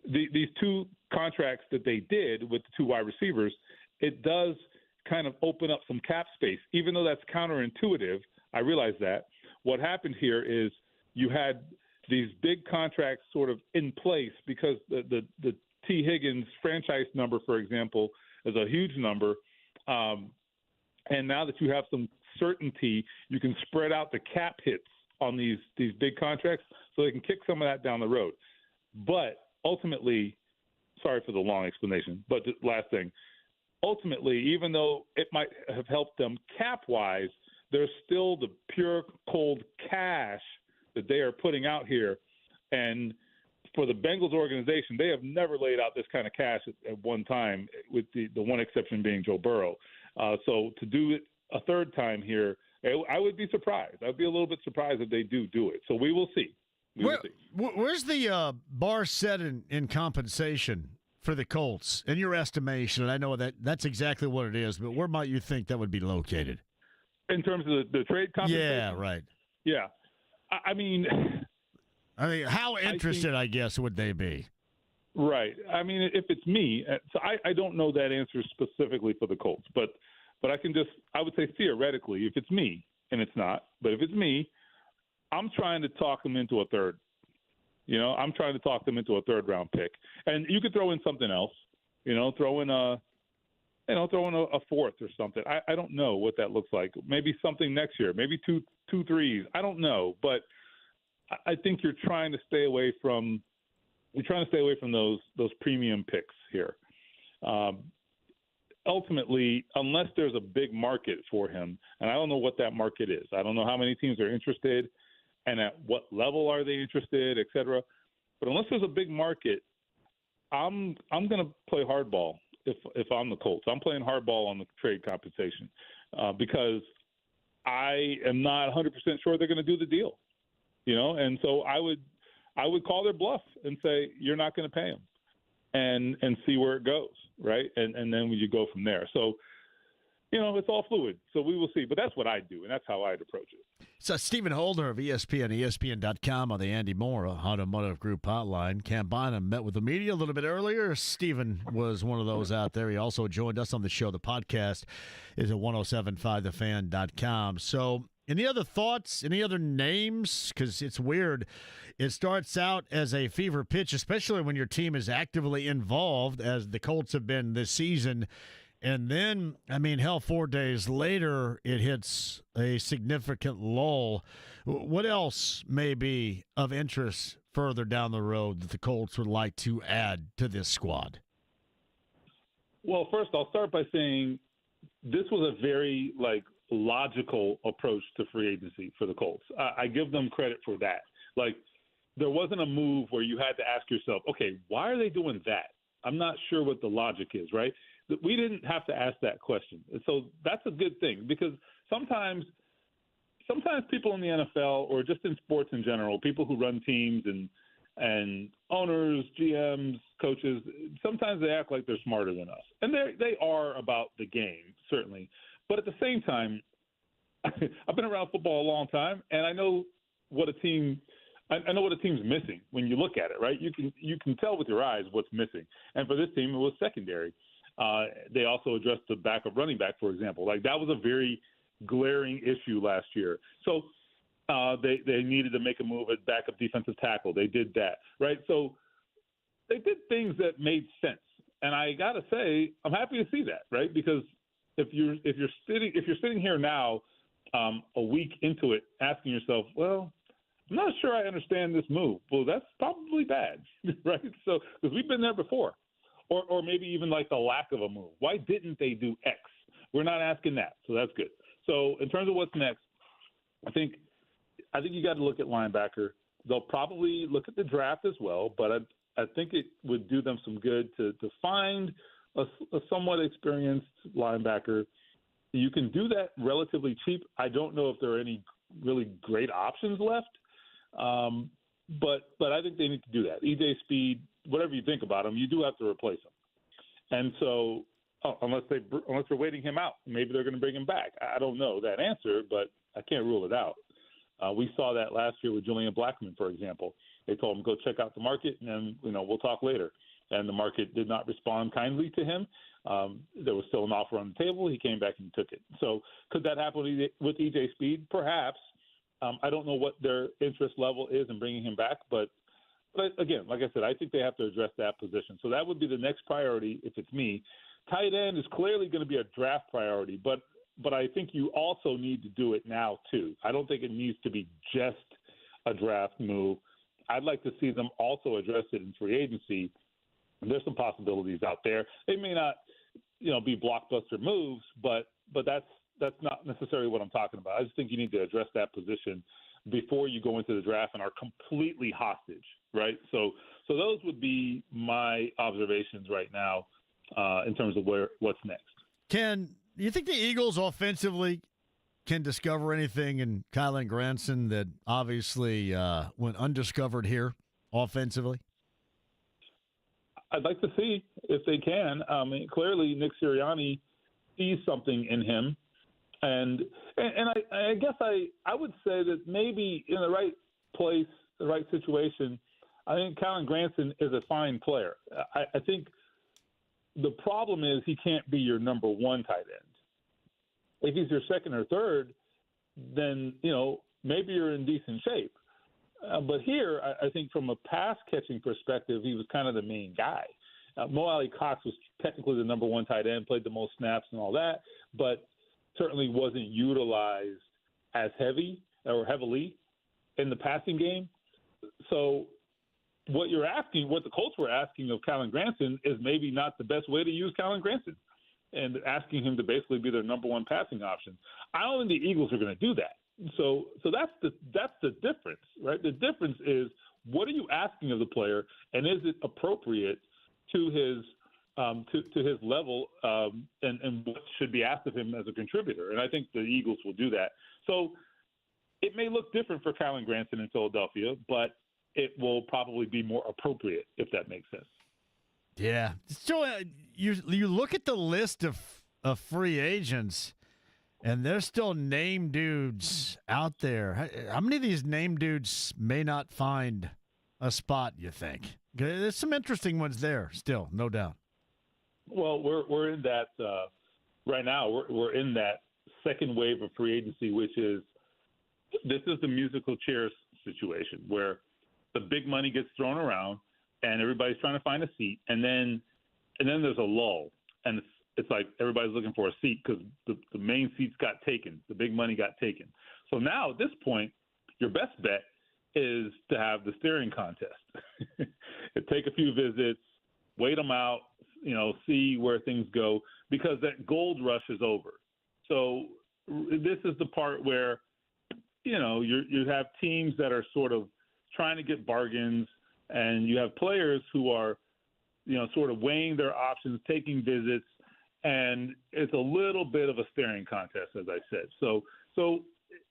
these 2 contracts that they did with the 2 wide receivers, it does kind of open up some cap space. Even though that's counterintuitive, I realize that. What happened here is you had these big contracts sort of in place because the T. Higgins franchise number, for example, is a huge number. And now that you have some certainty, you can spread out the cap hits on these big contracts so they can kick some of that down the road. But ultimately, sorry for the long explanation, but the last thing, ultimately, even though it might have helped them cap-wise, there's still the pure cold cash that they are putting out here. And for the Bengals organization, they have never laid out this kind of cash at one time, with the one exception being Joe Burrow. So to do it a third time here, I would be surprised. I'd be a little bit surprised if they do it. So we will see. Where's the bar set in compensation for the Colts, in your estimation? And I know that's exactly what it is, but where might you think that would be located? In terms of the trade compensation? Yeah, right. Yeah. I mean, how interested, I guess, would they be? Right. I mean, if it's me, so I don't know that answer specifically for the Colts, but I would say theoretically, if it's me, and it's not, but if it's me, I'm trying to talk them into a third. I'm trying to talk them into a third-round pick. And you could throw in something else, throw in a fourth or something. I don't know what that looks like. Maybe something next year, maybe two threes. I don't know, but I think you're trying to stay away from those premium picks here. Ultimately, unless there's a big market for him, and I don't know what that market is. I don't know how many teams are interested and at what level are they interested, et cetera. But unless there's a big market, I'm going to play hardball if I'm the Colts. I'm playing hardball on the trade compensation because I am not 100% sure they're going to do the deal, and so I would call their bluff and say, you're not going to pay him and see where it goes, right? And then you go from there. So, it's all fluid. So we will see. But that's what I'd do, and that's how I'd approach it. So Stephen Holder of ESPN, ESPN.com on the Andy Moore Automotive Group hotline. Cam Bynum met with the media a little bit earlier. Stephen was one of those out there. He also joined us on the show. The podcast is at 1075thefan.com. So any other thoughts, any other names? Because it's weird. It starts out as a fever pitch, especially when your team is actively involved, as the Colts have been this season. And then, 4 days later, it hits a significant lull. What else may be of interest further down the road that the Colts would like to add to this squad? Well, first, I'll start by saying this was a very, logical approach to free agency for the Colts. I give them credit for that. There wasn't a move where you had to ask yourself, okay, why are they doing that? I'm not sure what the logic is, right? We didn't have to ask that question. And so that's a good thing because sometimes people in the NFL or just in sports in general, people who run teams and owners, GMs, coaches, sometimes they act like they're smarter than us. And they are about the game, certainly. But at the same time, I've been around football a long time, and I know what a team's missing when you look at it, right? You can tell with your eyes what's missing. And for this team, it was secondary. They also addressed the backup running back, for example. That was a very glaring issue last year. So they needed to make a move at backup defensive tackle. They did that, right? So they did things that made sense. And I got to say, I'm happy to see that, right? Because if you're sitting here now, a week into it, asking yourself, well, I'm not sure I understand this move. Well, that's probably bad, right? So because we've been there before. Or maybe even the lack of a move. Why didn't they do X? We're not asking that, so that's good. So in terms of what's next, I think you got to look at linebacker. They'll probably look at the draft as well, but I think it would do them some good to find a somewhat experienced linebacker. You can do that relatively cheap. I don't know if there are any really great options left, but I think they need to do that. EJ Speed, whatever you think about him, you do have to replace him. And so unless they're waiting him out, maybe they're going to bring him back. I don't know that answer, but I can't rule it out. We saw that last year with Julian Blackmon, for example. They told him, go check out the market, and then, we'll talk later. And the market did not respond kindly to him. There was still an offer on the table. He came back and took it. So could that happen with EJ Speed? Perhaps. I don't know what their interest level is in bringing him back, but again, like I said, I think they have to address that position. So that would be the next priority if it's me. Tight end is clearly going to be a draft priority, but I think you also need to do it now too. I don't think it needs to be just a draft move. I'd like to see them also address it in free agency. There's some possibilities out there. They may not, be blockbuster moves, but that's not necessarily what I'm talking about. I just think you need to address that position before you go into the draft and are completely hostage, right? So those would be my observations right now in terms of what's next. Ken, do you think the Eagles offensively can discover anything in Kylan Granson that obviously went undiscovered here offensively? I'd like to see if they can. Clearly Nick Sirianni sees something in him. And I guess I would say that maybe in the right place, the right situation, I think Kylan Granson is a fine player. I think the problem is he can't be your number one tight end. If he's your second or third, then, maybe you're in decent shape. But here, I think from a pass-catching perspective, he was kind of the main guy. Mo Alley-Cox was technically the number one tight end, played the most snaps and all that, but certainly wasn't utilized as heavily in the passing game. So what the Colts were asking of Kylen Granson is maybe not the best way to use Kylen Granson, and asking him to basically be their number one passing option. I don't think the Eagles are going to do that. So that's the difference, right? The difference is, what are you asking of the player, and is it appropriate to his level, and what should be asked of him as a contributor? And I think the Eagles will do that. So it may look different for Kylen Granson in Philadelphia, but it will probably be more appropriate, if that makes sense. Yeah. So you look at the list of free agents, and there's still name dudes out there. How many of these name dudes may not find a spot, you think? There's some interesting ones there still, no doubt. Well, we're in that right now. We're in that second wave of free agency, which is the musical chairs situation, where the big money gets thrown around and everybody's trying to find a seat, and then there's a lull, and it's like everybody's looking for a seat because the main seats got taken, the big money got taken. So now at this point, your best bet is to have the steering contest. Take a few visits, wait them out, see where things go, because that gold rush is over. So this is the part where, you have teams that are sort of trying to get bargains, and you have players who are, sort of weighing their options, taking visits, and it's a little bit of a staring contest, as I said. So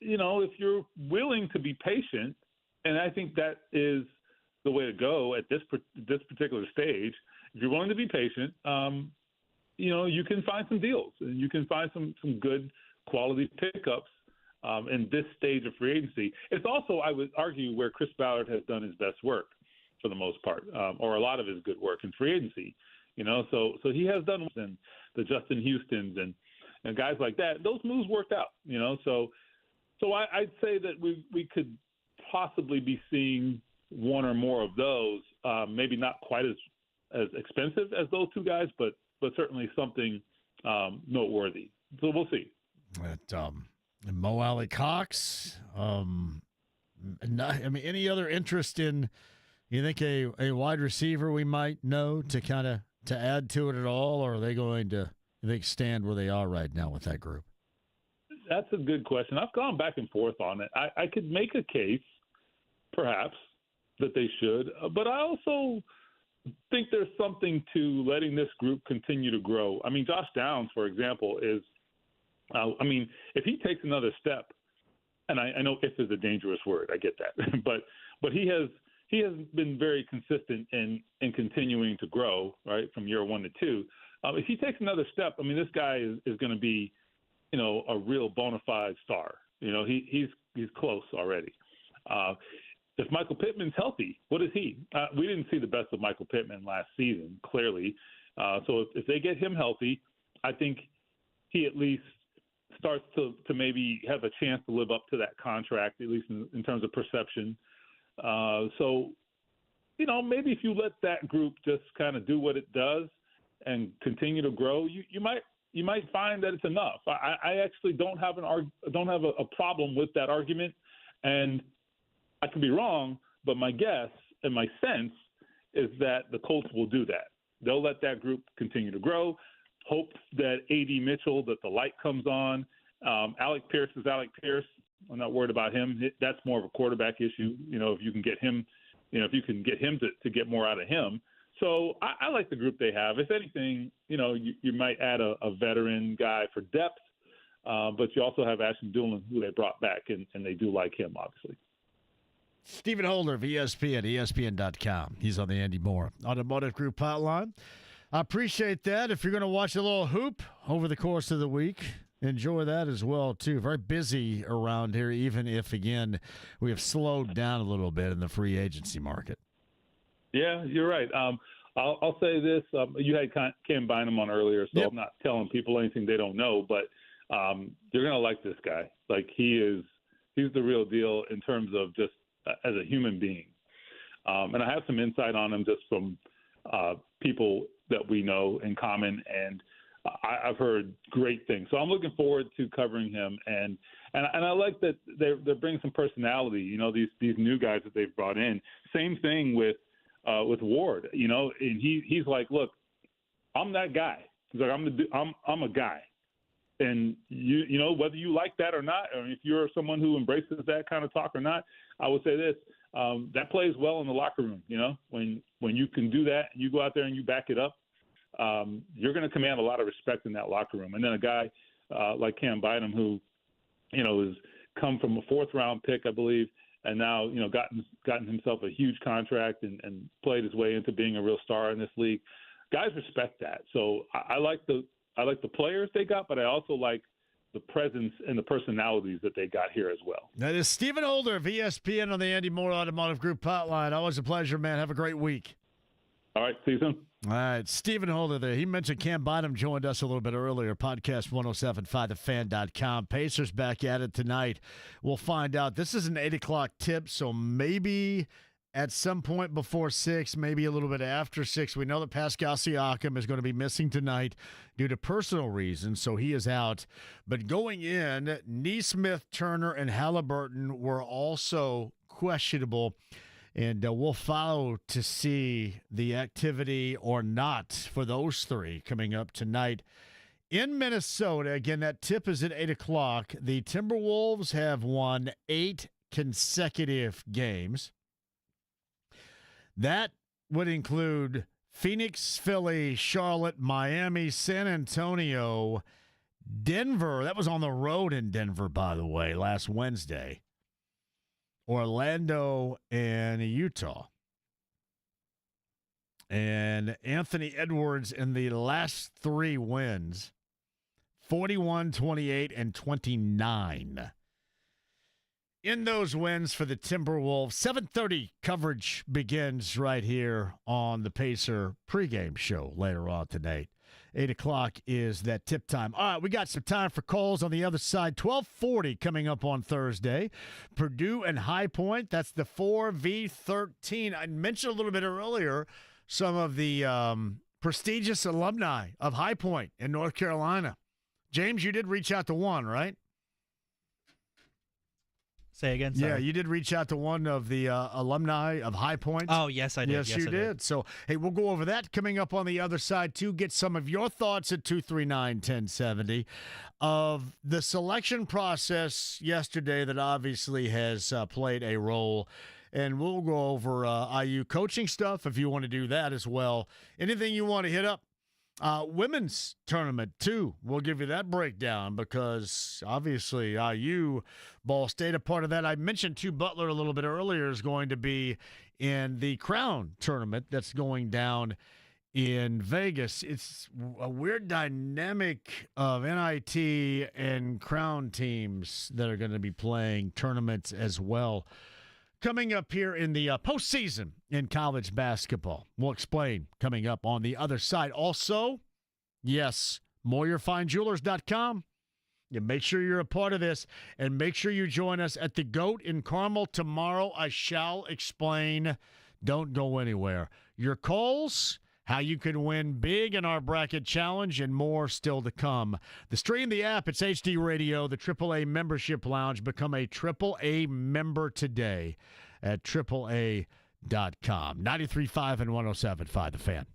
if you're willing to be patient, and I think that is the way to go at this particular stage, if you're willing to be patient, you can find some deals, and you can find some good quality pickups in this stage of free agency. It's also, I would argue, where Chris Ballard has done his best work for the most part, or a lot of his good work in free agency. So he has done in the Justin Houstons and guys like that. Those moves worked out. So I'd say that we could possibly be seeing one or more of those. Maybe not quite as expensive as those two guys, but certainly something noteworthy. So we'll see. Mo Alley-Cox. Any other interest in? You think a wide receiver we might know to add to it at all, or are they going to, you think, stand where they are right now with that group? That's a good question. I've gone back and forth on it. I could make a case, perhaps, that they should, but I also think there's something to letting this group continue to grow. I mean, Josh Downs, for example, is if he takes another step, and I know if is a dangerous word, I get that, but he has been very consistent in continuing to grow, right, from year 1 to 2. If he takes another step, this guy is going to be, a real bona fide star. He's close already. If Michael Pittman's healthy, what is he? We didn't see the best of Michael Pittman last season, clearly. So if they get him healthy, I think he at least starts to maybe have a chance to live up to that contract, at least in terms of perception. So maybe if you let that group just kind of do what it does and continue to grow, you might find that it's enough. I actually don't have a problem with that argument, and I could be wrong, but my guess and my sense is that the Colts will do that. They'll let that group continue to grow. Hope that A.D. Mitchell, that the light comes on. Alec Pierce is Alec Pierce. I'm not worried about him. That's more of a quarterback issue. If you can get him, to get more out of him. So I like the group they have. If anything, you might add a veteran guy for depth, but you also have Ashton Dulin, who they brought back, and they do like him, obviously. Stephen Holder of ESPN, ESPN.com. He's on the Andy Moore Automotive Group hotline. I appreciate that. If you're going to watch a little hoop over the course of the week, enjoy that as well, too. Very busy around here, even if, again, we have slowed down a little bit in the free agency market. Yeah, you're right. I'll say this. You had Cam Bynum on earlier, so yep. I'm not telling people anything they don't know, but you're going to like this guy. Like he's the real deal in terms of just as a human being. And I have some insight on him just from people that we know in common, and I've heard great things. So I'm looking forward to covering him, and I like that they're bringing some personality. You know, these new guys that they've brought in. Same thing with Ward. You know, and he's like, look, I'm that guy. He's like, I'm a guy, and you know whether you like that or not, or if you're someone who embraces that kind of talk or not, I would say this. That plays well in the locker room. You know, when you can do that, you go out there and you back it up. You're going to command a lot of respect in that locker room. And then a guy like Cam Bynum, who, you know, has come from a 4th-round pick, I believe, and now, you know, gotten himself a huge contract and played his way into being a real star in this league. Guys respect that. So I like the players they got, but I also like the presence and the personalities that they got here as well. That is Stephen Holder of ESPN on the Andy Moore Automotive Group hotline. Always a pleasure, man. Have a great week. All right, see you soon. All right, Stephen Holder there. He mentioned Cam Bynum joined us a little bit earlier. Podcast 1075thefan.com. Pacers back at it tonight. We'll find out. This is an 8 o'clock tip, so maybe at some point before 6, maybe a little bit after 6. We know that Pascal Siakam is going to be missing tonight due to personal reasons, so he is out. But going in, Nesmith, Turner, and Halliburton were also questionable. And we'll follow to see the activity or not for those 3 coming up tonight. In Minnesota, again, that tip is at 8 o'clock. The Timberwolves have won 8 consecutive games. That would include Phoenix, Philly, Charlotte, Miami, San Antonio, Denver. That was on the road in Denver, by the way, last Wednesday. Orlando and Utah. And Anthony Edwards in the last 3 wins, 41, 28, and 29. In those wins for the Timberwolves, 7:30 coverage begins right here on the Pacer pregame show later on tonight. 8 o'clock is that tip time. All right, we got some time for calls on the other side. 12:40 coming up on Thursday. Purdue and High Point, that's the 4v13. I mentioned a little bit earlier some of the prestigious alumni of High Point in North Carolina. James, you did reach out to one, right? Say again, sorry. Yeah, you did reach out to one of the alumni of High Point. Oh, yes, I did. Yes, you did. So, hey, we'll go over that coming up on the other side, too. Get some of your thoughts at 239-1070 of the selection process yesterday that obviously has played a role. And we'll go over IU coaching stuff if you want to do that as well. Anything you want to hit up. Women's tournament, too. We'll give you that breakdown because, obviously, IU, Ball State, a part of that. I mentioned, too, Butler a little bit earlier is going to be in the Crown tournament that's going down in Vegas. It's a weird dynamic of NIT and Crown teams that are going to be playing tournaments as well. Coming up here in the postseason in college basketball. We'll explain coming up on the other side. Also, yes, MoyerFineJewelers.com. You make sure you're a part of this, and make sure you join us at the GOAT in Carmel tomorrow. I shall explain. Don't go anywhere. Your calls, how you can win big in our bracket challenge, and more still to come. The stream, the app, it's HD Radio, the AAA Membership Lounge. Become a AAA member today at AAA.com. 93.5 and 107.5 The Fan.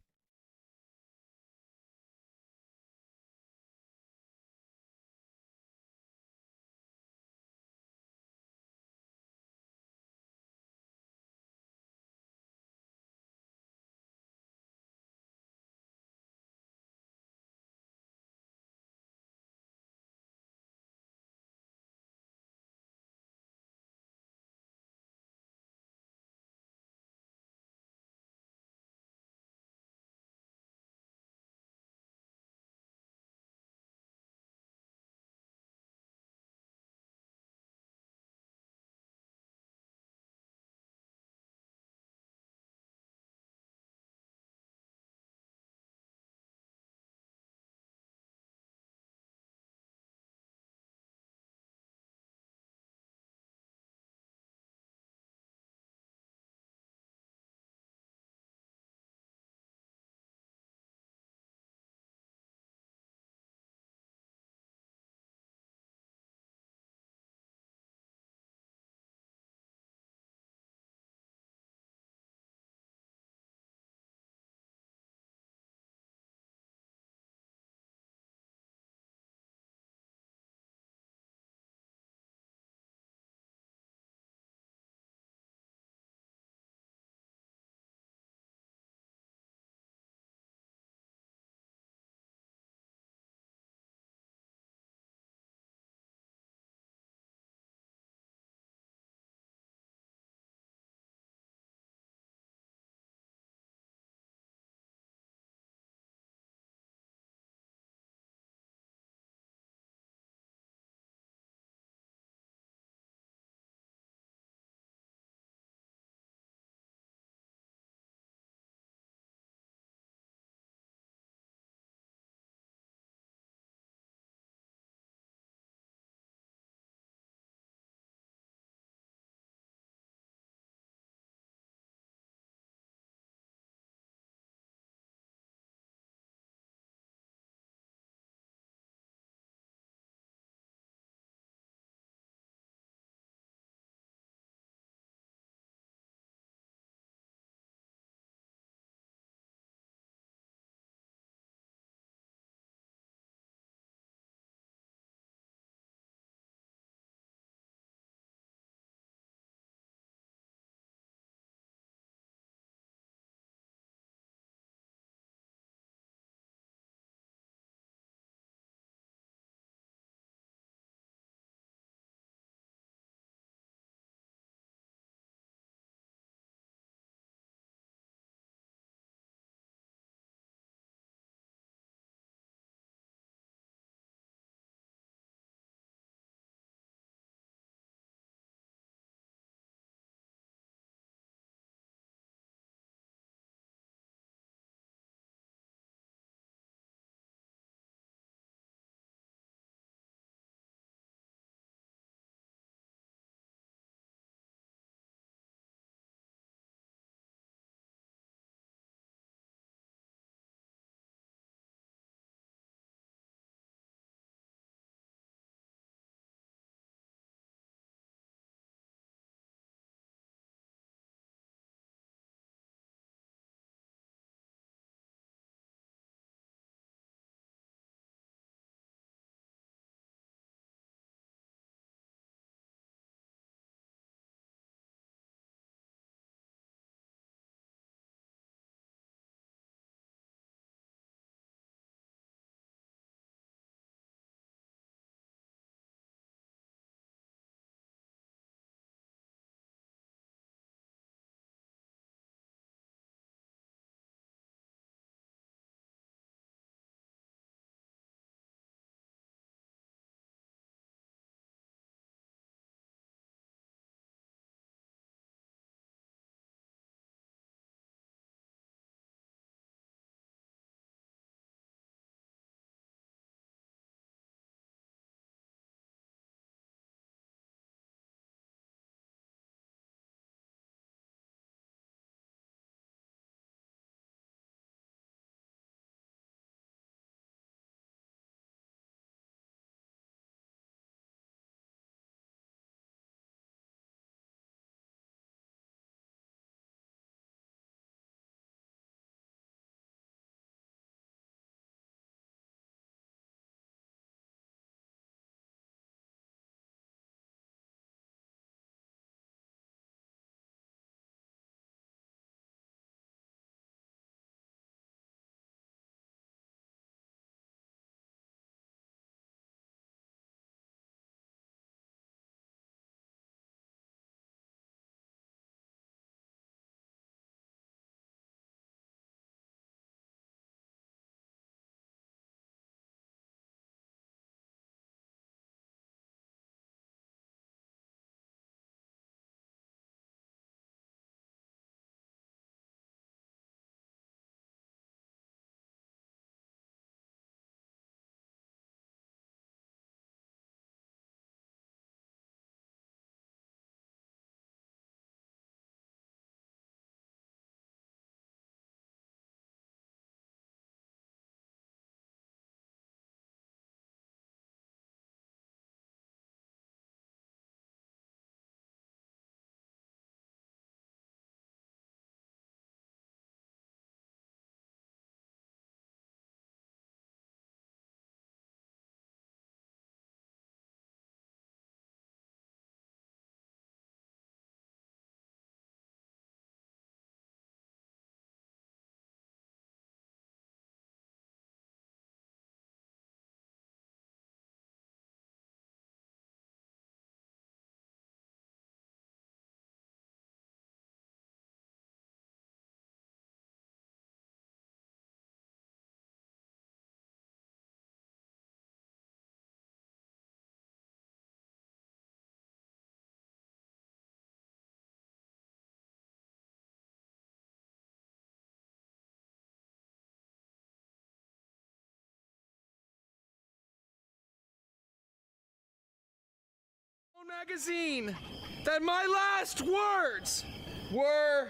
magazine that my last words were,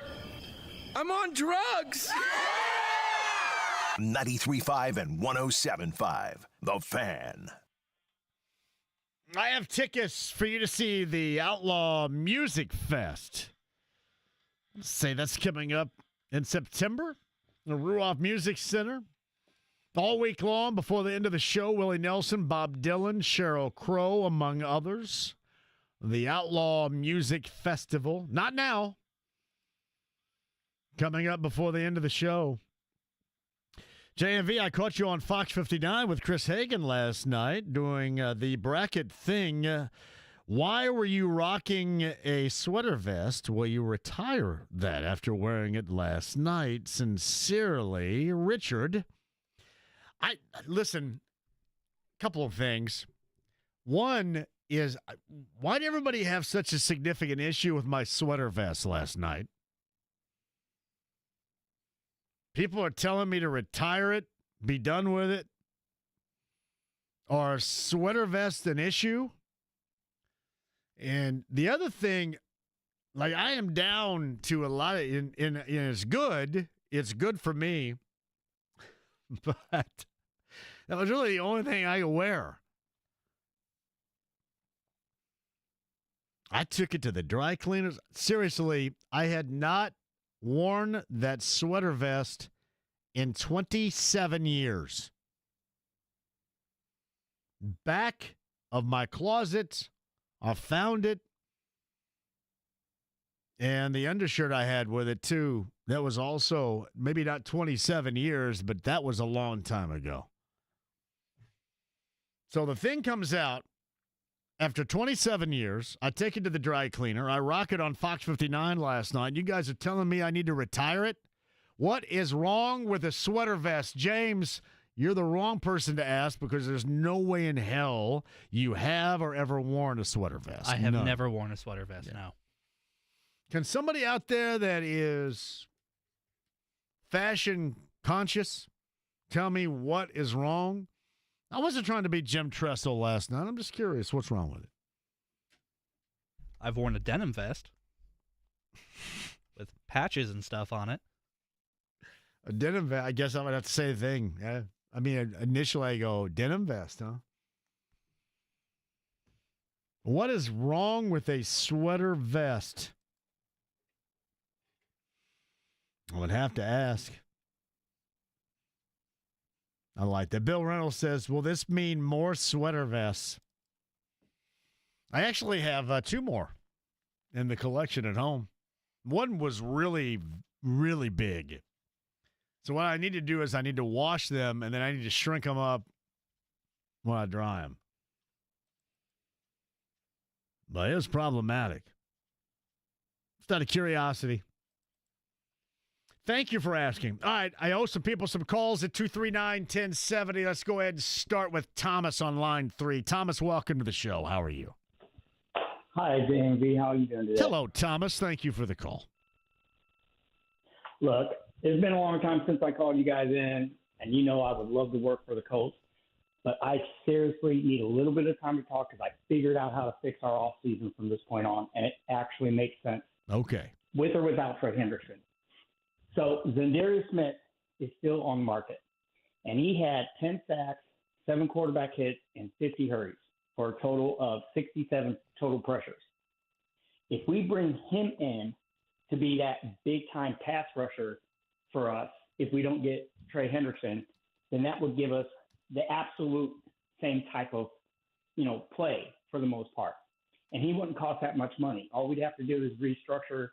I'm on drugs. 93.5 and 107.5. The Fan. I have tickets for you to see the Outlaw Music Fest. Let's say that's coming up in September. The Ruoff Music Center. All week long before the end of the show, Willie Nelson, Bob Dylan, Sheryl Crow, among others. The Outlaw Music Festival. Not now. Coming up before the end of the show. JMV, I caught you on Fox 59 with Chris Hagan last night doing the bracket thing. Why were you rocking a sweater vest? Will you retire that after wearing it last night? Sincerely, Richard. Listen, a couple of things. One is, why did everybody have such a significant issue with my sweater vest last night? People are telling me to retire it, be done with it. Are sweater vests an issue? And the other thing, like, I am down to a lot of, and it's good. It's good for me. But that was really the only thing I could wear. I took it to the dry cleaners. Seriously, I had not worn that sweater vest in 27 years. Back of my closet, I found it. And the undershirt I had with it, too, that was also maybe not 27 years, but that was a long time ago. So the thing comes out after 27 years. I take it to the dry cleaner. I rock it on Fox 59 last night. You guys are telling me I need to retire it? What is wrong with a sweater vest? James, you're the wrong person to ask because there's no way in hell you have or ever worn a sweater vest. I have never worn a sweater vest, no. Can somebody out there that is fashion conscious tell me what is wrong? I wasn't trying to be Jim Tressel last night. I'm just curious what's wrong with it. I've worn a denim vest with patches and stuff on it. A denim vest? I guess I would have to say the thing. I mean, initially I go, denim vest, huh? What is wrong with a sweater vest? I would have to ask. I like that. Bill Reynolds says, will this mean more sweater vests? I actually have two more in the collection at home. One was really, really big. So what I need to do is I need to wash them, and then I need to shrink them up when I dry them. But it was problematic. Just out of curiosity. Thank you for asking. All right, I owe some people some calls at 239-1070. Let's go ahead and start with Thomas on line 3. Thomas, welcome to the show. How are you? Hi, JMV. How are you doing today? Hello, Thomas. Thank you for the call. Look, it's been a long time since I called you guys in, and you know I would love to work for the Colts, but I seriously need a little bit of time to talk because I figured out how to fix our offseason from this point on, and it actually makes sense. Okay. With or without Fred Hendrickson. So Xavier Smith is still on market, and he had 10 sacks, 7 quarterback hits, and 50 hurries for a total of 67 total pressures. If we bring him in to be that big-time pass rusher for us, if we don't get Trey Hendrickson, then that would give us the absolute same type of, play for the most part. And he wouldn't cost that much money. All we'd have to do is restructure.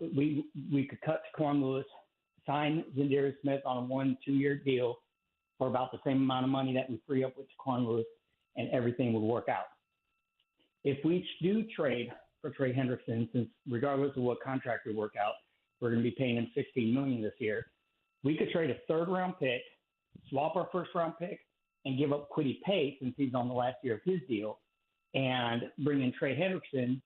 We could cut Taquan Lewis, sign Xavier Smith on a 1-2-year deal for about the same amount of money that we free up with Taquan Lewis, and everything would work out. If we do trade for Trey Hendrickson, since regardless of what contract we work out, we're going to be paying him $16 million this year, we could trade a third-round pick, swap our first-round pick, and give up Kwity Paye since he's on the last year of his deal, and bring in Trey Hendrickson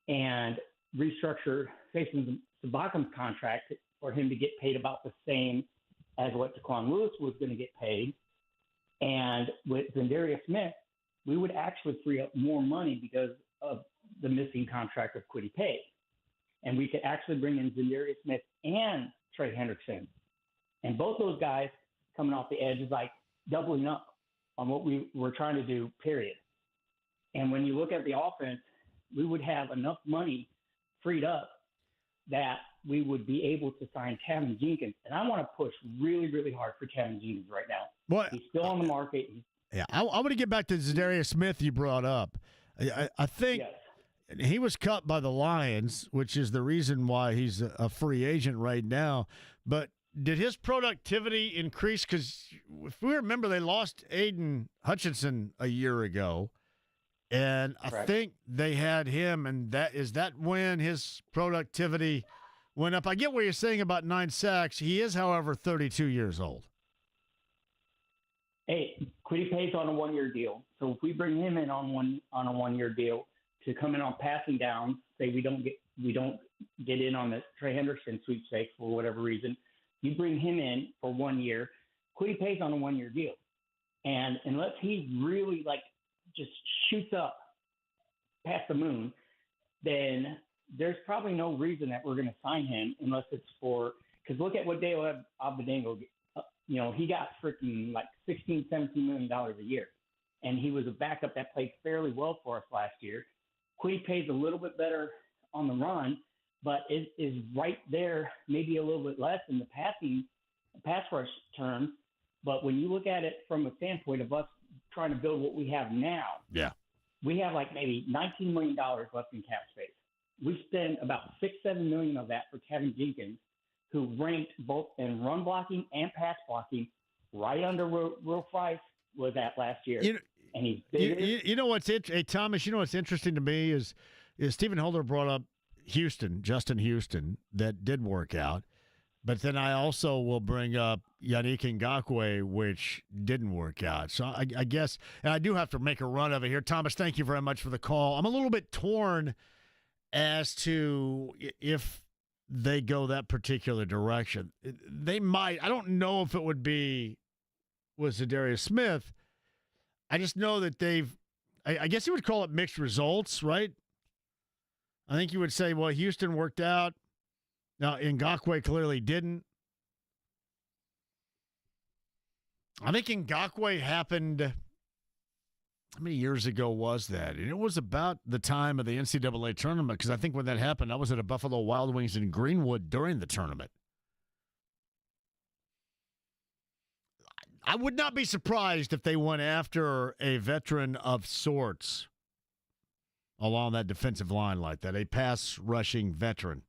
and restructure Jason Sabakum's contract for him to get paid about the same as what Taquan Lewis was going to get paid. And with Xavier Smith, we would actually free up more money because of the missing contract of Kwity Paye. And we could actually bring in Za'Darius Smith and Trey Hendrickson. And both those guys coming off the edge is like doubling up on what we were trying to do, period. And when you look at the offense, we would have enough money freed up that we would be able to sign Tevin Jenkins. And I want to push really, really hard for Tevin Jenkins right now. What? He's still on the market. Yeah, I want to get back to Za'Darius Smith you brought up. I think he was cut by the Lions, which is the reason why he's a free agent right now. But did his productivity increase? Because if we remember, they lost Aiden Hutchinson a year ago. And I think they had him, and is that when his productivity went up? I get what you're saying about 9 sacks. He is, however, 32 years old. Hey, Kwity Paye's on a 1-year deal. So if we bring him in on a 1-year deal to come in on passing downs, say we don't get in on the Trey Hendrickson sweepstakes for whatever reason, you bring him in for 1 year. Kwity Paye's on a 1-year deal, and unless he really just shoots up past the moon, then there's probably no reason that we're going to sign him unless it's because look at what Dale Abadango, he got freaking $16, $17 million a year. And he was a backup that played fairly well for us last year. Kwity Paye's a little bit better on the run, but is right there, maybe a little bit less in the pass rush terms. But when you look at it from a standpoint of us trying to build what we have now, we have maybe $19 million left in cap space. We spend about $6-7 million of that for Tevin Jenkins, who ranked both in run blocking and pass blocking right under where Will Fife was at last year. And he's bigger. You know what's hey Thomas? You know what's interesting to me is Stephen Holder brought up Justin Houston, that did work out. But then I also will bring up Yannick Ngakoue, which didn't work out. So I guess, and I do have to make a run of it here. Thomas, thank you very much for the call. I'm a little bit torn as to if they go that particular direction. They might. I don't know if it would be with Za'Darius Smith. I just know that I guess you would call it mixed results, right? I think you would say, well, Houston worked out. Now, Ngakoue clearly didn't. I think Ngakoue happened, how many years ago was that? And it was about the time of the NCAA tournament, because I think when that happened, I was at a Buffalo Wild Wings in Greenwood during the tournament. I would not be surprised if they went after a veteran of sorts along that defensive line like that, a pass-rushing veteran.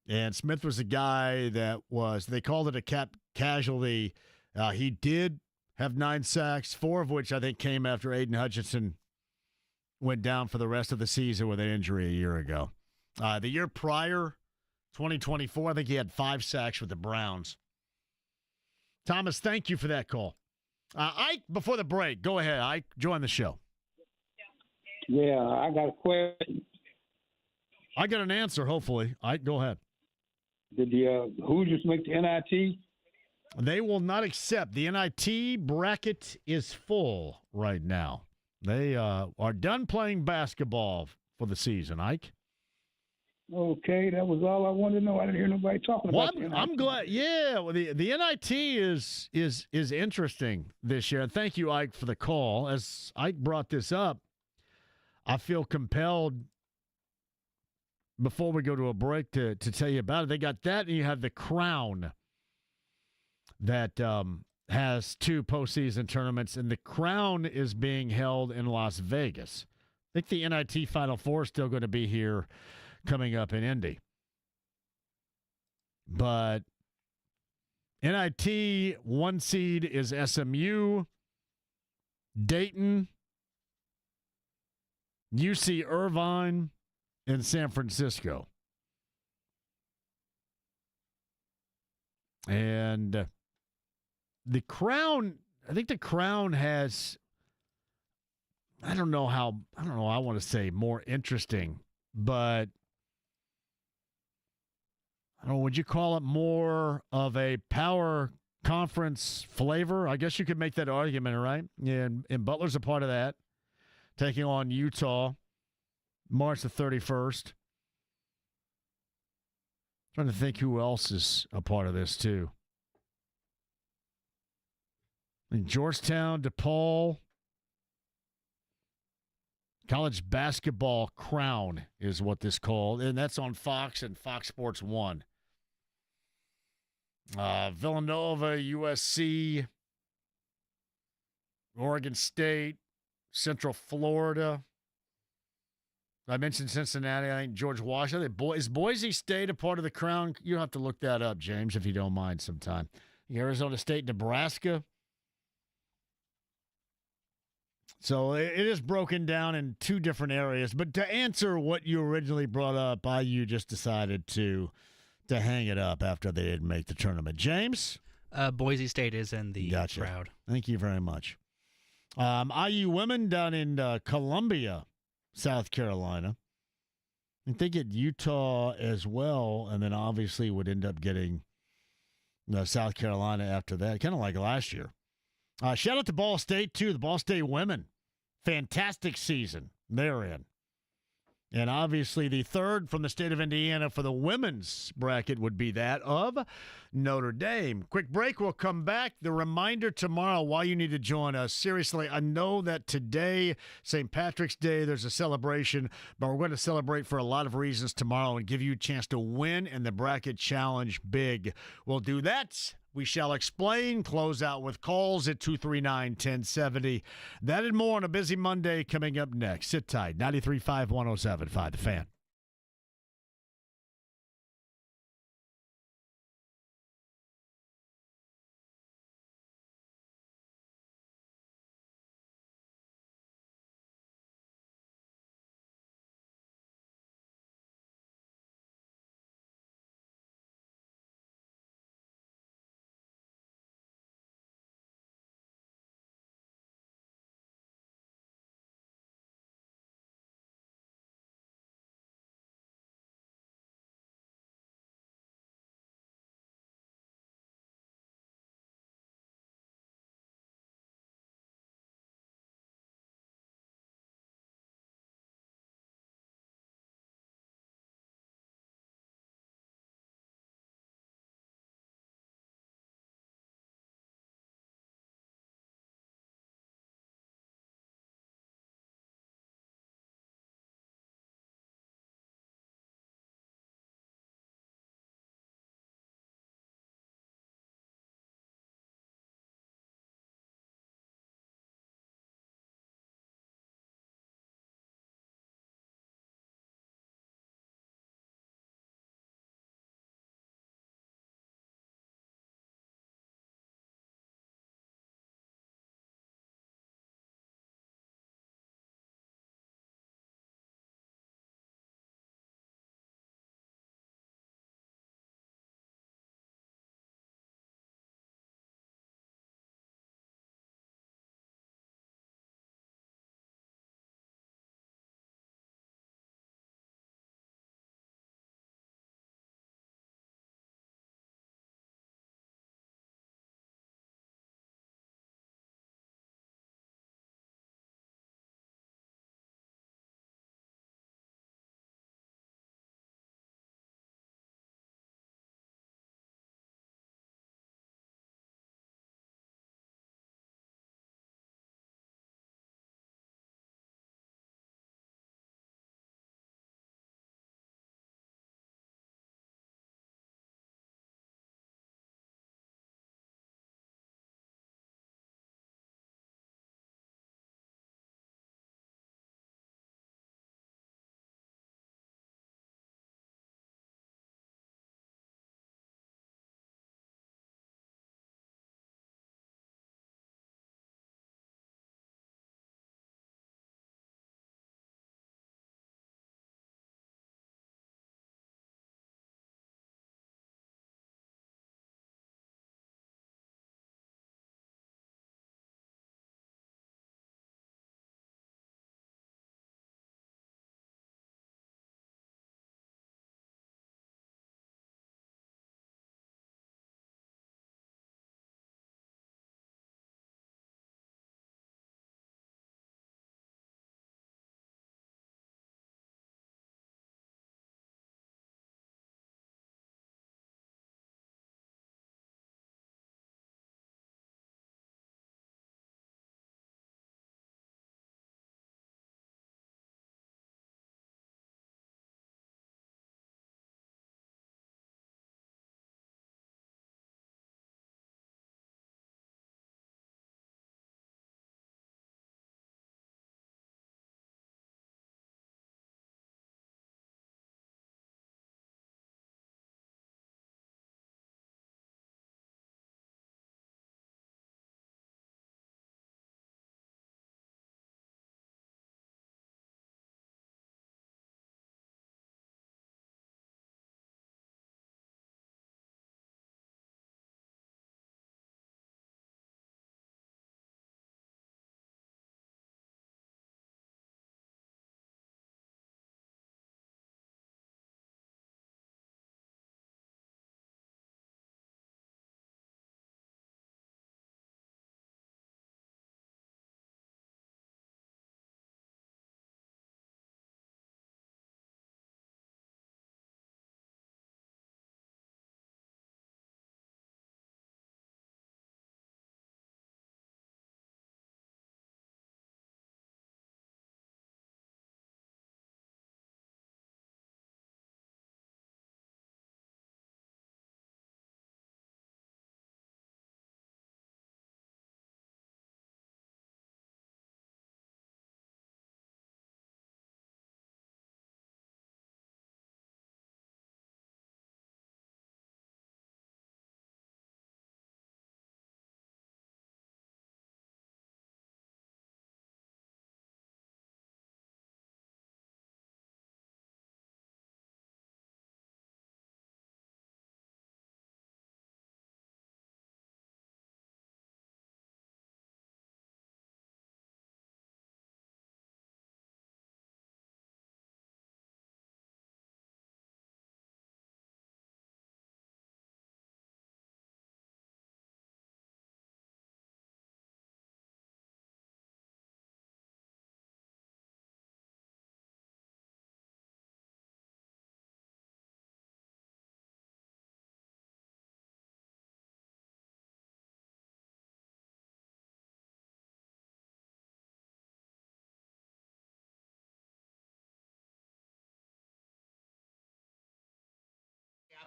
And Smith was a guy that they called it a cap casualty. He did have 9 sacks, 4 of which I think came after Aiden Hutchinson went down for the rest of the season with an injury a year ago. The year prior, 2024, I think he had 5 sacks with the Browns. Thomas, thank you for that call. Ike, before the break, go ahead. Ike, join the show. Yeah, I got a question. I got an answer, hopefully. Ike, go ahead. Did the Hoosiers make the NIT? They will not accept. The NIT bracket is full right now. They are done playing basketball for the season, Ike. Okay, that was all I wanted to know. I didn't hear nobody talking about it. I'm glad. Yeah, well, the NIT is interesting this year. And thank you, Ike, for the call. As Ike brought this up, I feel compelled before we go to a break to tell you about it. They got that, and you have the Crown that has 2 postseason tournaments, and the Crown is being held in Las Vegas. I think the NIT Final Four is still going to be here coming up in Indy. But NIT 1 seed is SMU, Dayton, UC Irvine, and San Francisco. And the Crown, I think the Crown has, I don't know, I want to say more interesting, but I don't know, would you call it more of a power conference flavor? I guess you could make that argument, right? And Butler's a part of that. taking on Utah March the 31st. Trying to think who else is a part of this, too. In Georgetown, DePaul. College Basketball Crown is what this called, and that's on Fox and Fox Sports 1. Villanova, USC, Oregon State, Central Florida. I mentioned Cincinnati. I think George Washington. Is Boise State a part of the Crown? You'll have to look that up, James, if you don't mind sometime. Arizona State, Nebraska. So it is broken down in two different areas. But to answer what you originally brought up, IU just decided to hang it up after they didn't make the tournament. James? Boise State is in the crowd. Thank you very much. IU women down in Columbia, South Carolina. I think they get Utah as well, and then obviously would end up getting South Carolina after that, kind of like last year. Shout out to Ball State, too, the Ball State women. Fantastic season they're in. And obviously the third from the state of Indiana for the women's bracket would be that of Notre Dame. Quick break. We'll come back. The reminder tomorrow why you need to join us. Seriously, I know that today, St. Patrick's Day, there's a celebration, but we're going to celebrate for a lot of reasons tomorrow and give you a chance to win in the bracket challenge big. We'll do that. We shall explain. Close out with calls at 239-1070. That and more on a busy Monday coming up next. Sit tight. 93.5, 107.5, The Fan.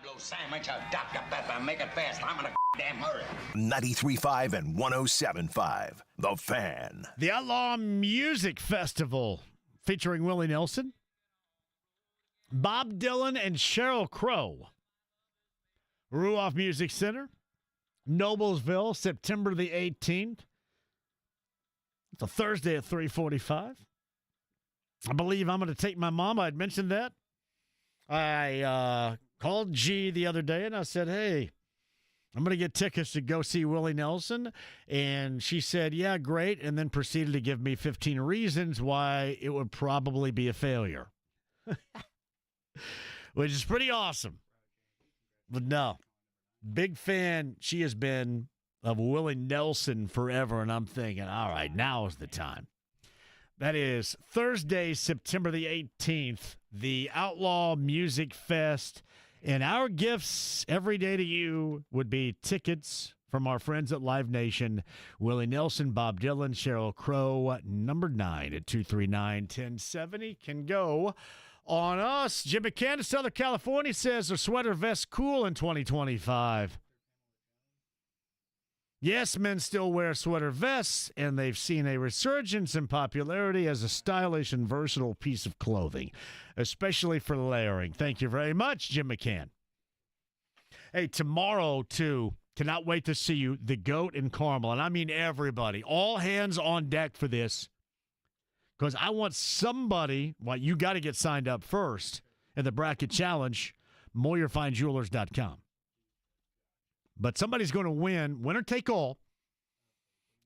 Diablo sandwich of Dr. Pepper. Make it fast. I'm in a damn hurry. 93.5 and 107.5. The Fan. The Outlaw Music Festival featuring Willie Nelson, Bob Dylan, and Sheryl Crow. Ruoff Music Center, Noblesville, September the 18th. It's a Thursday at 3:45. I believe I'm going to take my mom. I'd mentioned that. I called G the other day, and I said, hey, I'm going to get tickets to go see Willie Nelson. And she said, yeah, great, and then proceeded to give me 15 reasons why it would probably be a failure, which is pretty awesome. But no, big fan she has been of Willie Nelson forever, and I'm thinking, all right, now is the time. That is Thursday, September the 18th, the Outlaw Music Fest. And our gifts every day to you would be tickets from our friends at Live Nation. Willie Nelson, Bob Dylan, Sheryl Crow, number 9 at 239-1070 can go on us. Jim McCann of Southern California says, are sweater vests cool in 2025? Yes, men still wear sweater vests, and they've seen a resurgence in popularity as a stylish and versatile piece of clothing, especially for layering. Thank you very much, Jim McCann. Hey, tomorrow, too, cannot wait to see you, the GOAT in Carmel, and I mean everybody. All hands on deck for this, because I want somebody, well, you got to get signed up first in the bracket challenge, MoyerFineJewelers.com. But somebody's going to win, winner take all,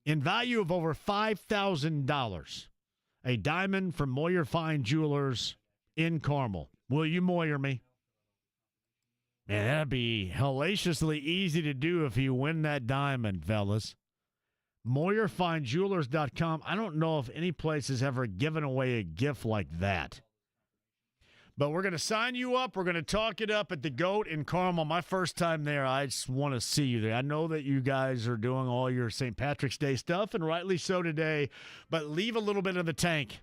in value of over $5,000. A diamond from Moyer Fine Jewelers in Carmel. Will you Moyer me? Man, that'd be hellaciously easy to do if you win that diamond, fellas. MoyerFineJewelers.com. I don't know if any place has ever given away a gift like that. But we're going to sign you up. We're going to talk it up at the GOAT in Carmel. My first time there, I just want to see you there. I know that you guys are doing all your St. Patrick's Day stuff, and rightly so today, but leave a little bit in the tank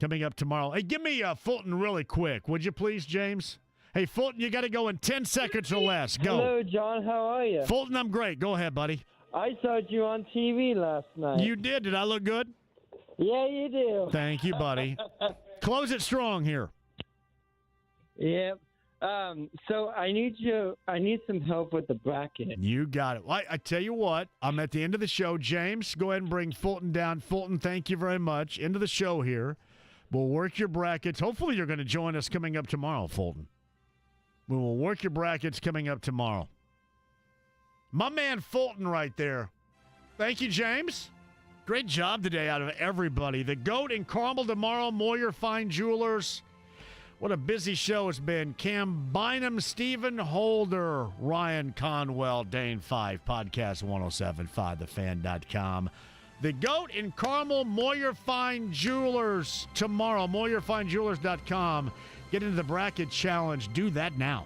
coming up tomorrow. Hey, give me Fulton really quick, would you please, James? Hey, Fulton, you got to go in 10 seconds or less. Go. Hello, John. How are you? Fulton, I'm great. Go ahead, buddy. I saw you on TV last night. You did. Did I look good? Yeah, you do. Thank you, buddy. Close it strong here. Yep. So I need some help with the bracket. You got it. I tell you what, I'm at the end of the show. James, go ahead and bring Fulton down. Fulton, thank you very much. End of the show here. We'll work your brackets. Hopefully you're going to join us coming up tomorrow, Fulton. We will work your brackets coming up tomorrow. My man Fulton right there. Thank you, James. Great job today out of everybody. The GOAT in Carmel tomorrow, Moyer Fine Jewelers. What a busy show it's been. Cam Bynum, Stephen Holder, Ryan Conwell, Dane Fife, Podcast 107.5, thefan.com. The GOAT in Carmel, Moyer Fine Jewelers tomorrow. MoyerFineJewelers.com. Get into the bracket challenge. Do that now.